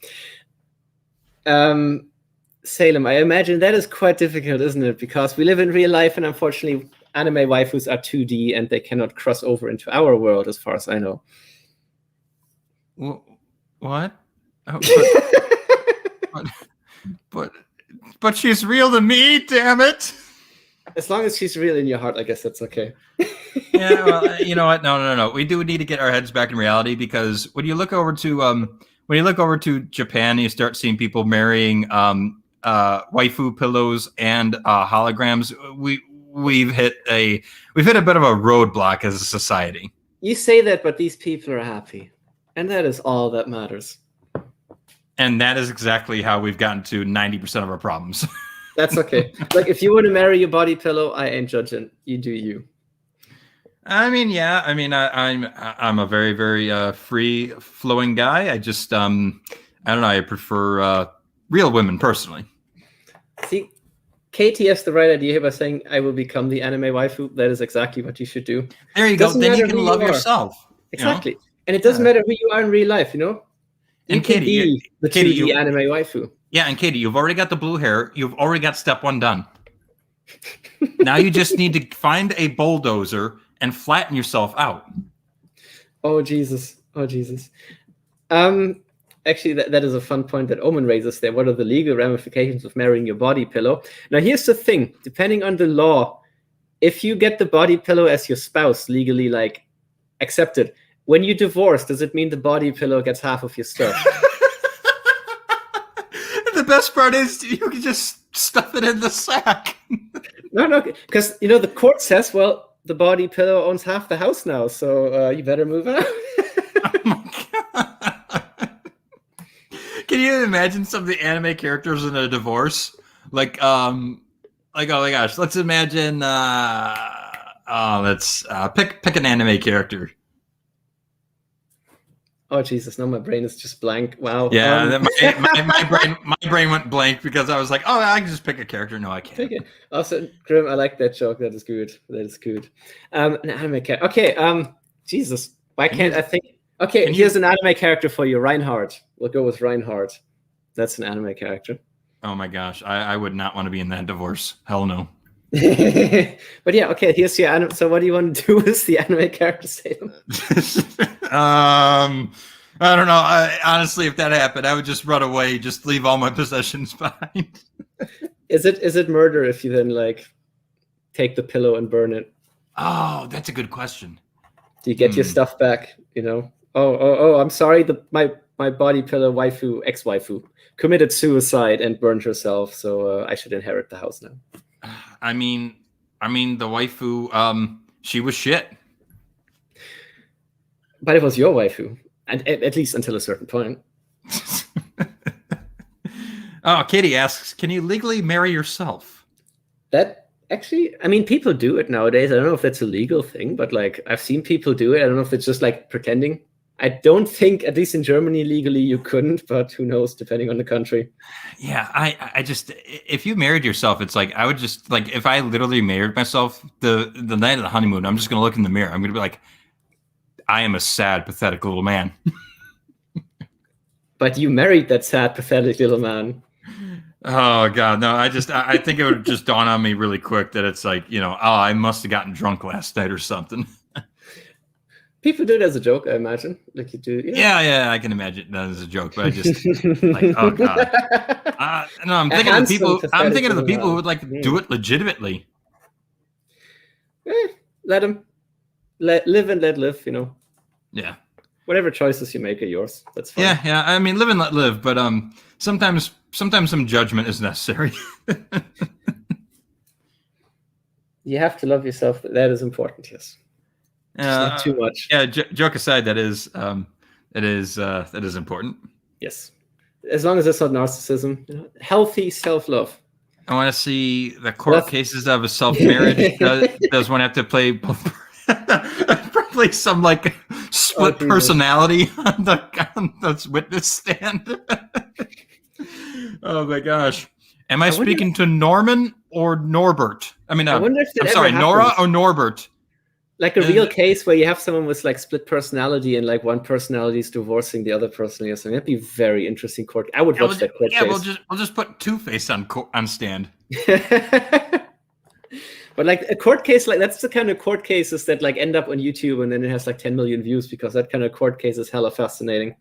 Salem, I imagine that is quite difficult, isn't it? Because we live in real life, and unfortunately, anime waifus are 2D and they cannot cross over into our world, as far as I know. What? But she's real to me, damn it. As long as she's real in your heart, I guess that's okay. Yeah, well, you know what? No. We do need to get our heads back in reality, because when you look over to Japan, you start seeing people marrying waifu pillows and holograms. We've hit a bit of a roadblock as a society. You say that, but these people are happy, and that is all that matters. And that is exactly how we've gotten to 90% of our problems. That's okay. Like, if you want to marry your body pillow, I ain't judging. You do you. I mean, yeah. I mean, I'm a very, very free flowing guy. I just I don't know. I prefer real women personally. See, Katie has the right idea here by saying, "I will become the anime waifu." That is exactly what you should do. There you go. Then you can love yourself. Exactly, and it doesn't matter who you are in real life. And Katie, the 2D anime waifu. Yeah, and Katie, you've already got the blue hair. You've already got step 1 done. Now you just need to find a bulldozer and flatten yourself out. Oh, Jesus. Actually, that is a fun point that Omen raises there. What are the legal ramifications of marrying your body pillow? Now, here's the thing. Depending on the law, if you get the body pillow as your spouse legally, accepted, when you divorce, does it mean the body pillow gets half of your stuff? The best part is you can just stuff it in the sack. No, because the court says, well, the body pillow owns half the house now, so you better move out. Oh my God. Can you imagine some of the anime characters in a divorce? Like, oh my gosh, let's imagine. Let's pick an anime character. Oh Jesus! Now my brain is just blank. Wow. Yeah, my brain went blank because I was like, oh, I can just pick a character. No, I can't. Pick it. Also, Grim, I like that joke. That is good. An anime character. Okay. Jesus, why can't I think? Okay, here's an anime character for you, Reinhardt. We'll go with Reinhardt. That's an anime character. Oh my gosh, I would not want to be in that divorce. Hell no. But yeah, okay. Here's your anime. So, what do you want to do with the anime character, Salem? I don't know. Honestly, if that happened, I would just run away, just leave all my possessions behind. Is it murder if you then like take the pillow and burn it? Oh, that's a good question. Do you get your stuff back? Oh! I'm sorry. My body pillow waifu, ex-waifu, committed suicide and burned herself, so I should inherit the house now. I mean, the waifu, she was shit. But it was your waifu, and at least until a certain point. Oh, Katie asks, can you legally marry yourself? That actually, I mean, people do it nowadays. I don't know if that's a legal thing, but like I've seen people do it. I don't know if it's just like pretending. I don't think, at least in Germany, legally you couldn't, but who knows, depending on the country. Yeah, I just, if you married yourself, it's like, I would just, like, if I literally married myself, the night of the honeymoon, I'm just going to look in the mirror. I'm going to be like, I am a sad, pathetic little man. But you married that sad, pathetic little man. Oh, God, no, I think it would just dawn on me really quick that it's like, I must have gotten drunk last night or something. People do it as a joke, I imagine. Like you do. Yeah, I can imagine that as a joke, but I just like, oh God. No, I'm thinking of the people. I'm thinking of the people who would like to do it legitimately. Let them live and let live. Yeah. Whatever choices you make are yours. That's fine. Yeah. I mean, live and let live, but sometimes some judgment is necessary. You have to love yourself. That is important. Yes. Not too much. Yeah, joke aside, that is important. Yes, as long as it's not narcissism, healthy self-love. I want to see the court cases of a self-marriage. Does one have to play probably some like split personality on the witness stand? Oh my gosh! Am I speaking to Norman or Norbert? I mean, I'm sorry, Nora or Norbert. Like a real case where you have someone with like split personality and like one personality is divorcing the other personality or something. That'd be very interesting court. I would watch that court case. Yeah, we'll just put Two-Face on stand. But like a court case, like that's the kind of court cases that like end up on YouTube and then it has like 10 million views because that kind of court case is hella fascinating.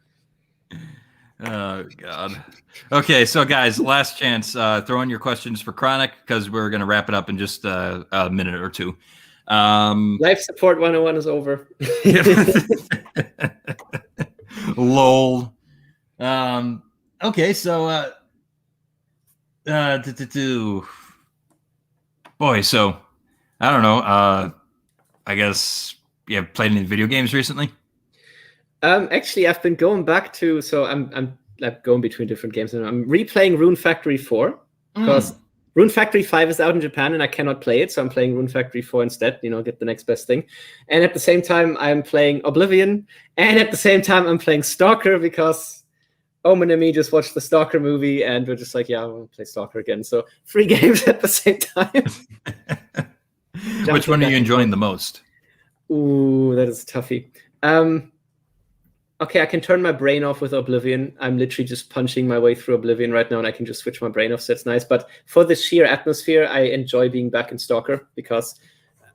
Oh God. Okay, so guys, last chance. Throw in your questions for Chronic because we're gonna wrap it up in just a minute or two. Life support 101 is over. Lol. Okay, so boy, so I don't know. I guess you have played any video games recently? Actually, I've been going back to. So I'm like going between different games, and I'm replaying Rune Factory 4 because Rune Factory 5 is out in Japan, and I cannot play it, so I'm playing Rune Factory 4 instead. Get the next best thing. And at the same time, I'm playing Oblivion, and at the same time, I'm playing Stalker because Omen and me just watched the Stalker movie, and we're just like, yeah, we'll play Stalker again. So 3 games at the same time. Which one are you enjoying the most? Ooh, that is a toughie. Okay, I can turn my brain off with Oblivion. I'm literally just punching my way through Oblivion right now, and I can just switch my brain off, so it's nice. But for the sheer atmosphere, I enjoy being back in Stalker because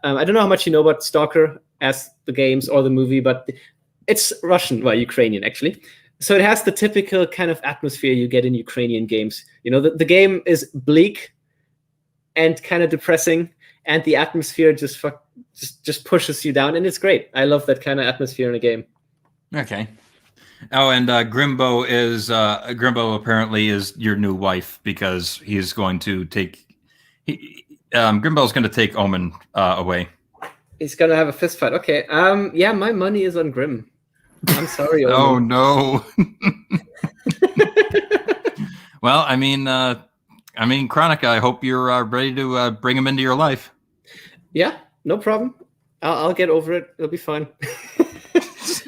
I don't know how much you know about Stalker as the games or the movie, but it's Russian, well, Ukrainian, actually. So it has the typical kind of atmosphere you get in Ukrainian games. The game is bleak and kind of depressing, and the atmosphere just pushes you down, and it's great. I love that kind of atmosphere in a game. Okay. Oh, and Grimbo apparently is your new wife because he's going to take Grimbo's going to take Omen away. He's gonna have a fist fight. Okay. Yeah, my money is on Grim. I'm sorry, Oh Omen. no. Well, Chronica, I hope you're ready to bring him into your life. Yeah, no problem. I'll get over it. It'll be fine.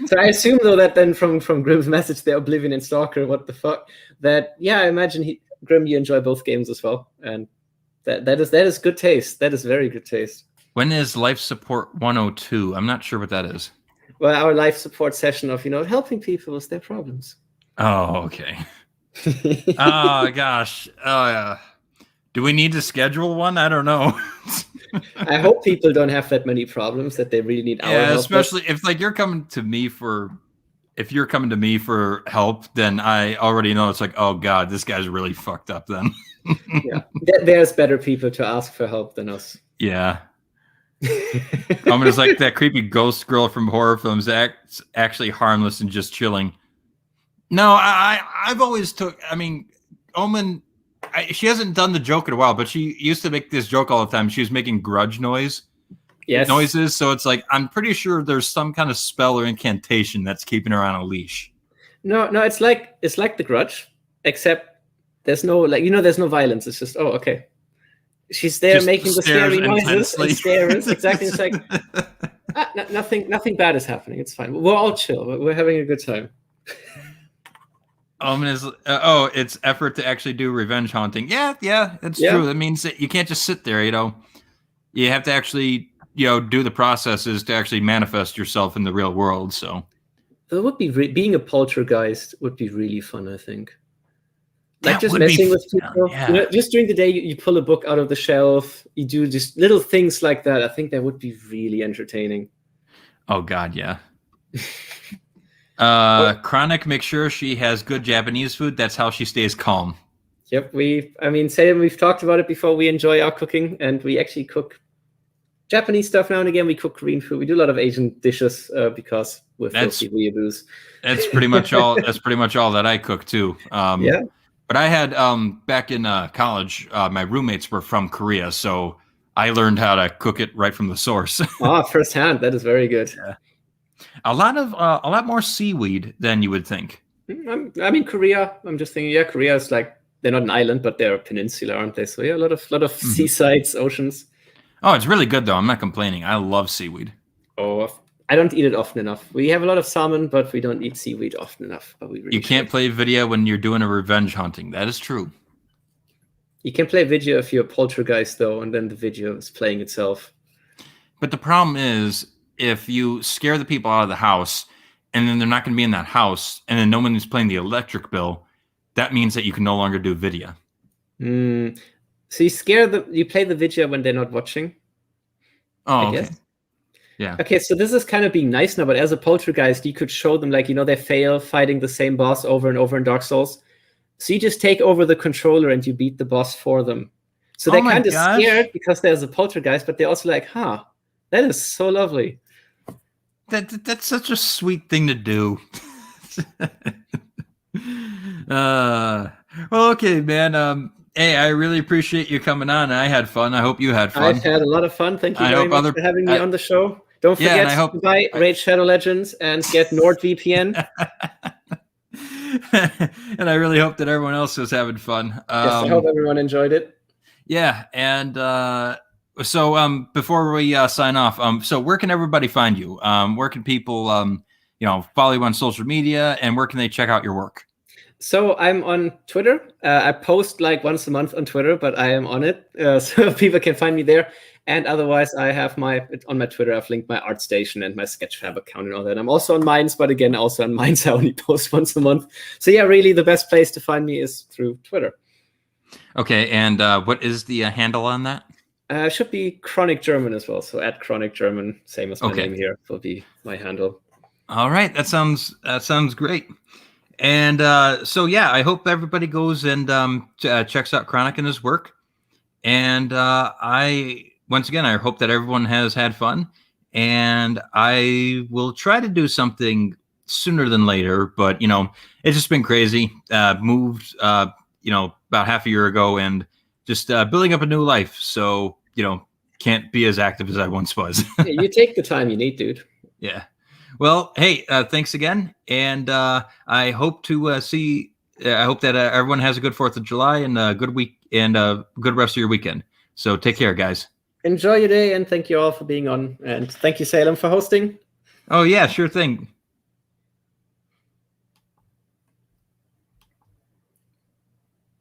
So I assume though that then from Grim's message there, Oblivion and Stalker, what the fuck? That I imagine Grim, you enjoy both games as well, and that is good taste. That is very good taste. When is Life Support 102? I'm not sure what that is. Well, our life support session of helping people with their problems. Oh, okay. Oh gosh. Oh yeah. Do we need to schedule one? I don't know. I hope people don't have that many problems that they really need our help. Especially if you're coming to me for help, then I already know it's like, oh god, this guy's really fucked up then. Yeah. There's better people to ask for help than us. Yeah. I'm just like that creepy ghost girl from horror films that's actually harmless and just chilling. No, I've always Omen, she hasn't done the joke in a while, but she used to make this joke all the time. She was making grudge noises. So it's like I'm pretty sure there's some kind of spell or incantation that's keeping her on a leash. No, it's like the Grudge, except there's no there's no violence. It's just okay. She's there just making the scary noises and stares. Exactly. It's like nothing bad is happening. It's fine. We're all chill. We're having a good time. It's effort to actually do revenge haunting. Yeah, it's true. That means that you can't just sit there. You have to actually do the processes to actually manifest yourself in the real world. So that would be being a poltergeist would be really fun, I think. Like just messing with people. Yeah. Just during the day, you pull a book out of the shelf. You do just little things like that. I think that would be really entertaining. Oh God, yeah. Chronic, make sure she has good Japanese food. That's how she stays calm. Yep, we've talked about it before. We enjoy our cooking, and we actually cook Japanese stuff now and again. We cook Korean food. We do a lot of Asian dishes because we're filthy weeaboos. That's pretty much all. That's pretty much all that I cook too. Yeah. But I had back in college, my roommates were from Korea, so I learned how to cook it right from the source. Firsthand. That is very good. Yeah. A lot more seaweed than you would think. Korea. I'm just thinking, Korea is like they're not an island, but they're a peninsula, aren't they? So a lot of seasides, oceans. Oh, it's really good though. I'm not complaining. I love seaweed. Oh, I don't eat it often enough. We have a lot of salmon, but we don't eat seaweed often enough. But we really you can't play video when you're doing a revenge hunting. That is true. You can play video if you're a poltergeist, though, and then the video is playing itself. But the problem is, if you scare the people out of the house, and then they're not going to be in that house, and then no one is paying the electric bill, that means that you can no longer do video. So you play the video when they're not watching? Oh, okay. Yeah. Okay, so this is kind of being nice now, but as a poltergeist, you could show them, they fail fighting the same boss over and over in Dark Souls. So you just take over the controller and you beat the boss for them. So they're kind of scared because there's a poltergeist, but they're also like, that is so lovely. That's such a sweet thing to do. Well, okay, man. Hey, I really appreciate you coming on. I had fun. I hope you had fun. I've had a lot of fun. Thank you very much for having me on the show. Don't forget to buy Raid Shadow Legends and get NordVPN. And I really hope that everyone else was having fun. Yes, I hope everyone enjoyed it. Yeah, and so before we sign off, so where can everybody find you? Where can people, follow you on social media, and where can they check out your work? So I'm on Twitter. I post like once a month on Twitter, but I am on it, so people can find me there. And otherwise, I have on my Twitter, I've linked my ArtStation and my Sketchfab account and all that. I'm also on Minds, but again, also on Minds, I only post once a month. So yeah, really the best place to find me is through Twitter. Okay, and what is the handle on that? Should be ChronicGerman as well. So at ChronicGerman, same as my name here, will be my handle. All right, that sounds great. And so yeah, I hope everybody goes and checks out Chronic and his work. And once again, I hope that everyone has had fun. And I will try to do something sooner than later, but it's just been crazy. Moved, about half a year ago, and just building up a new life. So can't be as active as I once was. Yeah, you take the time you need, dude. Yeah. Well, hey, thanks again, and I hope to see. I hope that everyone has a good 4th of July and a good week and a good rest of your weekend. So take care, guys. Enjoy your day, and thank you all for being on. And thank you, Salem, for hosting. Oh yeah, sure thing.